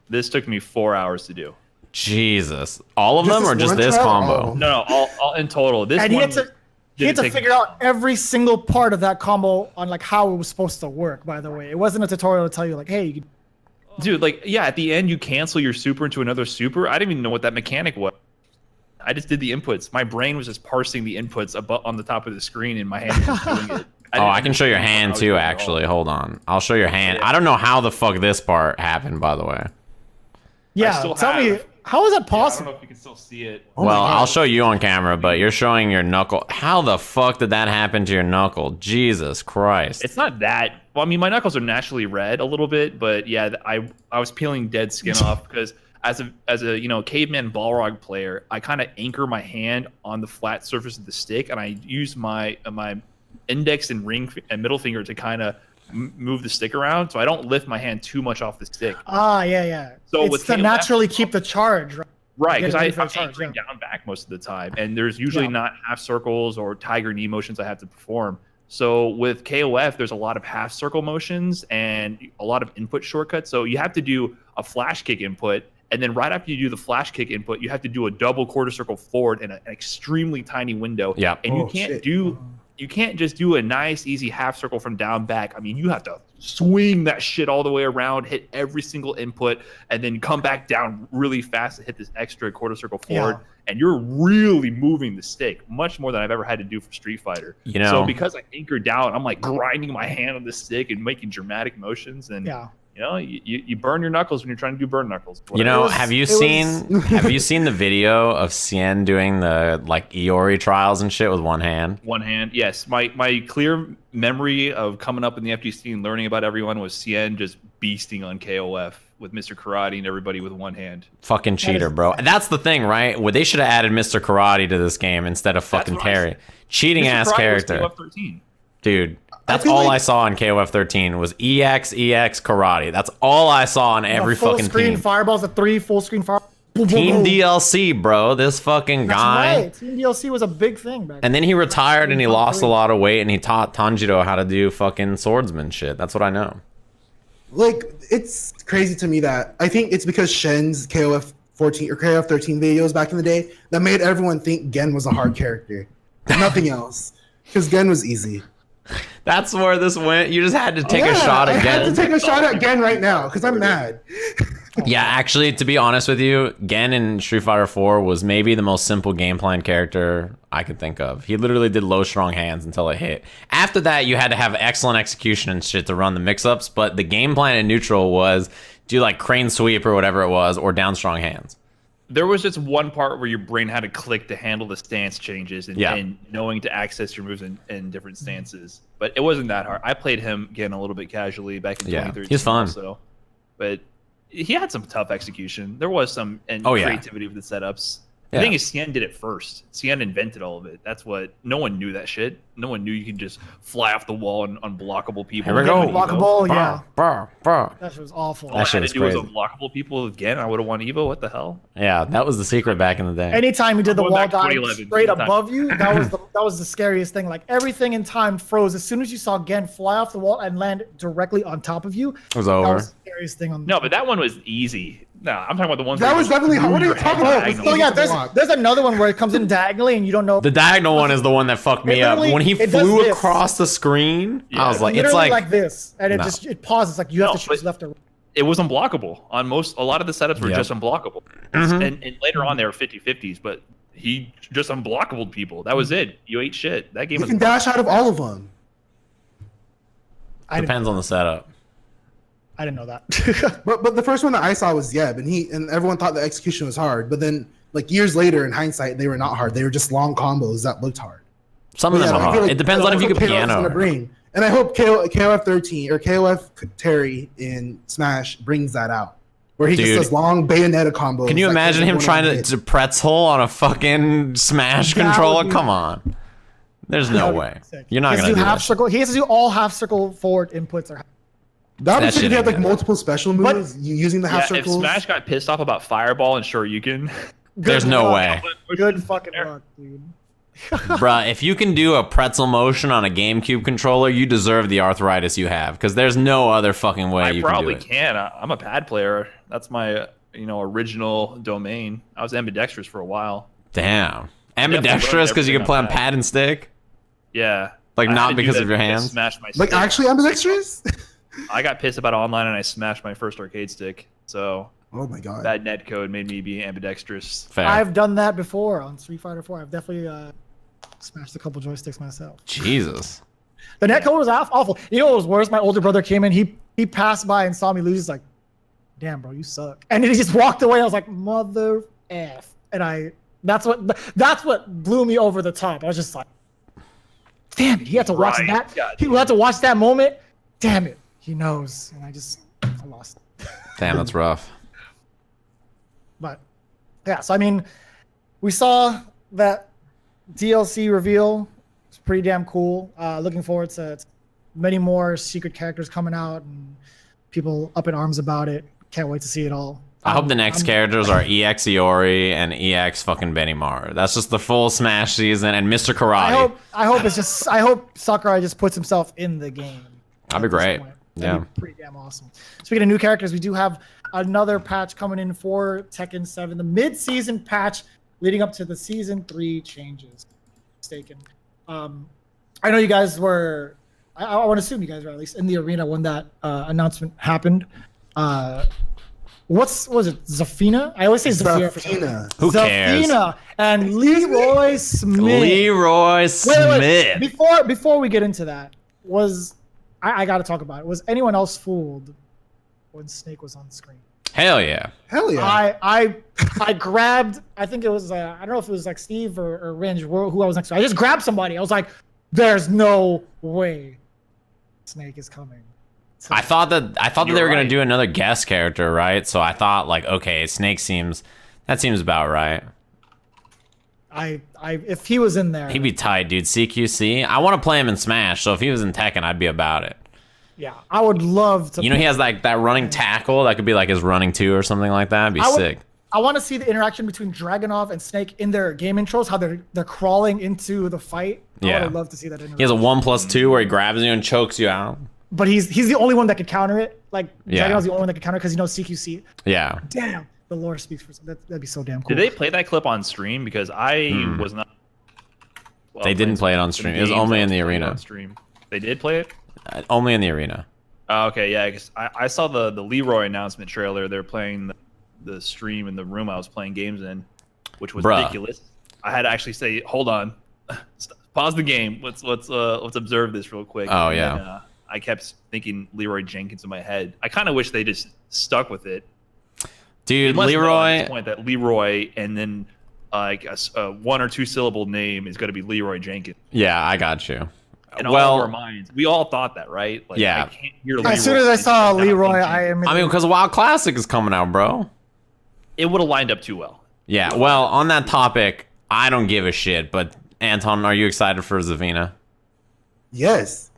S3: This took me 4 hours to do.
S1: Jesus, all of
S4: Just
S1: them
S4: this
S1: or just
S4: one
S1: this
S4: trial?
S1: combo?
S4: Oh.
S3: No, all in total. This
S2: And he
S3: one
S2: had he had to
S3: take-
S2: figure out every single part of that combo on like how it was supposed to work. By the way, it wasn't a tutorial to tell you like, hey, you can.
S3: Dude, like, yeah, at the end you cancel your super into another super. I didn't even know what that mechanic was. I just did the inputs. My brain was just parsing the inputs on the top of the screen, and my hand was doing it.
S1: Oh, I can show your hand too, actually. Hold on. I'll show your hand. I don't know how the fuck this part happened, by the way.
S2: Yeah,
S3: still
S2: tell me
S3: have-
S2: how is that
S3: I don't know
S2: possible?
S3: if you can still see it.
S4: Oh my
S1: Well,
S4: God.
S1: I'll show you on camera, but you're showing your knuckle. How the fuck did that happen to your knuckle? Jesus Christ.
S3: It's not that. Well, I mean, my knuckles are naturally red a little bit, but yeah, I was peeling dead skin off because as a caveman Balrog player, I kind of anchor my hand on the flat surface of the stick, and I use my index and ring and middle finger to kind of move the stick around, so I don't lift my hand too much off the stick.
S2: Ah, yeah.
S3: So
S2: it's
S3: with
S2: to
S3: KOF
S2: naturally keep the charge, right?
S3: Right,
S2: Get
S3: because
S2: it ready
S3: I'm
S2: for the charge,
S3: anchoring
S2: yeah.
S3: down back most of the time, and there's usually
S2: Yeah.
S3: not half circles or tiger knee motions I have to perform. So with KOF, there's a lot of half circle motions and a lot of input shortcuts. So you have to do a flash kick input, and then right after you do the flash kick input, you have to do a double quarter circle forward in an extremely tiny window.
S1: Yeah.
S3: And you
S4: Oh,
S3: can't
S4: shit.
S3: you can't just do a nice easy half circle from down back. I mean, you have to swing that shit all the way around, hit every single input, and then come back down really fast and hit this extra quarter circle forward.
S2: Yeah.
S3: And you're really moving the stick much more than I've ever had to do for Street Fighter.
S1: You know-
S3: so because I anchor down, I'm like grinding my hand on the stick and making dramatic motions, and
S2: Yeah.
S3: you burn your knuckles when you're trying to do burn knuckles.
S1: You know,
S2: was-
S1: have you
S2: it was-
S1: seen have you seen the video of Cien doing the like Iori trials and shit with one hand?
S3: One hand, yes. My clear memory of coming up in the FGC and learning about everyone was Cien just beasting on KOF with Mr. Karate and everybody with one hand.
S1: Fucking cheater,
S2: is
S1: bro.
S2: insane.
S1: That's the thing, right? Well, they should have added Mr. Karate to this game instead of fucking
S3: what I
S1: Terry. Cheating
S3: Mr.
S1: ass
S3: Karate was
S1: character.
S3: KOF 13.
S1: Dude, that's
S4: feel
S1: all
S4: like-
S1: I saw in KOF 13 was EX Karate. That's all I saw on every
S2: full
S1: fucking
S2: screen
S1: team.
S2: fireballs at 3 full screen fire. Boom, boom,
S1: Team
S2: boom.
S1: DLC, bro. This fucking
S2: That's
S1: guy.
S2: right. Team DLC was a big thing back
S1: And then he retired and he
S2: Team
S1: lost a
S2: three.
S1: lot of weight and he taught Tanjiro how to do fucking swordsman shit. That's what I know.
S4: Like, it's crazy to me that I think it's because Shen's KOF 14 or KOF 13 videos back in the day that made everyone think Gen was a hard character. Nothing else. Because Gen was easy.
S1: That's where this went. You just had to take a
S4: Yeah,
S1: shot
S4: I had to
S1: again.
S4: take a shot at Gen right now because I'm mad.
S1: Yeah, actually, to be honest with you, Gen in Street Fighter 4 was maybe the most simple game plan character I could think of. He literally did low strong hands until it hit. After that, you had to have excellent execution and shit to run the mix-ups, but the game plan in neutral was do like crane sweep or whatever it was, or down strong hands.
S3: There was just one part where your brain had to click to handle the stance changes and,
S1: Yeah.
S3: and knowing to access your moves in different stances. But it wasn't that hard. I played him again a little bit casually back in
S1: Yeah,
S3: 2013.
S1: he's fun.
S3: Also. But he had some tough execution. There was some
S1: Oh, yeah.
S3: creativity with the setups. The
S1: Yeah.
S3: thing is, Cien did it first. Cien invented all of it. That's what no one knew that shit. No one knew you could just fly off the wall and unblockable people.
S1: Here we go.
S2: Unblockable, yeah.
S1: Bro.
S2: That shit was awful.
S3: All
S1: That
S3: I
S1: shit
S3: had
S1: was
S3: to do was
S1: crazy.
S3: unblockable people again. I would have won Evo. What the hell?
S1: Yeah, that was the secret back in the day.
S2: Anytime you did the
S3: Going
S2: wall
S3: back to
S2: dive
S3: 2011,
S2: straight
S3: anytime.
S2: above you, that was the scariest thing. Like everything in time froze as soon as you saw Gen fly off the wall and land directly on top of you.
S1: It was
S2: That
S1: over.
S2: was the scariest thing on.
S3: No, but that one was easy. No, I'm talking about the ones
S4: That
S3: where
S4: was
S3: you just
S4: definitely hard. What are you
S3: move your
S4: talking
S3: head
S4: about?
S3: diagonally.
S2: Oh yeah, there's
S4: Block.
S2: there's another one where it comes in diagonally and you don't know.
S1: The diagonal one is the one that fucked me
S2: It
S1: up.
S2: literally-
S1: When he
S2: it does
S1: flew
S2: this.
S1: across the screen,
S3: Yeah.
S1: I was like, it's
S2: literally
S1: like,
S2: this, and it
S1: No.
S2: just it pauses. Like you have
S3: No,
S2: to choose
S3: but-
S2: left or right.
S3: It was unblockable on a lot of the setups were
S1: Yep.
S3: just unblockable.
S1: Mhm.
S3: And later on they were 50-50s, but he just unblockable people. That was it. You ate shit. That game
S4: You
S3: was
S4: can dash out of all of them.
S2: I didn't,
S1: depends on the setup.
S2: I didn't know that.
S4: But the first one that I saw was Yeb, and everyone thought the execution was hard. But then, like years later, in hindsight, they were not hard. They were just long combos that looked hard.
S1: Some of
S4: But
S1: them
S4: yeah,
S1: are
S4: I feel
S1: hard.
S4: like
S1: It depends on if you
S4: that's
S1: can
S4: what payoff's gonna
S1: piano.
S4: bring. And I hope KOF 13 or KOF Terry in Smash brings that out. Where he just does long Bayonetta combos.
S1: Can you imagine him trying to pretzel on a fucking Smash controller? Come on. There's no way. You're not going to do
S2: half circle. He has to do all half circle forward inputs.
S4: That would if you had like multiple special moves using the half circles.
S3: If Smash got pissed off about Fireball and Shoryuken,
S1: there's no way.
S2: Good fucking luck, dude.
S1: Bruh, if you can do a pretzel motion on a GameCube controller, you deserve the arthritis you have, because there's no other fucking way you can do it.
S3: I probably can. I'm a pad player. That's my original domain. I was ambidextrous for a while.
S1: Damn. Ambidextrous because you can play on pad and stick?
S3: Yeah.
S1: Like not because of your hands?
S3: Smash my stick.
S4: Like actually ambidextrous?
S3: I got pissed about it online and I smashed my first arcade stick. So
S4: oh my god.
S3: Bad netcode made me be ambidextrous.
S1: Fair.
S2: I've done that before on Street Fighter 4. I've definitely smashed a couple joysticks myself.
S1: Jesus.
S2: The netcode was awful. You know what was worse? My older brother came in. He passed by and saw me lose. He's like, "Damn, bro, you suck." And then he just walked away. I was like, "Mother f." And that's what blew me over the top. I was just like, "Damn it!" He had to watch that. He had to watch that moment. Damn it. He knows, and I lost.
S1: Damn, that's rough.
S2: But yeah, so I mean, we saw that DLC reveal. It's pretty damn cool. Looking forward to many more secret characters coming out and people up in arms about it. Can't wait to see it all.
S1: I hope the next characters are EX Iori and EX fucking Benimaru. That's just the full Smash season and Mr. Karate.
S2: I hope Sakurai just puts himself in the game.
S1: That'd be great.
S2: That'd be pretty damn awesome. Speaking of new characters, we do have another patch coming in for Tekken 7, the mid-season patch leading up to the Season 3 changes. Mistaken. I know you guys were, I want to assume you guys were at least in the arena when that announcement happened. Was it Zafina? I always say Zafina.
S4: Zafina.
S1: Who cares?
S2: Zafina and Leroy Smith.
S1: Leroy Smith.
S2: Wait. Before we get into that, I got to talk about it. Was anyone else fooled when Snake was on screen?
S1: Hell yeah.
S4: Hell yeah.
S2: I grabbed, I think it was, I don't know if it was like Steve or Ringe, who I was next to. I just grabbed somebody. I was like, there's no way Snake is coming.
S1: I thought that they were gonna do another guest character, right? So I thought like, okay, Snake seems about right.
S2: If he was in there,
S1: He'd be tight, dude. CQC. I want to play him in Smash, so if he was in Tekken, I'd be about it.
S2: yeah, I would love to.
S1: You know, he has like that running tackle that could be like his running 2 or something like that. It'd be sick.
S2: I want to see the interaction between Dragunov and Snake in their game intros, how they're crawling into the fight.
S1: Yeah.
S2: I would love to see that interaction.
S1: He has a 1+2 where he grabs you and chokes you out.
S2: But he's the only one that could counter it. Like
S1: Yeah.
S2: Dragunov's the only one that could counter it because he knows CQC.
S1: Yeah.
S2: Damn, the lore speaks for that'd be so damn cool.
S3: Did they play that clip on stream? Because I was not. Well,
S1: They didn't play it on stream. It was only in the arena.
S3: On stream. They did play it?
S1: Only in the arena.
S3: Oh, okay, yeah. Because I saw the Leroy announcement trailer. They're playing the stream in the room I was playing games in, which was ridiculous. I had to actually say, hold on. Pause the game. Let's observe this real quick.
S1: Oh, yeah.
S3: Then, I kept thinking Leroy Jenkins in my head. I kind of wish they just stuck with it.
S1: Dude,
S3: Unless
S1: Leroy.
S3: at this point that Leroy and then like a 1 or 2 syllable name is going to be Leroy Jenkins.
S1: Yeah, I got you.
S3: In all of our minds, we all thought that, right? Like,
S1: Yeah.
S3: I can't hear Leroy.
S2: As soon as I saw Leroy, I
S1: mean, because WoW Classic is coming out, bro.
S3: It would have lined up too well.
S1: Yeah, well, on that topic, I don't give a shit, but Anton, are you excited for Zafina?
S4: Yes.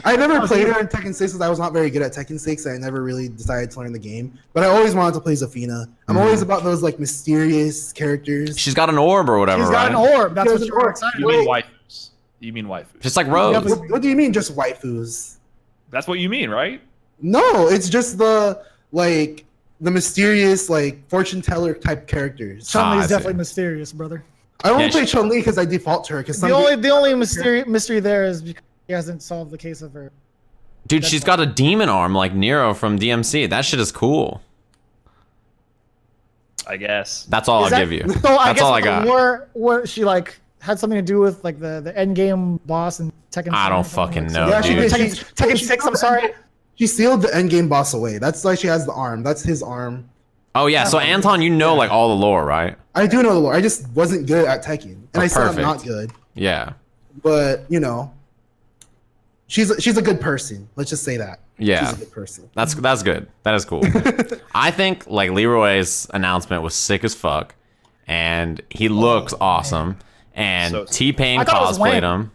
S4: I never played her in Tekken 6 because I was not very good at Tekken 6. I never really decided to learn the game. But I always wanted to play Zafina. I'm always about those like mysterious characters.
S1: She's got an orb or whatever,
S2: She's got an orb. That's what you're excited
S3: You
S2: about.
S3: mean waifus.
S1: Just like Rose.
S4: What do you mean just waifus?
S3: That's what you mean, right?
S4: No, it's just the mysterious like fortune teller type characters.
S2: Chun-Li
S1: I
S2: is
S1: see.
S2: definitely mysterious, brother.
S4: I only
S1: Yeah,
S4: play Chun-Li because I default to her. Because
S2: The only mystery there is because he hasn't solved the case of her.
S1: Dude, she's got a demon arm like Nero from DMC. That shit is cool.
S3: I guess.
S1: That's all I'll give you.
S2: So
S1: That's all I got.
S2: Where she like had something to do with like the end game boss and Tekken.
S1: I
S2: 7
S1: don't
S2: or something
S1: fucking
S2: like
S1: know,
S2: that.
S1: dude.
S2: Tekken 6. I'm sorry.
S4: She sealed the endgame boss away. That's why she has the arm. That's his arm.
S1: Oh, yeah, so Anton, you know like all the lore, right?
S4: I do know the lore. I just wasn't good at Tekken, and I still am
S1: perfect.
S4: not good.
S1: Yeah.
S4: but you know, she's a good person. Let's just say that.
S1: Yeah,
S4: she's a good person.
S1: That's good. That is cool. I think like Leroy's announcement was sick as fuck, and he looks awesome. And
S3: So-
S1: T-Pain
S2: I thought it was
S1: cosplayed
S2: Wayne.
S1: him,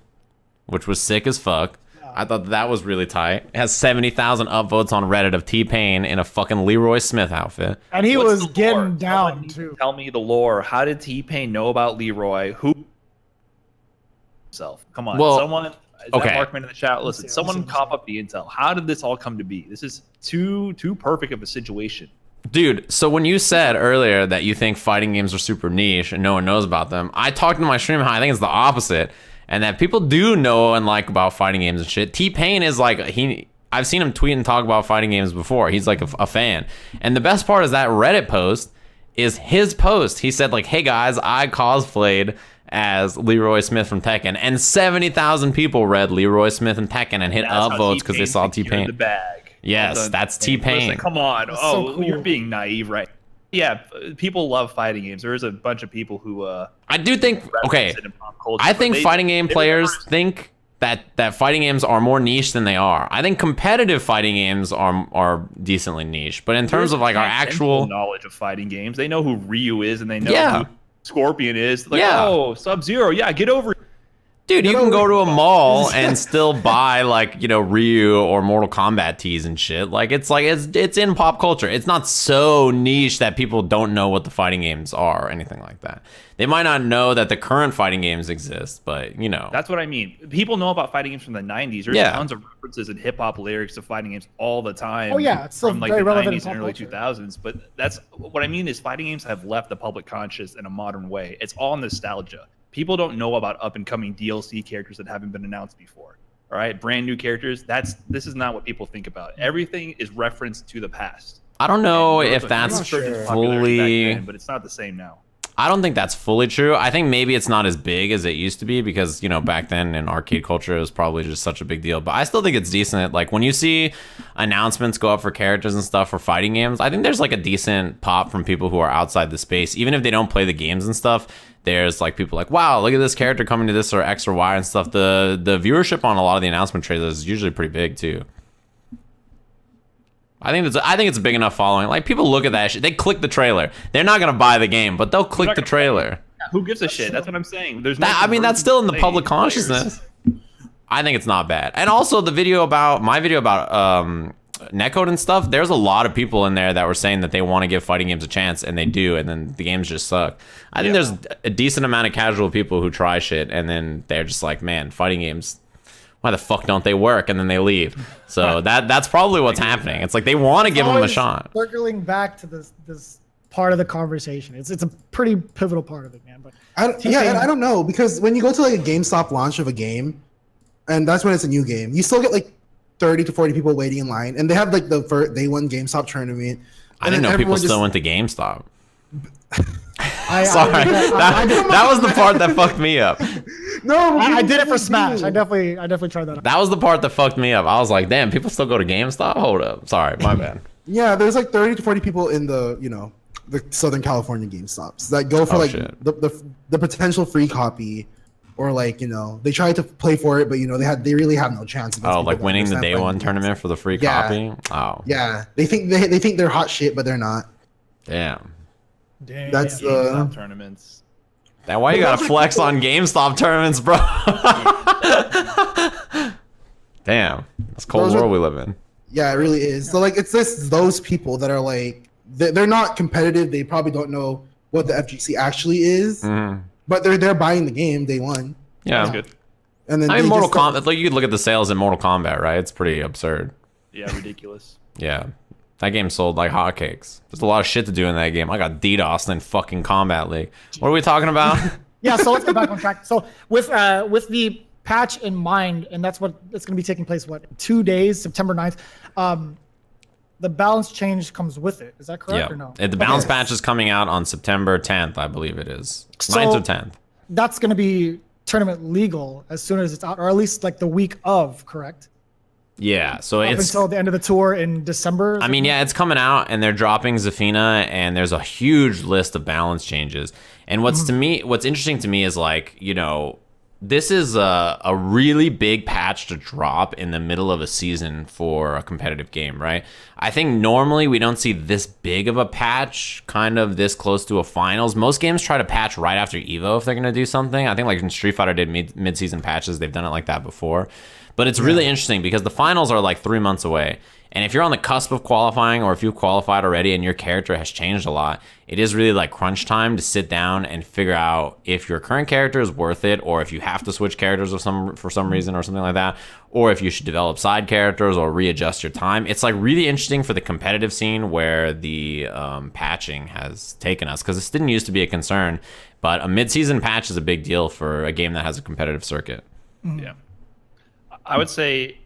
S1: which was sick as fuck. I thought that was really tight. It has 70,000 upvotes on Reddit of T-Pain in a fucking Leroy Smith outfit.
S2: And he
S3: What's
S2: was
S3: the lore?
S2: getting down
S3: Someone
S2: too.
S3: Tell me the lore. How did T-Pain know about Leroy? Who himself? Come on,
S1: Well,
S3: someone. Is
S1: okay.
S3: that Markman in the chat? Listen,
S2: Let's see,
S3: someone
S2: let's see.
S3: cop up the intel. How did this all come to be? This is too perfect of a situation.
S1: Dude, so when you said earlier that you think fighting games are super niche and no one knows about them, I talked in my stream how I think it's the opposite, and that people do know and like about fighting games and shit. T-Pain is like, I've seen him tweet and talk about fighting games before. He's like a fan. And the best part is that Reddit post is his post. He said like, hey guys, I cosplayed as Leroy Smith from Tekken, and 70,000 people read Leroy Smith and Tekken and hit
S3: That's how
S1: upvotes because they
S3: T-Pain
S1: saw
S3: secured
S1: T-Pain.
S3: the bag.
S1: Yes,
S3: Well done,
S1: that's
S3: T-Pain.
S1: T-Pain.
S3: Listen, come on.
S2: That's
S3: Oh,
S2: so cool.
S3: you're being naive, right? Yeah, people love fighting games. There is a bunch of people who
S1: I do think, okay,
S3: reference it in pop culture,
S1: I
S3: but
S1: think
S3: they-
S1: fighting game
S3: they
S1: players
S3: remember-
S1: think that fighting games are more niche than they are. I think competitive fighting games are decently niche, but in terms
S3: There's
S1: of like our
S3: tangential
S1: actual,
S3: knowledge of fighting games, they know who Ryu is and they know
S1: Yeah.
S3: who Scorpion is. Like,
S1: Yeah.
S3: oh, Sub-Zero, yeah, get over it.
S1: dude, you
S4: You
S1: can
S4: know,
S1: go to a mall and still buy like, you know, Ryu or Mortal Kombat tees and shit. Like it's in pop culture. It's not so niche that people don't know what the fighting games are or anything like that. They might not know that the current fighting games exist, but you know.
S3: That's what I mean. People know about fighting games from the 90s. There's
S1: Yeah.
S3: tons of references in hip-hop lyrics to fighting games all the time.
S2: Oh, yeah, it's still
S3: from like
S2: very
S3: the
S2: relevant in
S3: 90s and
S2: pop
S3: early
S2: culture.
S3: 2000s. But that's what I mean is fighting games have left the public conscious in a modern way. It's all nostalgia. People don't know about up-and-coming DLC characters that haven't been announced before. All right, brand new characters. This is not what people think about. Everything is referenced to the past.
S1: I don't know
S3: And
S1: if
S3: Naruto-
S1: that's
S3: Naruto surged in
S4: sure.
S3: popularity back
S1: fully.
S3: then, but it's not the same now.
S1: I don't think that's fully true. I think maybe it's not as big as it used to be because, you know, back then in arcade culture, it was probably just such a big deal. But I still think it's decent. Like when you see announcements go up for characters and stuff for fighting games, I think there's like a decent pop from people who are outside the space. Even if they don't play the games and stuff, there's like people like, wow, look at this character coming to this or X or Y and stuff. The viewership on a lot of the announcement trailers is usually pretty big too. I think it's a big enough following. Like people look at that shit, they click the trailer. They're not gonna buy the game, but they'll click
S3: not
S1: the
S3: gonna
S1: trailer.
S3: Who gives a shit? That's what I'm saying. There's no
S1: I mean, that's still in the
S3: conversion
S1: public
S3: players.
S1: consciousness. I think it's not bad. And also the video about Netcode and stuff, there's a lot of people in there that were saying that they want to give fighting games a chance, and they do, and then the games just suck. I think there's a decent amount of casual people who try shit, and then they're just like, man, fighting games, why the fuck don't they work? And then they leave. So that's probably what's happening. It's like they want to give them a
S2: Always
S1: shot.
S2: Circling back to this part of the conversation, it's a pretty pivotal part of it, man. But
S4: I don't know, because when you go to like a GameStop launch of a game, and that's when it's a new game, you still get like 30 to 40 people waiting in line, and they have like the first day one GameStop tournament.
S1: I didn't know people still went to GameStop.
S2: I
S1: Sorry, that was the part that fucked me up.
S4: No,
S2: I did it for Smash. I definitely tried that out.
S1: That was the part that fucked me up. I was like, damn, people still go to GameStop? Hold up. Sorry, my bad.
S4: Yeah, there's like 30 to 40 people in the the Southern California GameStops that go for
S1: shit.
S4: the potential free copy, or like they try to play for it, but they really have no chance. against
S1: Oh,
S4: people
S1: like
S4: that
S1: winning the
S4: understand
S1: day
S4: fighting
S1: one
S4: games.
S1: tournament for the free
S4: Yeah.
S1: copy? Oh,
S4: Yeah, they think they're hot shit, but they're not.
S1: damn.
S2: Damn.
S4: That's
S3: GameStop tournaments.
S1: That why you gotta flex on GameStop tournaments, bro? Damn, that's cold
S4: Those are-
S1: world we live in.
S4: Yeah, it really is. So like, it's just those people that are like, they're not competitive. They probably don't know what the FGC actually is,
S1: Mhm.
S4: but they're buying the game day one.
S1: Yeah,
S3: That's good.
S4: And then
S1: I mean,
S4: they
S1: Mortal
S4: just start-
S1: Kombat. Like you could look at the sales in Mortal Kombat, right? It's pretty absurd.
S3: Yeah, ridiculous.
S1: Yeah, that game sold like hotcakes. There's a lot of shit to do in that game. I got DDoS in fucking Combat League. What are we talking about?
S2: Yeah, so let's get back on track. So with the patch in mind, and that's what it's going to be taking place, what, in 2 days, September 9th, the balance change comes with it. Is that correct
S1: Yeah,
S2: or no?
S1: the balance
S4: Okay.
S1: patch is coming out on September 10th, I believe it is.
S2: So-
S1: 9th or 10th.
S2: That's going to be tournament legal as soon as it's out, or at least like the week of, correct?
S1: Yeah, so
S2: Up
S1: it's.
S2: until the end of the tour in December?
S1: I mean, yeah, it's coming out, and they're dropping Zafina, and there's a huge list of balance changes. And what's interesting to me is like, this is a really big patch to drop in the middle of a season for a competitive game, right? I think normally we don't see this big of a patch kind of this close to a finals. Most games try to patch right after EVO if they're going to do something. I think like when Street Fighter did mid-season patches, they've done it like that before. But it's really interesting because the finals are like 3 months away. And if you're on the cusp of qualifying, or if you've qualified already and your character has changed a lot, it is really like crunch time to sit down and figure out if your current character is worth it, or if you have to switch characters for some reason or something like that, or if you should develop side characters or readjust your time. It's like really interesting for the competitive scene where the patching has taken us, because this didn't used to be a concern, but a mid-season patch is a big deal for a game that has a competitive circuit.
S3: Yeah. I would say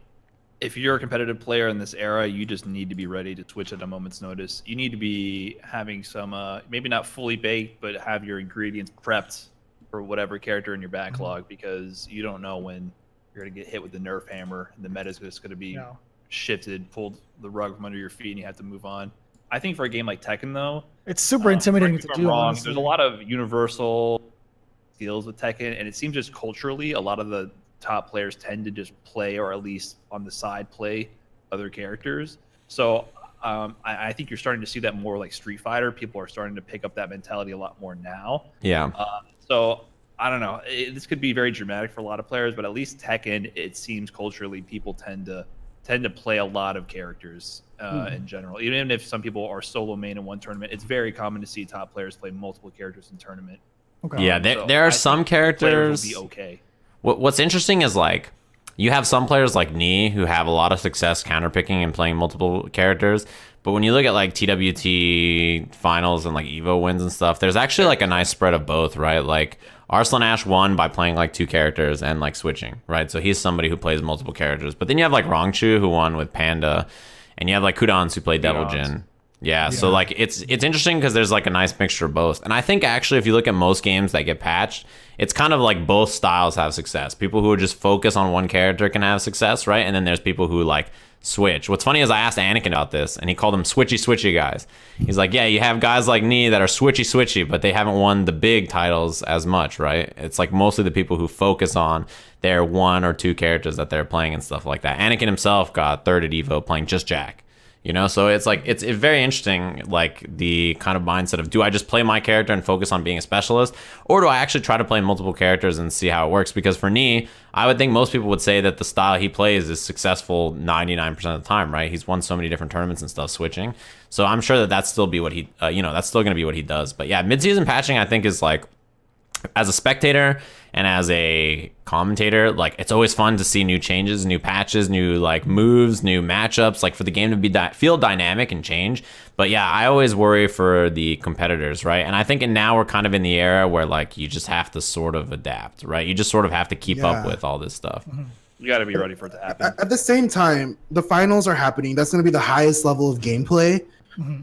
S3: if you're a competitive player in this era, you just need to be ready to switch at a moment's notice. You need to be having some, maybe not fully baked, but have your ingredients prepped for whatever character in your backlog, because you don't know when you're going to get hit with the nerf hammer and the meta is just going to be shifted, pulled the rug from under your feet, and you have to move on. I think for a game like Tekken, though,
S2: it's super intimidating to do.
S3: There's a lot of universal skills with Tekken, and it seems just culturally, a lot of the top players tend to just play, or at least on the side play, other characters. So I think you're starting to see that more like Street Fighter. People are starting to pick up that mentality a lot more now.
S1: Yeah.
S3: So I don't know. This could be very dramatic for a lot of players, but at least Tekken, it seems culturally people tend to play a lot of characters in general. Even if some people are solo main in one tournament, it's very common to see top players play multiple characters in tournament.
S2: Okay.
S1: Yeah, there are some characters.
S3: Will be okay.
S1: What's interesting is like you have some players like Knee who have a lot of success counterpicking and playing multiple characters, but when you look at like TWT finals and like EVO wins and stuff, there's actually like a nice spread of both, right? Like Arslan Ash won by playing like 2 characters and like switching, right? So he's somebody who plays multiple characters. But then you have like Rongchu who won with Panda, and you have like Kudans who played Devil Jin. Yeah, so like it's interesting because there's like a nice mixture of both. And I think actually if you look at most games that get patched, it's kind of like both styles have success. People who just focus on one character can have success, right? And then there's people who like switch. What's funny is I asked Anakin about this, and he called them switchy guys. He's like, yeah, you have guys like me that are switchy, but they haven't won the big titles as much, right? It's like mostly the people who focus on their 1 or 2 characters that they're playing and stuff like that. Anakin himself got 3rd at EVO playing just Jack. You know, so it's like it's very interesting, like the kind of mindset of, do I just play my character and focus on being a specialist, or do I actually try to play multiple characters and see how it works? Because for Knee, I would think most people would say that the style he plays is successful 99% of the time, right? He's won so many different tournaments and stuff switching. So I'm sure that that's still be what he, that's still going to be what he does. But yeah, mid-season patching, I think, is like, as a spectator and as a commentator, like it's always fun to see new changes, new patches, new like moves, new matchups, like for the game to be feel dynamic and change. But yeah, I always worry for the competitors, right? And I think now we're kind of in the era where like you just have to sort of adapt, right? You just sort of have to keep up with all this stuff.
S3: You got to be ready for it to happen.
S4: At the same time, the finals are happening. That's going to be the highest level of gameplay,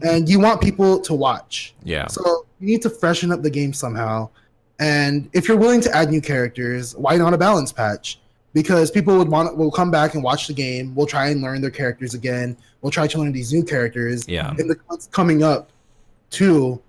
S4: and you want people to watch.
S1: Yeah.
S4: So you need to freshen up the game somehow. And if you're willing to add new characters, why not a balance patch? Because people will come back and watch the game. We'll try and learn their characters again. We'll try to learn these new characters.
S1: Yeah.
S4: In the months coming up to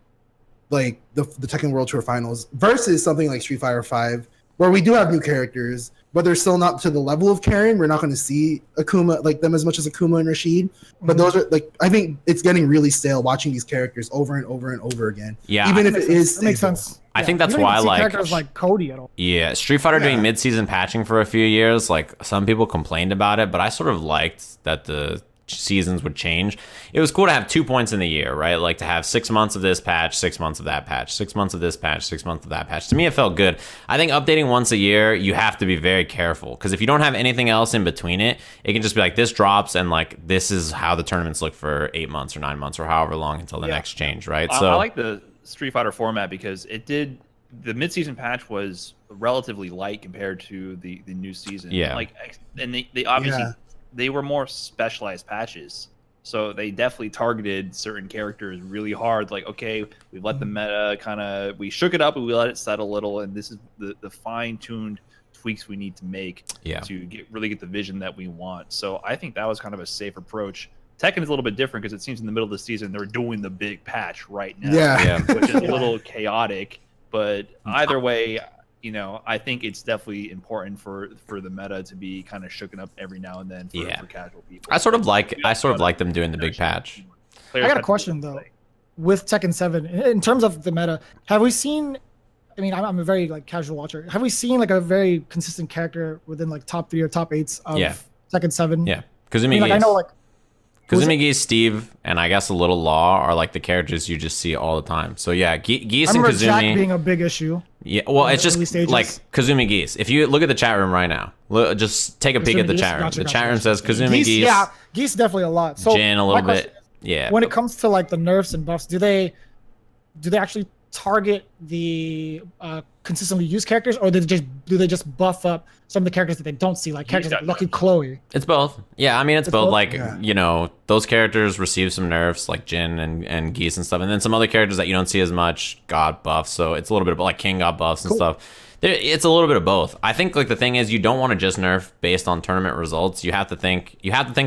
S4: like the Tekken World Tour Finals versus something like Street Fighter 5, where we do have new characters, but they're still not to the level of Karen. We're not going to see Akuma like them as much as Akuma and Rashid. But those are like, I think it's getting really stale watching these characters over and over and over again.
S1: Yeah,
S4: even if it is,
S2: that makes sense.
S1: I think that's why like
S2: characters like Cody at all.
S1: Yeah, Street Fighter doing mid-season patching for a few years, like some people complained about it, but I sort of liked that the seasons would change. It was cool to have 2 points in the year, right? Like to have 6 months of this patch, 6 months of that patch, 6 months of this patch, 6 months of that patch. To me, it felt good. I think updating once a year, you have to be very careful, because if you don't have anything else in between it, it can just be like this drops and like this is how the tournaments look for 8 months or 9 months or however long until the next change, right? So
S3: I like the Street Fighter format because the mid-season patch was relatively light compared to the new season.
S1: Yeah.
S3: Like, and they obviously they were more specialized patches, so they definitely targeted certain characters really hard. Like, okay, we let the meta we shook it up and we let it settle a little, and this is the fine-tuned tweaks we need to make to really get the vision that we want. So I think that was kind of a safe approach. Tekken is a little bit different because it seems in the middle of the season they're doing the big patch right now, which is a little chaotic. But either way, you know, I think it's definitely important for the meta to be kind of shooken up every now and then for casual people.
S1: I sort of like them doing the big patch.
S2: I got a question though. With Tekken 7, in terms of the meta, have we seen? I mean, I'm a very like casual watcher. Have we seen like a very consistent character within like top 3 or top 8s of Tekken 7?
S1: Yeah, Kazumi Geese.
S2: I know like
S1: Kazumi Geese, Steve, and I guess a little Law are like the characters you just see all the time. So yeah, Geese and Kazumi.
S2: Jack being a big issue.
S1: Yeah, well, it's just like Kazumi Geese. If you look at the chat room right now, just take a peek at the chat room. The chat room says Kazumi Geese.
S2: Yeah, Geese definitely a lot. So
S1: Jin a little bit. Yeah.
S2: When it comes to like the nerfs and buffs, do they actually target the consistently used characters, or do they just buff up some of the characters that they don't see, like characters like Lucky Chloe?
S1: It's both. Yeah, I mean it's both. Like you know, those characters receive some nerfs, like Jin and Geese and stuff, and then some other characters that you don't see as much got buffs. So it's a little bit of like King got buffs and stuff. It's a little bit of both. I think like the thing is you don't want to just nerf based on tournament results. You have to think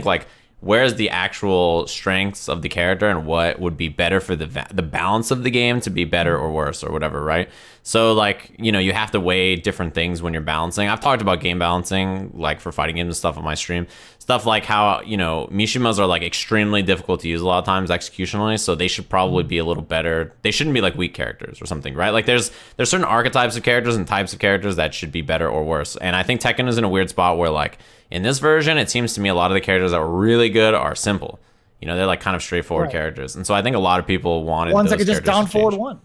S1: like, where's the actual strengths of the character and what would be better for the balance of the game to be better or worse or whatever, right? So like, you know, you have to weigh different things when you're balancing. I've talked about game balancing, like for fighting games and stuff on my stream. Stuff like how, you know, Mishimas are like extremely difficult to use a lot of times executionally, so they should probably be a little better. They shouldn't be like weak characters or something, right? Like there's certain archetypes of characters and types of characters that should be better or worse. And I think Tekken is in a weird spot where like, in this version, it seems to me a lot of the characters that were really good are simple. You know, they're like kind of straightforward characters. And so I think a lot of people wanted
S2: ones
S1: those
S2: that could just down forward one.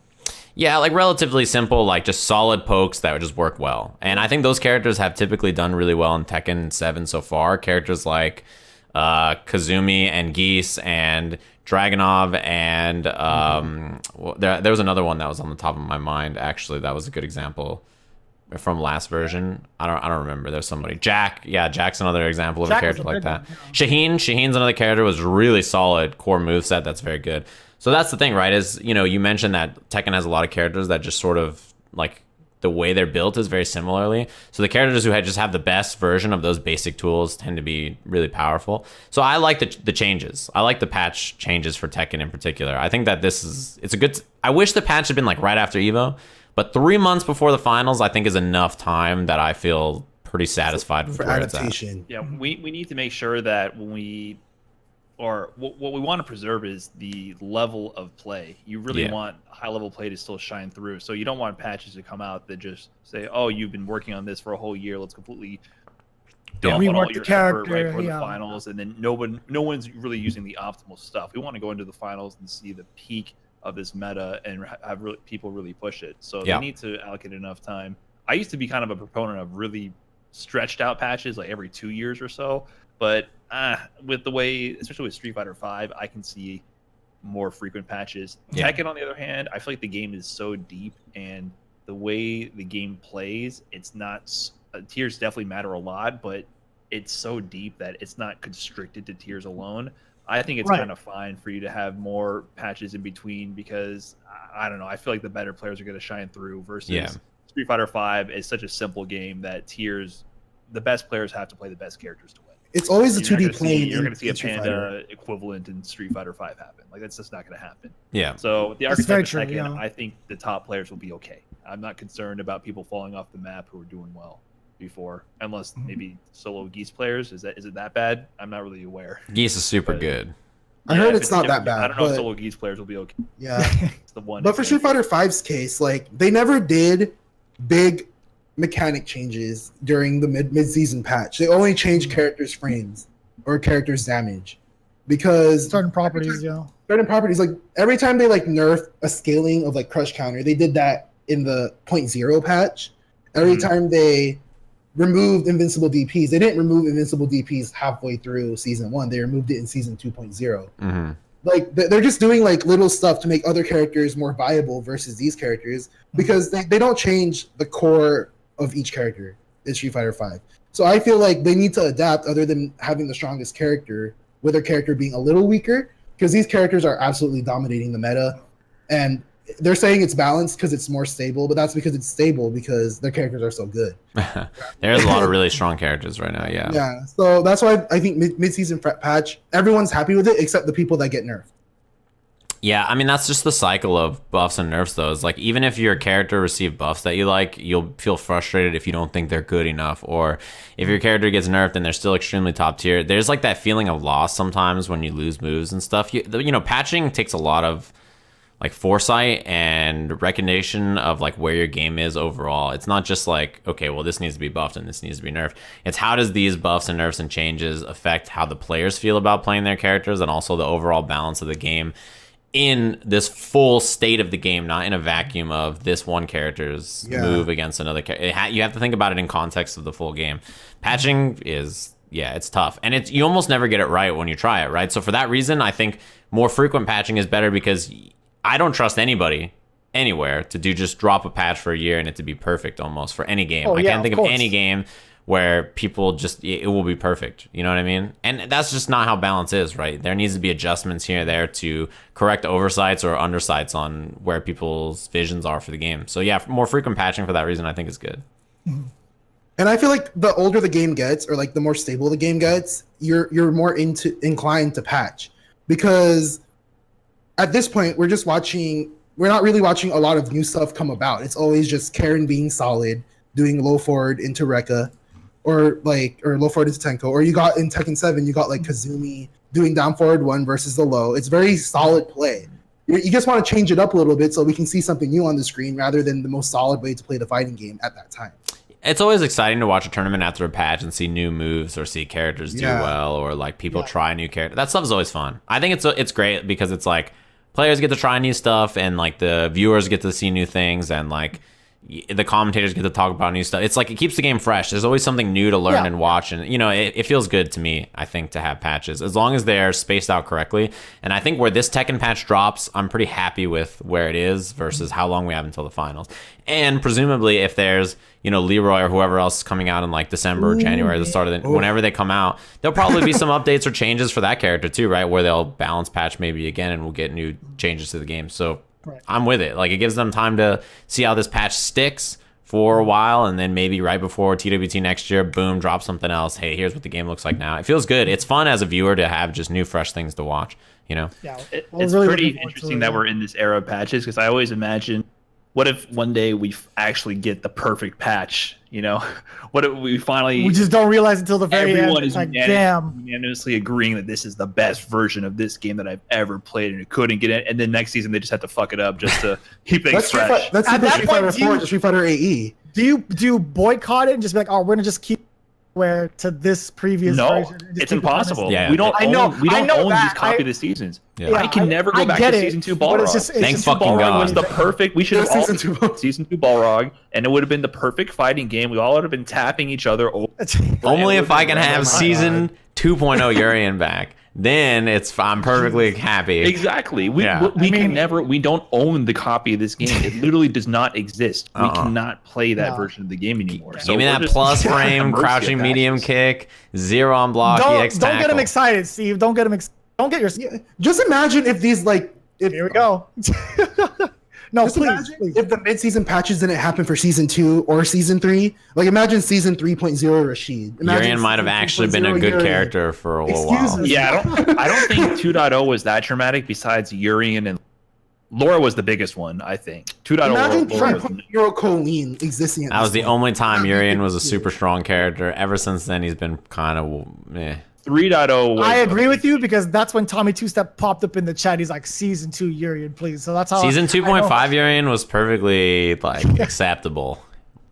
S1: Yeah, like relatively simple, like just solid pokes that would just work well. And I think those characters have typically done really well in Tekken 7 so far. Characters like Kazumi and Geese and Dragunov and there was another one that was on the top of my mind, actually. That was a good example. From last version, I don't remember. There's somebody. Jack's another example of a character like that. Shaheen's another character, was really solid core moveset that's very good. So that's the thing, right? Is, you know, you mentioned that Tekken has a lot of characters that just sort of like the way they're built is very similarly. So the characters who just have the best version of those basic tools tend to be really powerful. So I like the changes. I like the patch changes for Tekken in particular. I think that it's a good. I wish the patch had been like right after EVO. But 3 months before the finals, I think, is enough time that I feel pretty satisfied with where it's at.
S3: Yeah, we need to make sure that when what we want to preserve is the level of play. You really want high level play to still shine through. So you don't want patches to come out that just say, "Oh, you've been working on this for a whole year. Let's completely dump on all your effort right for the finals," and then no one's really using the optimal stuff. We want to go into the finals and see the peak of this meta and have people really push it. So they need to allocate enough time. I used to be kind of a proponent of really stretched out patches like every 2 years or so, but with the way, especially with Street Fighter 5, I can see more frequent patches. Tekken, on the other hand, I feel like the game is so deep, and the way the game plays, it's not tiers definitely matter a lot, but it's so deep that it's not constricted to tiers alone. I think it's kind of fine for you to have more patches in between, because I don't know, I feel like the better players are going to shine through versus Street Fighter 5 is such a simple game that tiers, the best players have to play the best characters to win.
S4: It's always a 2D plane.
S3: You're going to see a Panda equivalent in Street Fighter 5 happen. Like, that's just not going to happen.
S1: Yeah.
S3: So the archetype second, I think the top players will be okay. I'm not concerned about people falling off the map who are doing well before, unless maybe solo Geese players. Is it that bad? I'm not really aware.
S1: Geese is super good.
S4: I heard it's not that bad.
S3: I don't know if solo Geese players will be okay.
S4: Yeah.
S3: It's the one.
S4: But for Street Fighter 5's case, like, they never did big mechanic changes during the mid-season patch. They only changed characters' frames or characters' damage, because
S2: certain properties,
S4: like every time they like nerf a scaling of like crush counter, they did that in the 0.0 patch. Every time they removed invincible DPs, they didn't remove invincible DPs halfway through season 1. They removed it in season 2.0. Like, they're just doing like little stuff to make other characters more viable versus these characters, because they don't change the core of each character in Street Fighter 5. So I feel like they need to adapt, other than having the strongest character with their character being a little weaker, because these characters are absolutely dominating the meta. And they're saying it's balanced because it's more stable, but that's because it's stable because their characters are so good.
S1: There's a lot of really strong characters right now,
S4: Yeah, so that's why I think mid-season patch, everyone's happy with it except the people that get nerfed.
S1: Yeah, I mean, that's just the cycle of buffs and nerfs, though. It's like, even if your character received buffs that you like, you'll feel frustrated if you don't think they're good enough. Or if your character gets nerfed and they're still extremely top tier, there's like that feeling of loss sometimes when you lose moves and stuff. You know, patching takes a lot of like foresight and recognition of like where your game is overall. It's not just like, okay, well, this needs to be buffed and this needs to be nerfed. It's how does these buffs and nerfs and changes affect how the players feel about playing their characters, and also the overall balance of the game in this full state of the game, not in a vacuum of this one character's move against another character. You have to think about it in context of the full game. Patching is, it's tough. And you almost never get it right when you try it, right? So for that reason, I think more frequent patching is better, because I don't trust anybody anywhere to just drop a patch for a year and it to be perfect almost for any game. I can't think of any game where people it will be perfect. You know what I mean? And that's just not how balance is, right? There needs to be adjustments here and there to correct oversights or undersights on where people's visions are for the game. So yeah, more frequent patching for that reason I think is good.
S4: And I feel like the older the game gets, or like the more stable the game gets, you're more inclined to patch, because at this point we're not really watching a lot of new stuff come about. It's always just Karen being solid, doing low forward into Rekka, or low forward into Tenko, or you got in Tekken 7, you got like Kazumi doing down forward 1 versus the low. It's very solid play. You just want to change it up a little bit so we can see something new on the screen rather than the most solid way to play the fighting game at that time.
S1: It's always exciting to watch a tournament after a patch and see new moves or see characters do well, or like people try new characters. That stuff is always fun. I think it's great because it's like players get to try new stuff, and like the viewers get to see new things, and like the commentators get to talk about new stuff. It's like it keeps the game fresh. There's always something new to learn and watch, and you know, it feels good to me, I think, to have patches as long as they're spaced out correctly. And I think where this Tekken patch drops, I'm pretty happy with where it is versus how long we have until the finals. And presumably if there's, you know, Leroy or whoever else is coming out in like December or January, the start of whenever they come out, there'll probably be some updates or changes for that character too, right? Where they'll balance patch maybe again and we'll get new changes to the game. So I'm with it. Like, it gives them time to see how this patch sticks for a while, and then maybe right before TWT next year, boom, drop something else. Hey, here's what the game looks like now. It feels good. It's fun as a viewer to have just new, fresh things to watch, you know?
S2: Yeah,
S3: it's really pretty interesting that we're in this era of patches, because I always imagine, what if one day we actually get the perfect patch? You know, what if we
S2: just don't realize until the very end.
S3: Everyone is
S2: like, damn,
S3: unanimously agreeing that this is the best version of this game that I've ever played, and it couldn't get it. And then next season they just have to fuck it up just to keep things fresh.
S4: That's Street Fighter 4 to Street Fighter AE.
S2: Do you boycott it and just be like, oh, we're gonna just keep where to this previous version?
S3: It's impossible.
S1: Yeah.
S3: We don't own these copy the seasons.
S1: Yeah.
S3: I can never go back to season 2 Balrog.
S1: Thank fucking God.
S3: Was the perfect. We should have all season 2 Balrog, and it would have been the perfect fighting game. We all would have been tapping each other.
S1: Only if I can have season 2.0 Urian back. Then I'm perfectly happy.
S3: Exactly. We don't own the copy of this game. It literally does not exist. We cannot play that version of the game anymore.
S1: So give me that plus frame, crouching medium kick, 0 on block, EX tackle.
S2: Don't get him excited, Steve. Don't get him excited. Don't get your...
S4: Just imagine if these, like...
S2: Here we go. No,
S4: just imagine if the mid-season patches didn't happen for season 2 or season 3. Like, imagine season 3.0 Rashid.
S1: Urian might have actually been a good character for a little while.
S3: Yeah, I don't think 2.0 was that traumatic. Besides Urian and Laura was the biggest one, I think. 2.0.
S4: Imagine trying to put Euro Colleen existing.
S1: That was the only time Urian was a super strong character. Ever since then, he's been kind of meh.
S3: 3.0.
S2: I agree with you, because that's when Tommy Two Step popped up in the chat. He's like, season 2 Urian, please. So that's how
S1: season 2.5 Urian was perfectly like acceptable.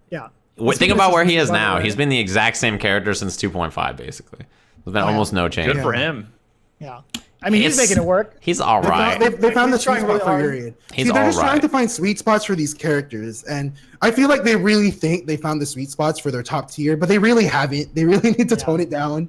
S2: Yeah.
S1: Think about where he is now. He's been the exact same character since 2.5, basically. There's been almost no change.
S3: Good for him.
S2: Yeah. I mean, he's making it work.
S1: He's all right.
S4: They found the sweet spot for Urian. They're just trying to find sweet spots for these characters, and I feel like they really think they found the sweet spots for their top tier, but they really haven't. They really need to tone it down.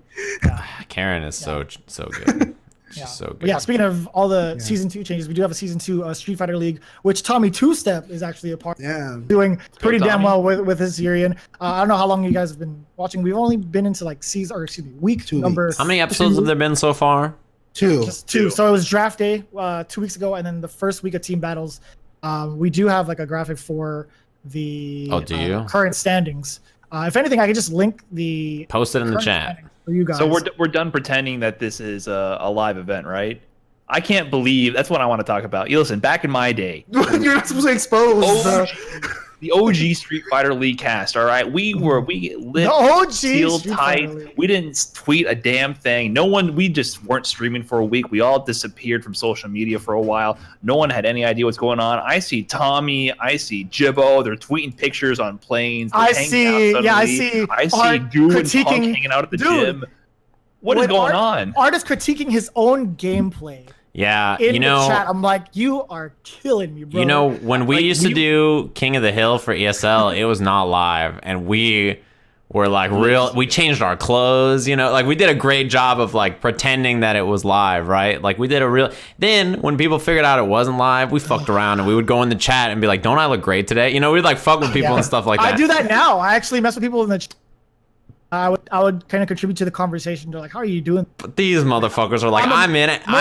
S1: Karen is so good. She's so good.
S2: But yeah, speaking of all the season 2 changes, we do have a season 2 Street Fighter League, which Tommy Two Step is actually a part of, doing pretty damn well with his Urian. I don't know how long you guys have been watching. We've only been into like week 2 number.
S1: How many episodes have there been so far?
S4: 2.
S2: Just 2. So it was draft day 2 weeks ago, and then the first week of team battles. We do have like a graphic for the current standings. If anything, I could just link
S1: post it in the chat
S2: for you guys.
S3: So we're done pretending that this is a live event, right? I can't believe that's what I want to talk about. You listen, back in my day,
S4: You're not supposed to expose.
S3: the OG Street Fighter League cast. All right, we lit,
S2: The OG
S3: sealed
S2: Street Fighter
S3: tight.
S2: League.
S3: We didn't tweet a damn thing. No one. We just weren't streaming for a week. We all disappeared from social media for a while. No one had any idea what's going on. I see Tommy. I see Jibbo. They're tweeting pictures on planes.
S2: I see
S3: I see Goo and Punk hanging out at the gym. What is going on?
S2: Artist critiquing his own gameplay.
S1: Yeah,
S2: In
S1: you
S2: the
S1: know,
S2: chat, I'm like, you are killing me, bro.
S1: you know, when we used to do King of the Hill for ESL, it was not live, and we were like we changed our clothes, you know, like we did a great job of like pretending that it was live, right? Like we did a real. Then when people figured out it wasn't live, we fucked around and we would go in the chat and be like, "Don't I look great today?" You know, we'd like fuck with people and stuff like that.
S2: I do that now. I actually mess with people in the chat. I would kind of contribute to the conversation. They're like, "How are you doing?"
S1: But these motherfuckers are like, I'm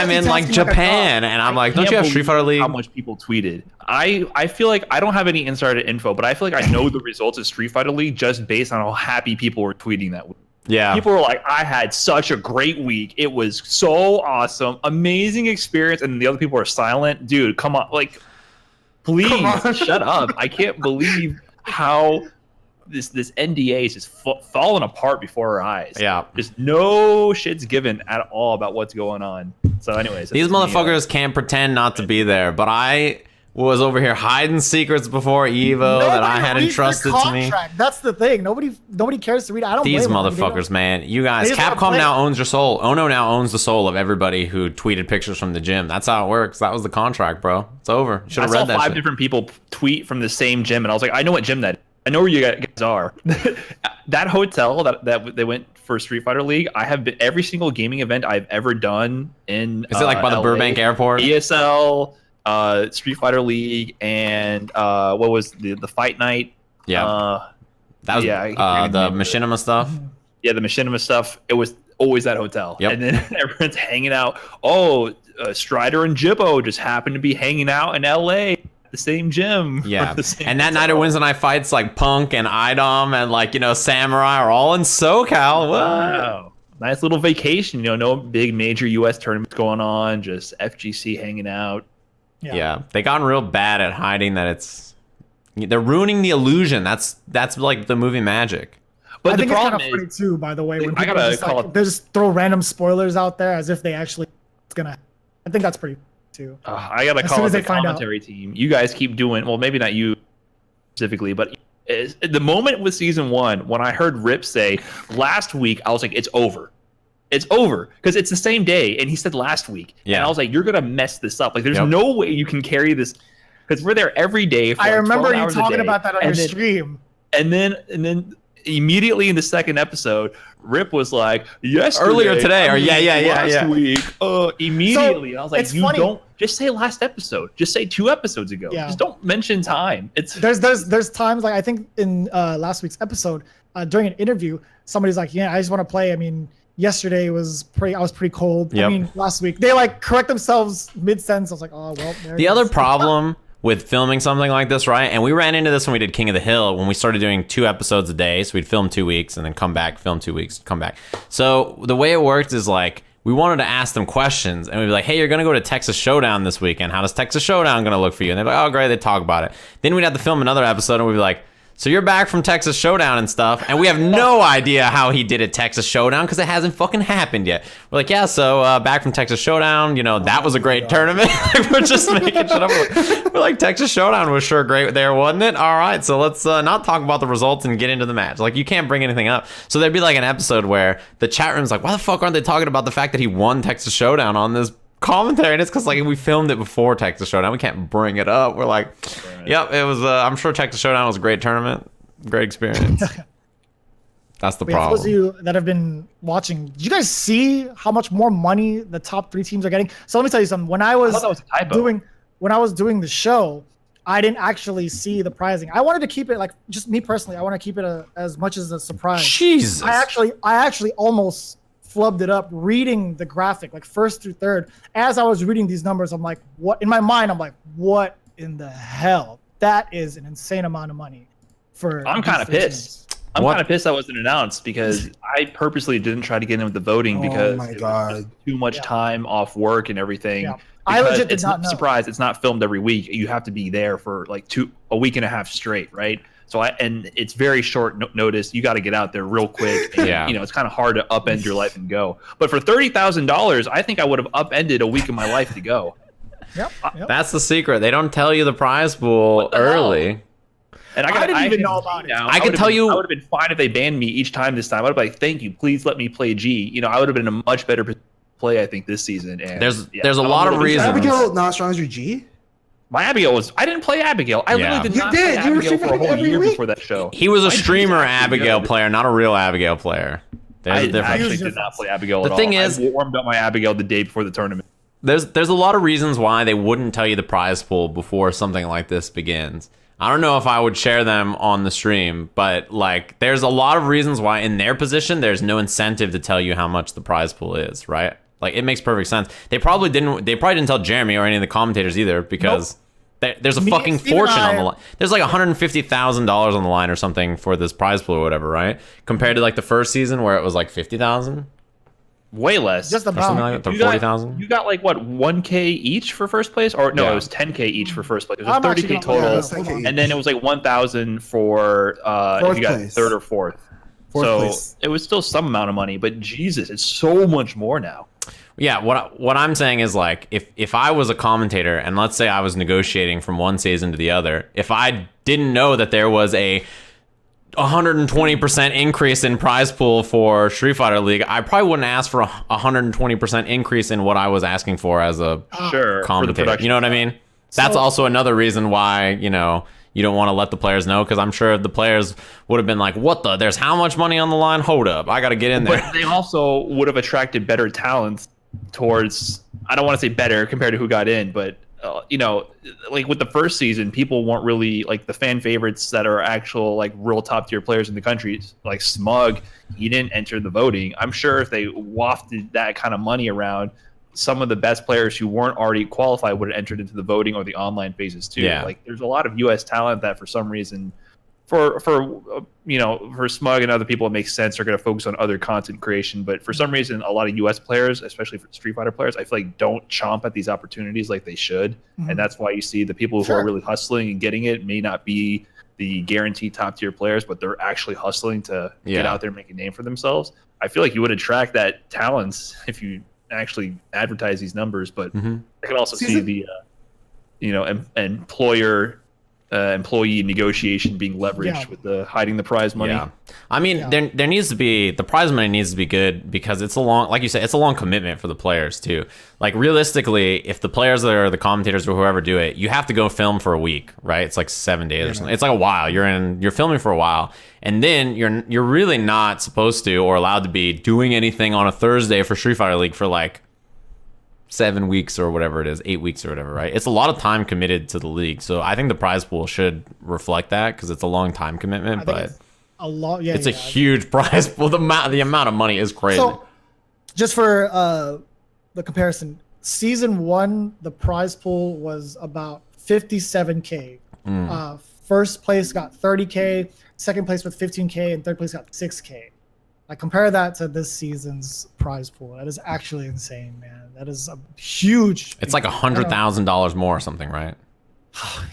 S1: in like Japan, and I'm like, don't you have Street Fighter League?
S3: How much people tweeted? I feel like I don't have any insider info, but I feel like I know the results of Street Fighter League just based on how happy people were tweeting that week.
S1: Yeah,
S3: people were like, I had such a great week. It was so awesome, amazing experience, and the other people are silent. Dude, come on, like, please shut up. I can't believe how this NDA is just falling apart before our eyes.
S1: Yeah,
S3: just no shit's given at all about what's going on. So anyways,
S1: these motherfuckers can't pretend not to be there, but I was over here hiding secrets before EVO that I had entrusted to me.
S2: That's the thing. Nobody cares to read. I don't.
S1: These motherfuckers, man. You guys, Capcom now owns your soul. Ono now owns the soul of everybody who tweeted pictures from the gym. That's how it works. That was the contract, bro. It's over. Should have read that.
S3: I saw 5
S1: shit.
S3: different people tweet from the same gym, and I was like, I know what gym that is. I know where you guys are. That hotel that they went for Street Fighter League, I have been every single gaming event I've ever done in.
S1: Is it like by the
S3: LA,
S1: Burbank Airport?
S3: ESL, Street Fighter League, and what was the fight night?
S1: Yeah, that was the Machinima stuff.
S3: Yeah, the Machinima stuff. It was always that hotel. Yep. And then everyone's hanging out. Oh, Strider and Jibbo just happened to be hanging out in LA. The same gym.
S1: Yeah, and that night of Wednesday night fights, like Punk and Idom and like, you know, Samurai are all in SoCal.
S3: Wow, nice little vacation. You know, no big major U.S. tournaments going on, just FGC hanging out.
S1: Yeah, they gotten real bad at hiding that they're ruining the illusion. That's like the movie magic.
S2: But I think it's kind of funny too, by the way, when people they just throw random spoilers out there as if it's gonna. I think that's pretty. Too.
S3: I gotta call it the commentary team. You guys keep doing well, maybe not you specifically, but the moment with season 1 when I heard Rip say last week, I was like, it's over, because it's the same day, and he said last week, and I was like, you're gonna mess this up. Like, there's no way you can carry this, because we're there every day. For
S2: I remember you talking about that on your stream,
S3: and then immediately in the second episode, Rip was like,
S1: earlier today,
S3: last week, immediately. So, I was like, don't just say last episode. Just say 2 episodes ago. Yeah. Just don't mention time.
S2: There's times, like I think in last week's episode, during an interview, somebody's like, yeah, I just want to play. I mean, yesterday I was pretty cold. Yep. I mean, last week they like correct themselves mid-sentence. I was like, oh well.
S1: The other problem with filming something like this, right? And we ran into this when we did King of the Hill, when we started doing 2 episodes a day. So we'd film 2 weeks and then come back, film 2 weeks, come back. So the way it worked is like, we wanted to ask them questions and we'd be like, hey, you're going to go to Texas Showdown this weekend. How does Texas Showdown going to look for you? And they'd be like, oh, great. They'd talk about it. Then we'd have to film another episode and we'd be like, so you're back from Texas Showdown and stuff, and we have no idea how he did at Texas Showdown because it hasn't fucking happened yet. We're like, yeah, so back from Texas Showdown, you know, that was a great tournament. We're just making shit up. We're like, Texas Showdown was sure great there, wasn't it? All right, so let's not talk about the results and get into the match. Like, you can't bring anything up. So there'd be like an episode where the chat room's like, why the fuck aren't they talking about the fact that he won Texas Showdown on this commentary? And it's because like we filmed it before Texas Showdown, we can't bring it up. We're like, yep, it was I'm sure Texas Showdown was a great tournament, great experience. That's the problem.
S2: For those of you that have been watching, did you guys see how much more money the top 3 teams are getting? So let me tell you something. When I was doing the show, I didn't actually see the pricing. I wanted to keep it, like, just me personally, I want to keep it as much as a surprise.
S1: Jesus.
S2: I actually almost flubbed it up reading the graphic, like 1st through 3rd. As I was reading these numbers, I'm like, what? In my mind, I'm like, what in the hell? That is an insane amount of money.
S3: I'm kind of pissed. I'm
S1: What?
S3: kind of pissed that wasn't announced because I purposely didn't try to get in with the voting
S4: Oh
S3: because
S4: my
S3: it was
S4: God.
S3: just too much time off work and everything.
S2: Yeah. I
S3: Because
S2: legit did
S3: it's
S2: not know.
S3: surprised it's not filmed every week. You have to be there for like a week and a half straight, right? So and it's very short notice. You got to get out there real quick. And,
S1: Yeah.
S3: you know, it's kind of hard to upend your life and go. But for $30,000, I think I would have upended a week of my life to go.
S2: Yep.
S1: That's the secret. They don't tell you the prize pool
S3: the hell?
S1: early.
S3: And
S2: I didn't even know about it.
S3: now.
S1: I can tell you-
S3: I would have been fine if they banned me each time this time. I would have been like, thank you, please let me play G. You know, I would have been a much better play, I think, this season. And
S1: There's a
S3: I'm
S1: lot of
S3: little bit sad.
S1: reasons.
S4: Abigail not strong as your G?
S3: My Abigail was. I didn't play Abigail. I
S1: Yeah.
S3: literally did
S4: You
S3: not
S4: did.
S3: play
S4: You were
S3: Abigail for a
S4: streaming
S3: whole
S4: every
S3: year
S4: week.
S3: before that show.
S1: He was a
S3: My G
S1: streamer
S3: actually
S1: Abigail
S3: good.
S1: player, not a real Abigail player. There's
S3: I
S1: a difference.
S3: actually
S2: Huge
S3: did not
S2: difference.
S3: play Abigail
S1: The
S3: at all.
S1: thing is-
S3: I warmed up my Abigail the day before the tournament.
S1: There's a lot of reasons why they wouldn't tell you the prize pool before something like this begins. I don't know if I would share them on the stream, but like there's a lot of reasons why in their position there's no incentive to tell you how much the prize pool is, right? Like it makes perfect sense. They probably didn't tell Jeremy or any of the commentators either because there's a
S2: Me,
S1: fucking
S2: Steve and
S1: fortune on the
S2: I-
S1: line. There's like $150,000 on the line or something for this prize pool or whatever, right? Compared to like the first season where it was like 50,000
S3: Way less.
S2: Just
S1: or something
S2: about.
S1: like that,
S3: You got-
S1: 40,000.
S3: You got like what 1K each for first place, or no?
S1: Yeah.
S3: It was 10K each for first place. It was
S2: I'm actually
S3: 30K
S2: not-
S3: total,
S2: yeah,
S4: it's like
S2: hold on.
S3: and then it was like 1,000 for if
S4: Fourth
S3: you got
S4: place.
S3: third or fourth.
S4: Fourth
S3: So
S4: place.
S3: it was still some amount of money, but Jesus, it's so much more now.
S1: Yeah, what I'm saying is like if I was a commentator and let's say I was negotiating from one season to the other, if I didn't know that there was a 120% increase in prize pool for Street Fighter League, I probably wouldn't ask for a 120% increase in what I was asking for as a
S3: Sure, for the
S1: commentator.
S3: production.
S1: You know what I mean? That's
S2: So-
S1: also another reason why, you know, you don't want to let the players know because I'm sure the players would have been like, what the? There's how much money on the line? Hold up. I got to get in there.
S3: But they also would have attracted better talent towards. I don't want to say better compared to who got in, but you know, like with the first season, people weren't really like the fan favorites that are actual like real top tier players in the country. Like Smug, he didn't enter the voting. I'm sure if they wafted that kind of money around, some of the best players who weren't already qualified would have entered into the voting or the online phases too.
S1: Yeah.
S3: Like there's a lot of U.S. talent that for some reason. For you know, for Smug and other people, it makes sense. They're going to focus on other content creation, but for some reason, a lot of U.S. players, especially for Street Fighter players, I feel like don't chomp at these opportunities like they should, and that's why you see the people who
S2: Sure.
S3: are really hustling and getting it may not be the guaranteed top tier players, but they're actually hustling to get
S1: Yeah.
S3: out there and make a name for themselves. I feel like you would attract that talents if you actually advertise these numbers, but
S1: Mhm.
S3: I can also see
S4: Season-
S3: the you know, employee negotiation being leveraged
S2: Yeah.
S3: with the hiding the prize money.
S1: Yeah, I mean,
S2: Yeah.
S1: there needs to be the prize money needs to be good because it's a long, like you said, it's a long commitment for the players too. Like realistically, if the players or the commentators or whoever do it, you have to go film for a week, right? It's like 7 days or something. It's like a while. You're filming for a while, and then you're really not supposed to or allowed to be doing anything on a Thursday for Street Fighter League for like 7 weeks or whatever it is, 8 weeks or whatever, right? It's a lot of time committed to the league. So I think the prize pool should reflect that because it's a long time commitment,
S2: I think
S1: but
S2: it's a lot. Yeah,
S1: it's a
S2: yeah.
S1: huge prize pool. The amount of money is crazy.
S2: So, just for the comparison, season 1, the prize pool was about 57K. First place got 30K, second place with 15K, and third place got 6K. I compare that to this season's prize pool. That is actually insane, man. That is a huge.
S1: It's like $100,000 more or something, right?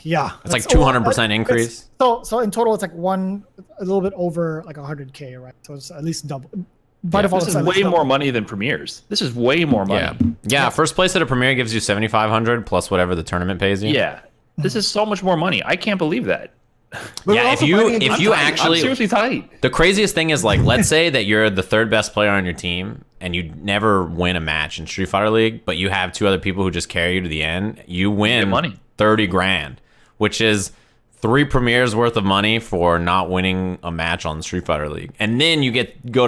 S2: Yeah,
S1: It's like 200% increase.
S2: So in total, it's like a little bit over like 100K, right? So it's at least double. By default,
S3: This
S2: it's
S3: is
S2: at least
S3: way
S2: double.
S3: more money than premieres. This is way more money.
S1: Yeah. First place at a premiere gives you 7,500 plus whatever the tournament pays you.
S3: Yeah. This is so much more money. I can't believe that.
S4: But
S1: Yeah,
S4: we're
S1: if
S4: also
S1: you-
S4: fighting
S1: if
S4: against-
S1: you
S3: I'm tight.
S1: actually-
S3: I'm seriously tight.
S1: The craziest thing is like, let's say that you're the third best player on your team and you never win a match in Street Fighter League, but you have 2 other people who just carry you to the end. You win
S3: get money.
S1: 30 grand, which is 3 premieres worth of money for not winning a match on the Street Fighter League. And then you go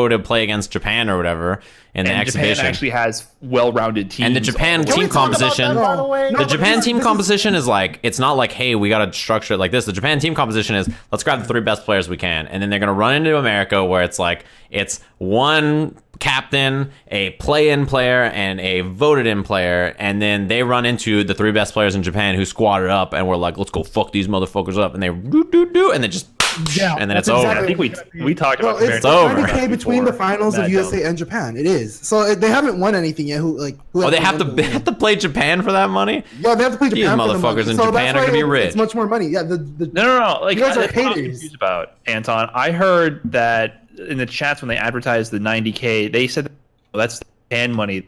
S1: to play against Japan or whatever in the
S3: And
S1: exhibition.
S3: Japan actually has well-rounded teams.
S1: And the Japan
S2: Can we
S1: team
S2: talk about
S1: composition,
S2: that, by the way?
S1: the
S2: No,
S1: Japan
S2: but
S1: team
S2: this is-
S1: composition is like, it's not like, hey, we got to structure it like this. The Japan team composition is, let's grab the 3 best players we can. And then they're going to run into America where it's like, it's one captain, a play-in player, and a voted-in player. And then they run into the 3 best players in Japan who squatted up and were like, let's go fuck these motherfuckers up. And they do, and then just
S2: Yeah,
S1: and then it's
S2: that's
S1: over.
S2: exactly
S3: I think we talked about
S4: Well, it's
S1: over.
S4: 90K between the finals of
S3: Mad
S4: USA
S3: Dog.
S4: and Japan. It is. So they haven't won anything yet. Who
S1: Oh, they have
S4: won the league?
S1: to play Japan for that money?
S4: Yeah, they have to play
S1: These
S4: Japan for the money.
S1: motherfuckers in
S4: So
S1: Japan
S4: that's
S1: are
S4: why
S1: gonna be
S4: it's
S1: rich.
S4: much more money. Yeah,
S3: No. Like,
S4: You guys are
S3: that's what I was
S4: haters.
S3: confused about, Anton. I heard that in the chats when they advertised the 90K, they said that's the Japan money.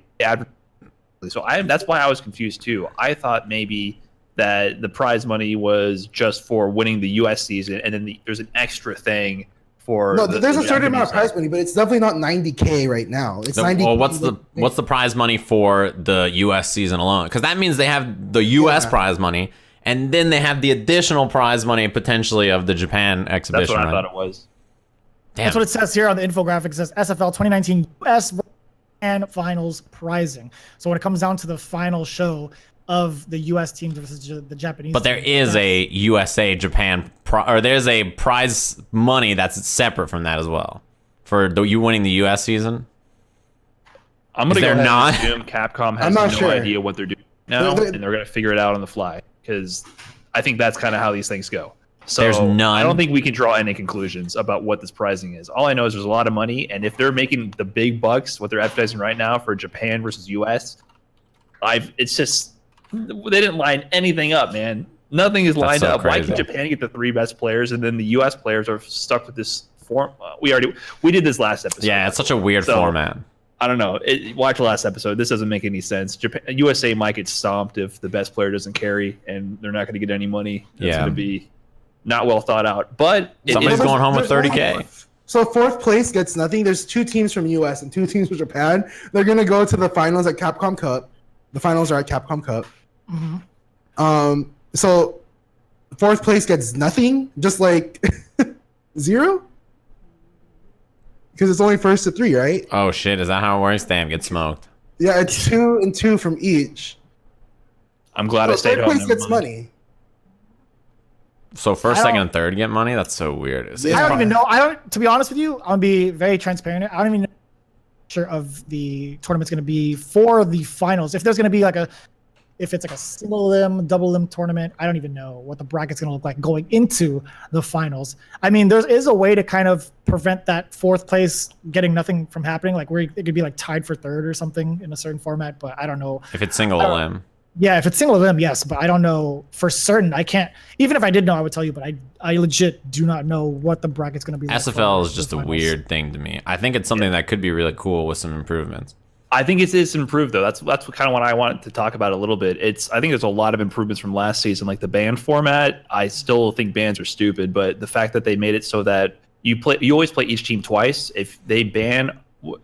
S3: So that's why I was confused too. I thought maybe that the prize money was just for winning the US season, and then there's an extra thing for.
S4: No, there's a certain amount of
S3: Japanese
S4: prize money, but it's definitely not 90K right now. It's 90.
S1: Well, what's the prize money for the U.S. season alone? Because that means they have the U.S. prize money, and then they have the additional prize money potentially of the Japan exhibition.
S3: That's what I
S1: right?
S3: thought it was.
S1: Damn.
S2: That's what it says here on the infographic. It says SFL 2019 US and finals prizing. So when it comes down to the final show of the US team versus the Japanese
S1: But there
S2: team,
S1: is a USA Japan or there's a prize money that's separate from that as well for you winning the US season.
S3: I'm gonna
S1: Is
S3: go
S1: there
S3: ahead
S1: not?
S3: and assume Capcom has
S4: I'm not
S3: no
S4: sure.
S3: idea what they're doing now,
S4: They're-
S3: and they're gonna figure it out on the fly because I think that's kind of how these things go. So
S1: There's none.
S3: I don't think we can draw any conclusions about what this pricing is. All I know is there's a lot of money, and if they're making the big bucks, what they're advertising right now for Japan versus US, it's just they didn't line anything up, man. Nothing is lined
S1: so
S3: up. Why
S1: crazy.
S3: can Japan get the 3 best players, and then the US players are stuck with this form? We did this last episode.
S1: Yeah, it's such a weird
S3: So,
S1: format.
S3: I don't know. Watch the last episode. This doesn't make any sense. USA might get stomped if the best player doesn't carry, and they're not going to get any money. It's
S1: Yeah.
S3: going to be not well thought out. But
S1: Somebody's going home with 30K.
S4: So fourth place gets nothing. There's 2 teams from US and 2 teams from Japan. They're gonna go to the finals at Capcom Cup. The finals are at Capcom Cup.
S2: Mhm.
S4: So fourth place gets nothing, just like 0, because it's only first to 3, right?
S1: Oh shit, is that how it works? Damn, get smoked.
S4: Yeah, it's 2 and 2 from each.
S3: I'm glad I
S4: So
S3: stayed
S4: third
S3: home.
S4: place gets money.
S1: So first,
S2: I
S1: second,
S2: don't-
S1: and third get money? That's so weird. It's-
S4: Yeah.
S2: I don't even know. To be honest with you, I'm gonna be very transparent. I don't even know sure of the tournament's gonna be for the finals. If there's gonna be if it's like a single limb, double limb tournament, I don't even know what the bracket's gonna look like going into the finals. I mean, there is a way to kind of prevent that fourth place getting nothing from happening, like where it could be like tied for third or something in a certain format, but I don't know.
S1: If it's single limb.
S2: Yeah, if it's single limb, yes, but I don't know for certain. I can't. Even if I did know, I would tell you, but I legit do not know what the bracket's going to be. like
S1: SFL
S2: for
S1: is just
S2: the
S1: a
S2: finals.
S1: weird thing to me. I think it's something that could be really cool with some improvements.
S3: I think it's improved though. That's kind of what I wanted to talk about a little bit. I think there's a lot of improvements from last season, like the ban format. I still think bans are stupid, but the fact that they made it so that you always play each team twice. If they ban,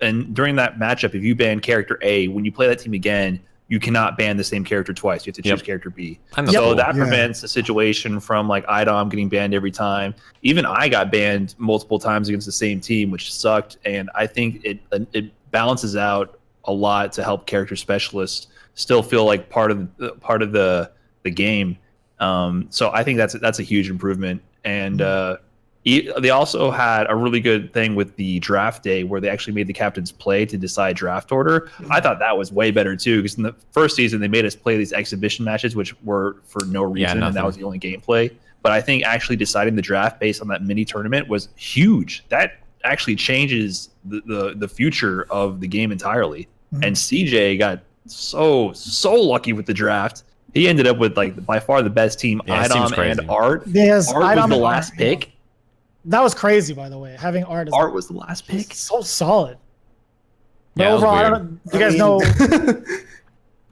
S3: and during that matchup, if you ban character A, when you play that team again, you cannot ban the same character twice. You have to choose character B.
S1: And that's
S3: So
S1: cool.
S3: that
S4: Yeah.
S3: prevents a situation from like IDOM getting banned every time. Even I got banned multiple times against the same team, which sucked. And I think it balances out a lot to help character specialists still feel like part of the game. So I think that's a huge improvement. And they also had a really good thing with the draft day where they actually made the captains play to decide draft order. I thought that was way better too, because in the first season they made us play these exhibition matches, which were for no reason, and
S1: nothing.
S3: that was the only gameplay. But I think actually deciding the draft based on that mini tournament was huge. That actually changes the future of the game entirely.
S2: Mhm.
S3: And CJ got so lucky with the draft. He ended up with like by far the best team,
S1: Yeah, it seems
S3: IDOM
S1: crazy.
S3: and Art.
S2: Yes,
S3: Art was the last pick.
S2: That was crazy, by the way. Having Art as
S3: Art was the last pick.
S2: so solid. But
S1: Yeah, it was
S2: overall, I
S1: weird.
S2: don't know, you guys know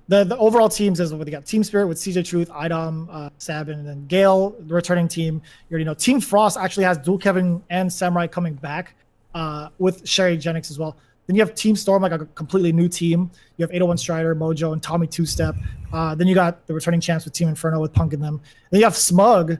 S2: the overall teams is what they got. Team Spirit with CJ Truth, IDOM, Sabin, and then Gale, the returning team. You already know. Team Frost actually has Dual Kevin and Samurai coming back with Sherry Jennings as well. Then you have Team Storm, like a completely new team. You have 801 Strider, Mojo, and Tommy Two Step. Then you got the returning champs with Team Inferno with Punk and them. Then you have Smug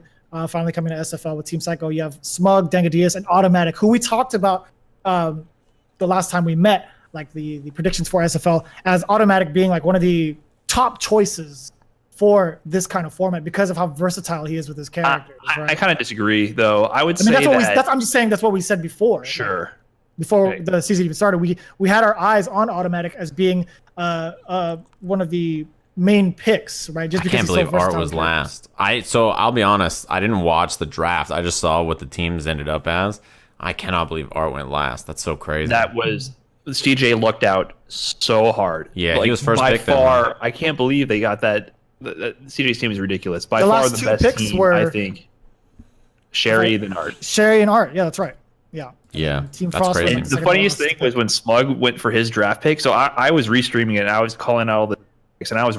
S2: finally coming to SFL with Team Psycho. You have Smug, Dangadias, and Automatic, who we talked about the last time we met, like the predictions for SFL, as Automatic being like one of the top choices for this kind of format because of how versatile he is with his characters.
S3: I kind of disagree, though. I would
S2: I mean,
S3: say
S2: I'm just saying that's what we said before.
S3: sure.
S2: Before
S3: Right.
S2: the season even started, we had our eyes on Automatic as being one of the main picks, right? Just
S1: I
S2: because
S1: can't
S2: he's so
S1: believe Art
S2: versatile
S1: was
S2: in characters.
S1: last. So I'll be honest, I didn't watch the draft. I just saw what the teams ended up as. I cannot believe Art went last. That's so crazy.
S3: That was CJ lucked out so hard.
S1: Yeah, he was first
S3: by
S1: pick then,
S3: far.
S1: right?
S3: I can't believe they got that. CJ's team is ridiculous. By
S2: The
S3: far
S2: last
S3: the
S2: two
S3: best
S2: picks
S3: team,
S2: were-
S3: I think. Sherry then Art.
S2: Sherry and Art. Yeah, that's right. Yeah.
S1: Yeah,
S2: Team
S1: that's
S2: Frost
S1: crazy.
S3: And
S2: was
S3: the
S2: second
S3: funniest
S2: last
S3: thing was when Smug went for his draft pick. So I was restreaming it and I was calling out all the picks and I was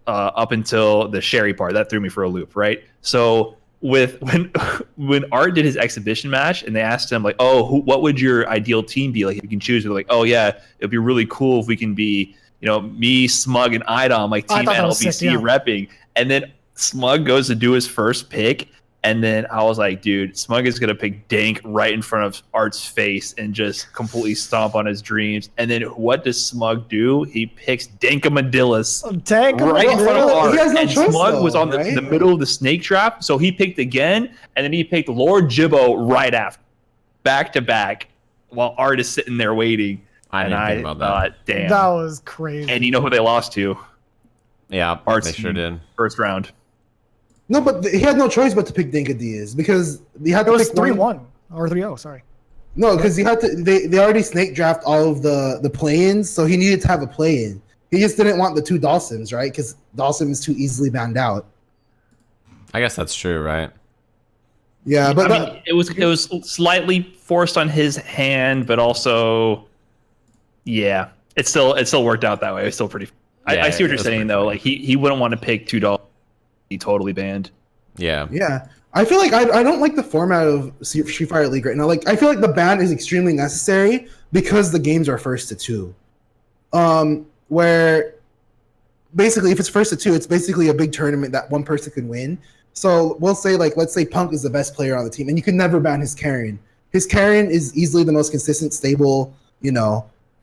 S3: up until the Sherry part. That threw me for a loop, right? So when Art did his exhibition match and they asked him like, oh, what would your ideal team be? Like if you can choose, they're like, oh yeah, it'd be really cool if we can be, me, Smug, and Idom, like
S2: I
S3: Team
S2: thought that was
S3: NLBC
S2: sick, yeah.
S3: repping. And then Smug goes to do his first pick. And then I was like, dude, Smug is going to pick Dank right in front of Art's face and just completely stomp on his dreams. And then what does Smug do? He picks Dankamadillas
S2: Tank
S3: right in front of Art.
S4: He has no
S3: And
S4: choice,
S3: Smug
S4: though,
S3: was on
S4: right?
S3: the middle of the snake trap. So he picked again. And then he picked Lord Jibbo right after. Back to back. While Art is sitting there waiting.
S1: I didn't think about that.
S3: thought, damn.
S2: That was crazy.
S3: And you know who they lost to?
S1: Yeah,
S3: Art's
S1: they sure
S3: team.
S1: did.
S3: First round.
S4: No, but he had no choice but to pick Dinka Diaz because he had
S2: it
S4: to
S2: was
S4: pick one.
S2: 3-1 or 3-0. Sorry.
S4: No, because he had to. They already snake draft all of the play-ins, so he needed to have a play-in. He just didn't want the two Dawsons, right? Because Dawson is too easily banned out.
S1: I guess that's true, right?
S4: Yeah, but
S3: I mean, it was slightly forced on his hand, but also, yeah, it still worked out that way. It's still pretty.
S1: Yeah,
S3: I see what
S1: it
S3: you're
S1: was
S3: saying
S1: pretty
S3: though.
S1: funny.
S3: Like he wouldn't want to pick $2. He totally banned.
S1: Yeah.
S4: yeah, I feel like I don't like the format of Street Fighter League right now. Like I feel like the ban is extremely necessary because the games are first to two. Where basically if it's first to two, it's basically a big tournament that one person can win. So we'll say let's say Punk is the best player on the team, and you can never ban his carrion. His carrion is easily the most consistent, stable,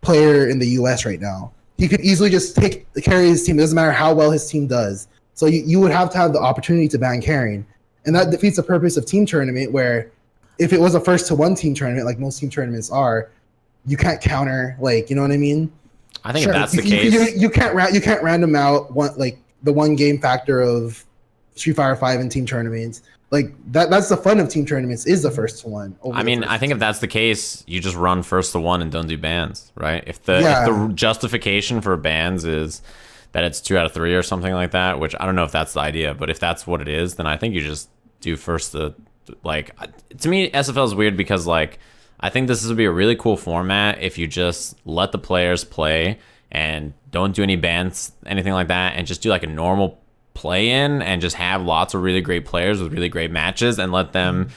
S4: player in the US right now. He could easily just carry his team. It doesn't matter how well his team does. So you would have to have the opportunity to ban carrying. And that defeats the purpose of team tournament, where if it was a first to one team tournament, like most team tournaments are, you can't counter, you know what I mean?
S1: I think
S2: Sure.
S1: if that's the case,
S4: You can't random out the one game factor of Street Fighter 5 in team tournaments. That's the fun of team tournaments, is the first to one.
S1: I mean, I think if that's the case, you just run first to one and don't do bans, right? If the justification for bans is that it's 2 out of 3 or something like that, which I don't know if that's the idea, but if that's what it is, then I think you just do first to me, SFL is weird because I think this would be a really cool format if you just let the players play and don't do any bans, anything like that, and just do a normal play in and just have lots of really great players with really great matches and let them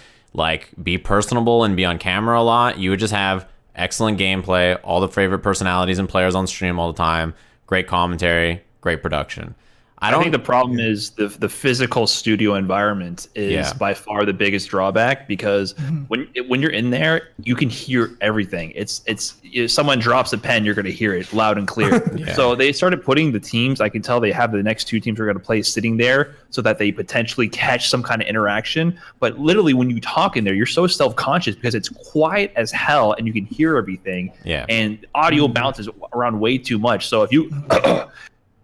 S1: be personable and be on camera a lot. You would just have excellent gameplay, all the favorite personalities and players on stream all the time, great commentary, great production.
S3: I think the problem is the physical studio environment is by far the biggest drawback because when you're in there, you can hear everything. It's if someone drops a pen, you're going to hear it loud and clear. So they started putting the teams. I can tell they have the next two teams are going to play sitting there so that they potentially catch some kind of interaction. But literally, when you talk in there, you're so self-conscious because it's quiet as hell and you can hear everything.
S1: Yeah.
S3: And audio bounces around way too much. So if you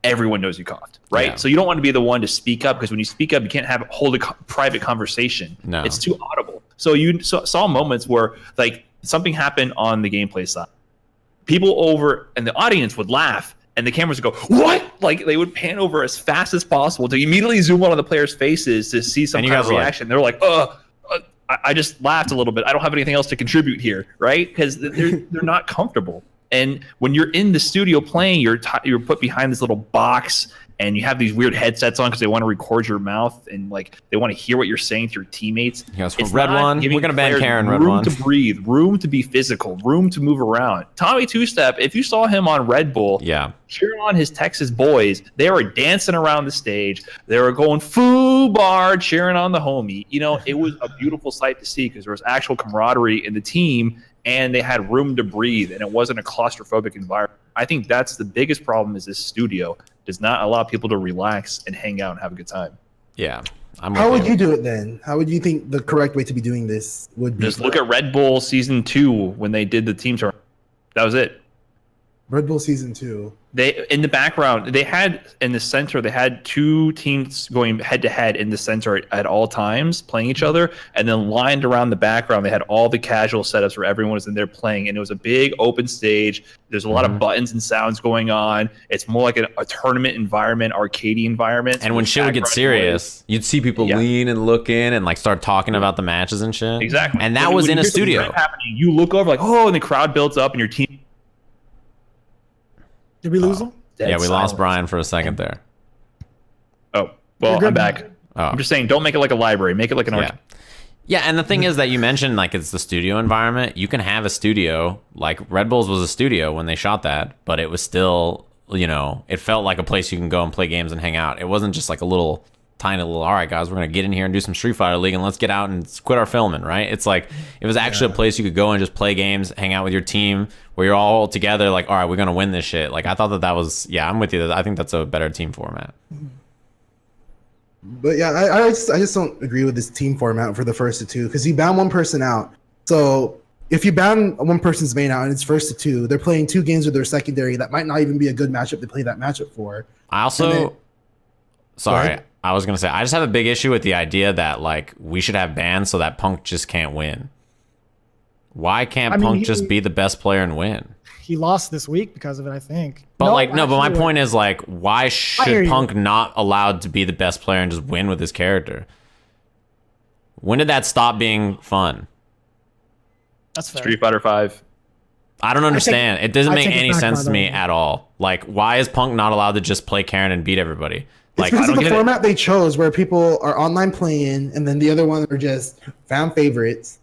S3: everyone knows you coughed, right?
S1: Yeah.
S3: So you don't want to be the one to speak up because when you speak up, you can't hold a private conversation.
S1: No.
S3: It's too audible. So you saw moments where something happened on the gameplay side. People over in the audience would laugh and the cameras would go, what? They would pan over as fast as possible to immediately zoom on the players' faces to see some kind of reaction. They're like, I just laughed a little bit. I don't have anything else to contribute here, right? Because they're not comfortable. And when you're in the studio playing, you're put behind this little box and you have these weird headsets on because they want to record your mouth and they want to hear what you're saying to your teammates.
S1: Yes, red one. We're gonna ban Karen. Red
S3: room
S1: one.
S3: to breathe, room to be physical, room to move around. Tommy Two Step. If you saw him on Red Bull, cheering on his Texas boys, they were dancing around the stage. They were going foo-bar, cheering on the homie. It was a beautiful sight to see because there was actual camaraderie in the team. And they had room to breathe, and it wasn't a claustrophobic environment. I think that's the biggest problem is this studio does not allow people to relax and hang out and have a good time.
S1: Yeah.
S4: How would you do it then? How would you think the correct way to be doing this would be?
S3: Just look at Red Bull Season 2 when they did the team tournament. That was it.
S4: Red Bull Season 2.
S3: They in the background, they had in the center, they had two teams going head to head in the center at all times, playing each other, and then lined around the background, they had all the casual setups where everyone was in there playing, and it was a big open stage. There's a lot of buttons and sounds going on. It's more like a tournament environment, arcadey environment.
S1: And when shit would get serious, you'd see people lean and look in and like start talking about the matches and shit.
S3: Exactly.
S1: And that was in a studio.
S3: Happening, you look over like, oh, and the crowd builds up, and your team.
S2: Did we lose him?
S1: Yeah, we lost Brian for a second there.
S3: Oh, well, I'm back.
S1: Oh.
S3: I'm just saying, don't make it like a library. Make it like an arcade.
S1: Yeah, and the thing is that you mentioned, like, it's the studio environment. You can have a studio, like Red Bulls was a studio when they shot that, but it was still, you know, it felt like a place you can go and play games and hang out. It wasn't just like a little tiny little, all right, guys, we're going to get in here and do some Street Fighter League and let's get out and quit our filming, right? It's like, it was actually a place you could go and just play games, hang out with your team, where you're all together, like, all right, we're going to win this shit. Like, I thought that was, yeah, I'm with you. I think that's a better team format.
S4: But yeah, I just don't agree with this team format for the first to two, because you ban one person out. So if you ban one person's main out and it's first to two, they're playing two games with their secondary that might not even be a good matchup to play that matchup for.
S1: I also, I was going to say, I just have a big issue with the idea that, like, we should have bans so that Punk just can't win. Why can't Punk just be the best player and win?
S2: He lost this week because of it, I think.
S1: But but my point is, like, why should Punk not allowed to be the best player and just win with his character? When did that stop being fun?
S2: That's fair.
S3: Street Fighter 5.
S1: I don't understand. It doesn't make any sense to me at all. Like, why is Punk not allowed to just play Karen and beat everybody? Like,
S4: it's because of the format they chose, where people are online playing, and then the other ones are just fan favorites.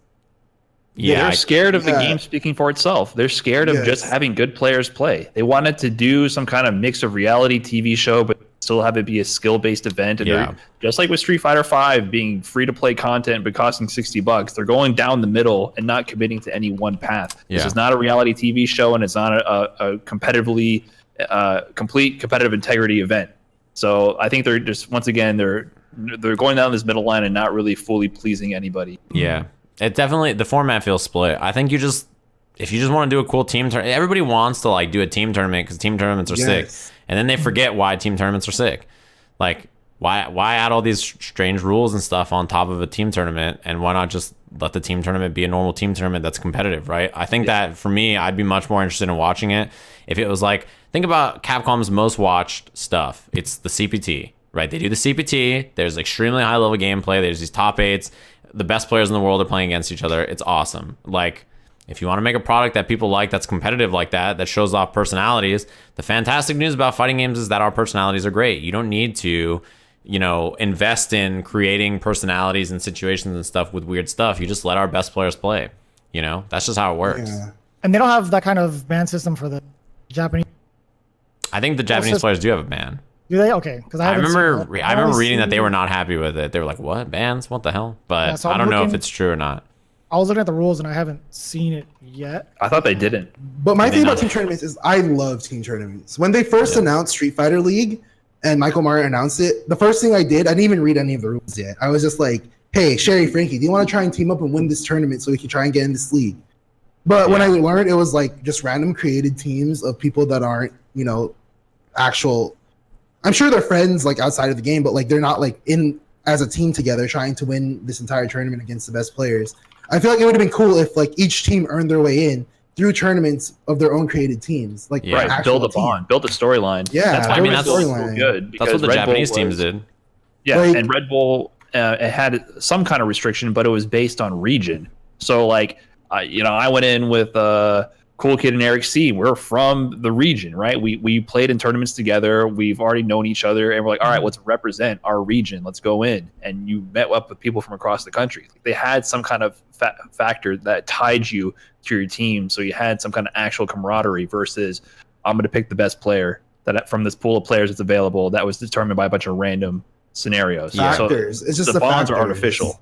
S3: Yeah, they're scared of the game speaking for itself. They're scared of just having good players play. They wanted to do some kind of mix of reality TV show, but still have it be a skill-based event. And just like with Street Fighter 5 being free-to-play content but costing $60, they're going down the middle and not committing to any one path. This is not a reality TV show, and it's not a competitively complete competitive integrity event. So I think they're just, once again, they're going down this middle line and not really fully pleasing anybody.
S1: Yeah. It definitely, the format feels split. I think if you just want to do a cool team tournament, everybody wants to like do a team tournament because team tournaments are sick. And then they forget why team tournaments are sick. Like, why add all these strange rules and stuff on top of a team tournament? And why not just let the team tournament be a normal team tournament that's competitive, right? I think that for me, I'd be much more interested in watching it if it was like, think about Capcom's most watched stuff. It's the CPT, right? They do the CPT. There's extremely high level gameplay. There's these top eights. The best players in the world are playing against each other. It's awesome. Like, if you want to make a product that people like, that's competitive like that shows off personalities, the fantastic news about fighting games is that our personalities are great. You don't need to, you know, invest in creating personalities and situations and stuff with weird stuff. You just let our best players play. You know, that's just how it works.
S2: Yeah. And they don't have that kind of ban system for the Japanese.
S1: I think the Japanese players do have a ban.
S2: Do they? Okay, because
S1: I remember reading that they were not happy with it. They were like, "What, bans? What the hell?" But I don't know if it's true or not.
S2: I was looking at the rules and I haven't seen it yet.
S3: I thought they didn't.
S4: But my thing about team tournaments is I love team tournaments. When they first announced Street Fighter League and Michael Myers announced it, the first thing I didn't even read any of the rules yet. I was just like, "Hey, Sherry, Frankie, do you want to try and team up and win this tournament so we can try and get in this league?" But when I learned, it was like just random created teams of people that aren't, you know, actual. I'm sure they're friends like outside of the game, but like they're not like in as a team together trying to win this entire tournament against the best players. I feel like it would have been cool if like each team earned their way in through tournaments of their own created teams. Like
S3: build a bond, build a storyline.
S4: Yeah,
S1: that's
S3: good.
S1: That's what the Japanese teams did.
S3: Yeah, like, and Red Bull it had some kind of restriction, but it was based on region. So like, I went in with Cool Kid and Eric C. We're from the region, right? We played in tournaments together. We've already known each other, and we're like, all right, let's represent our region. Let's go in. And you met up with people from across the country. They had some kind of factor that tied you to your team, so you had some kind of actual camaraderie. Versus, I'm going to pick the best player that from this pool of players that's available. That was determined by a bunch of random scenarios.
S4: Factors.
S3: So
S4: it's just
S3: the bonds are artificial.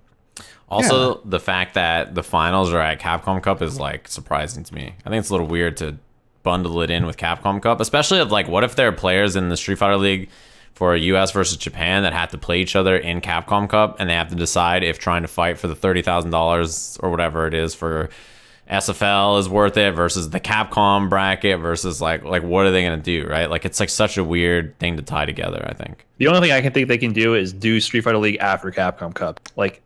S1: Also, the fact that the finals are at Capcom Cup is like surprising to me. I think it's a little weird to bundle it in with Capcom Cup, especially of like, what if there are players in the Street Fighter League for US versus Japan that have to play each other in Capcom Cup, and they have to decide if trying to fight for the $30,000 or whatever it is for SFL is worth it versus the Capcom bracket versus like what are they gonna do, right? Like it's like such a weird thing to tie together. I think
S3: the only thing I can think they can do is do Street Fighter League after Capcom Cup. Like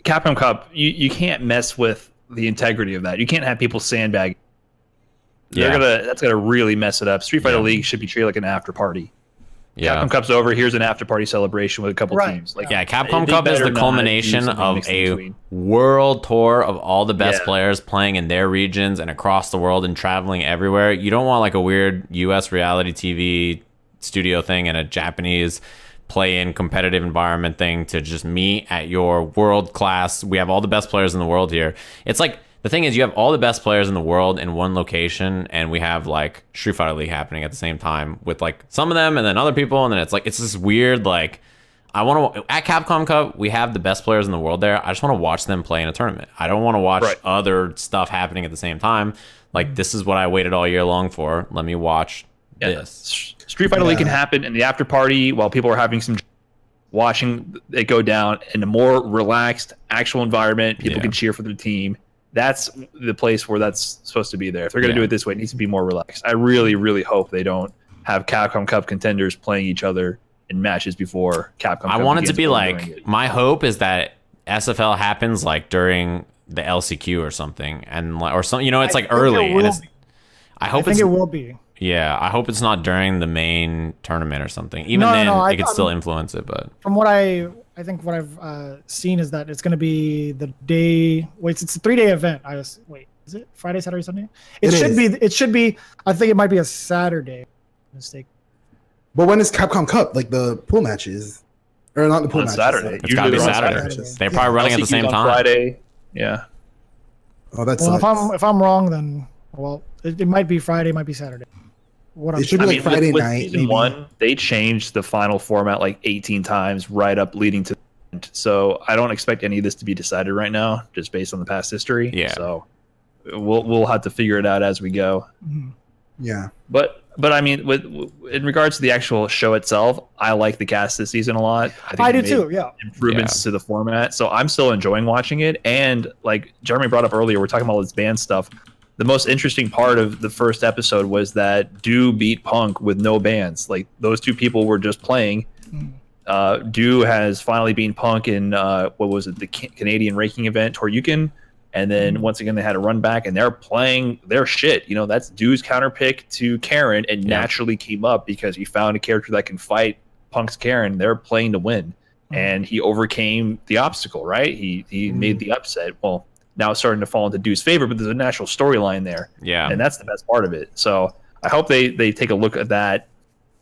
S3: Capcom Cup, you can't mess with the integrity of that. You can't have people sandbag. That's gonna really mess it up. Street Fighter League should be treated like an after party. Capcom Cup's over. Here's an after party celebration with a couple teams. Like,
S1: Capcom Cup is the culmination of a world tour of all the best players playing in their regions and across the world and traveling everywhere. You don't want like a weird US reality TV studio thing and a Japanese play-in competitive environment thing to just meet at your world class. We have all the best players in the world here. It's like, the thing is, you have all the best players in the world in one location, and we have like Street Fighter League happening at the same time with like some of them and then other people, and then it's like it's this weird like I want to at Capcom Cup we have the best players in the world there. I just want to watch them play in a tournament. I don't want to watch other stuff happening at the same time. Like this is what I waited all year long for. Let me watch this.
S3: Street Fighter League can happen in the after party while people are having some watching it go down in a more relaxed actual environment. People can cheer for their team. That's the place where that's supposed to be there. If they're going to do it this way, it needs to be more relaxed. I really, really hope they don't have Capcom Cup contenders playing each other in matches before Capcom Cup.
S1: I want it to be like, my hope is that SFL happens like during the LCQ or something, and or something, you know, it's like early. And it's, I think
S2: it will be.
S1: Yeah, I hope it's not during the main tournament or something. Even then, it could still influence it. But
S2: from what I think what I've seen is that it's going to be the day. Wait, it's a 3-day event. Is it Friday, Saturday, Sunday? It should be. I think it might be a Saturday. Mistake.
S4: But when is Capcom Cup? Like the pool matches, or not the pool matches?
S3: Saturday.
S1: It's gotta be Saturday. They're probably running at the same time.
S3: Friday. Yeah.
S4: Oh, that's. Well,
S2: if I'm wrong, then it might be Friday, it might be Saturday.
S4: It should be like Friday
S3: with
S4: night.
S3: Season 1, they changed the final format like 18 times right up leading to the end. So I don't expect any of this to be decided right now, just based on the past history.
S1: Yeah.
S3: So we'll have to figure it out as we go.
S2: Mm-hmm.
S4: Yeah.
S3: But I mean, in regards to the actual show itself, I like the cast this season a lot.
S2: I do too. Yeah.
S3: Improvements to the format, so I'm still enjoying watching it. And like Jeremy brought up earlier, we're talking about all this band stuff. The most interesting part of the first episode was that Do beat Punk with no bans. Like those two people were just playing. Do has finally beaten Punk in the Canadian ranking event, Toryuken, and then once again they had a run back and they're playing their shit. You know, that's Do's counter pick to Karen and naturally came up because he found a character that can fight Punk's Karen. They're playing to win, and he overcame the obstacle. Right? He made the upset. Well. Now it's starting to fall into Do's favor, but there's a natural storyline there.
S1: Yeah.
S3: And that's the best part of it. So I hope they take a look at that,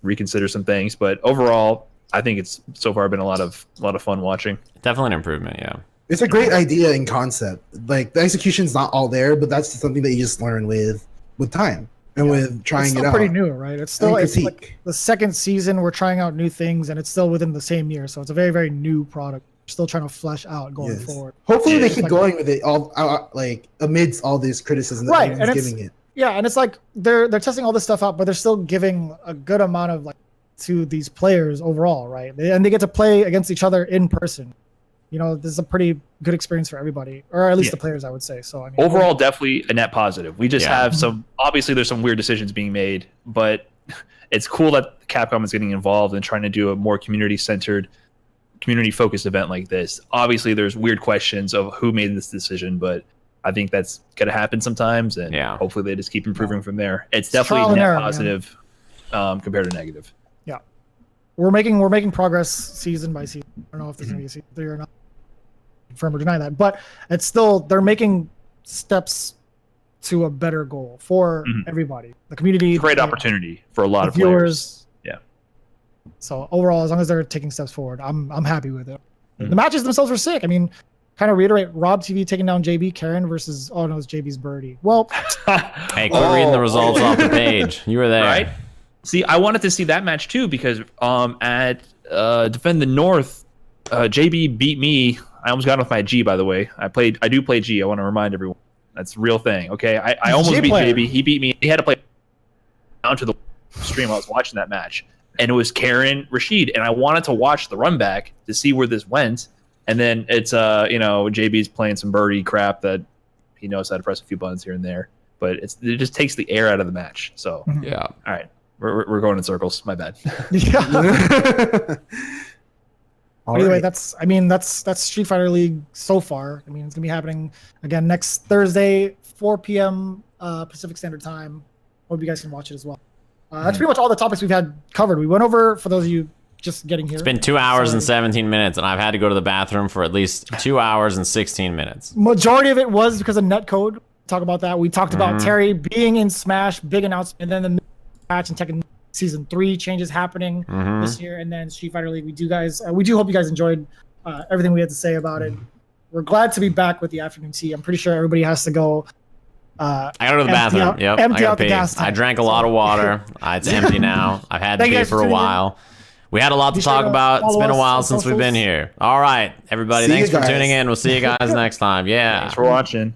S3: reconsider some things. But overall, I think it's so far been a lot of fun watching.
S1: Definitely an improvement, yeah.
S4: It's a great idea in concept. Like the execution's not all there, but that's something that you just learn with time and with trying it out.
S2: It's pretty new, right? It's still like the second season. We're trying out new things, and it's still within the same year. So it's a very, very new product. Still trying to flesh out going forward.
S4: Hopefully they keep going with it all like amidst all this criticism that everyone's giving it.
S2: Yeah, and it's like they're testing all this stuff out, but they're still giving a good amount of like to these players overall, right? And they get to play against each other in person. You know, this is a pretty good experience for everybody, or at least the players, I would say. So I mean,
S3: overall, definitely a net positive. We just have some. Obviously, there's some weird decisions being made, but it's cool that Capcom is getting involved and trying to do a more community-centered, community-focused event like this. Obviously, there's weird questions of who made this decision, but I think that's gonna happen sometimes, and hopefully they just keep improving from there. It's definitely net positive compared to negative.
S2: Yeah, we're making progress season by season. I don't know if there's gonna be a season 3 or not. Confirm or deny that, but it's still they're making steps to a better goal for everybody, the community.
S3: Great opportunity for a lot of
S2: viewers.
S3: Yeah.
S2: So overall, as long as they're taking steps forward, I'm happy with it. The matches themselves were sick. I mean, kind of reiterate, Rob TV taking down JB Karen versus it's JB's Birdie. Well,
S1: hey, quit reading the results off the page. You were there,
S3: right? See, I wanted to see that match too because at Defend the North, JB beat me. I almost got off my G, by the way. I do play G. I want to remind everyone that's a real thing. Okay, I almost beat JB. He beat me. He had to play down to the stream. I was watching that match. And it was Karen Rashid, and I wanted to watch the run back to see where this went. And then it's JB's playing some birdie crap that He knows how to press a few buttons here and there, but it just takes the air out of the match. So
S1: Yeah.
S3: all right, we're going in circles. My bad.
S2: Yeah.
S4: All
S2: Anyway,
S4: right.
S2: that's Street Fighter League so far. I mean, it's gonna be happening again next Thursday, 4 p.m. Pacific Standard Time. Hope you guys can watch it as well. That's pretty much all the topics we've had covered. We went over, for those of you just getting here.
S1: It's been 2 hours and 17 minutes, and I've had to go to the bathroom for at least 2 hours and 16 minutes.
S2: Majority of it was because of Netcode. Talk about that. We talked about Terry being in Smash, big announcement, and then the patch and Tekken Season 3 changes happening this year, and then Street Fighter League. We do hope you guys enjoyed everything we had to say about it. We're glad to be back with the afternoon tea. I'm pretty sure everybody has to go.
S1: I gotta go to the bathroom. Yep,
S2: empty
S1: I gotta
S2: out the
S1: pee.
S2: gas
S1: I
S2: tank.
S1: drank a lot of water. It's empty now. I've had to
S2: Thank you
S1: pee
S2: guys
S1: for
S2: for
S1: a
S2: tuning in.
S1: while. We had a lot to
S2: Be sure
S1: talk
S2: to
S1: about. It's
S2: follow
S1: been a
S2: us
S1: while
S2: on
S1: since we've been
S2: socials.
S1: here. All right, everybody.
S4: See
S1: Thanks
S4: you
S1: for
S4: guys.
S1: tuning in. We'll see you guys next time. Yeah.
S3: Thanks for watching.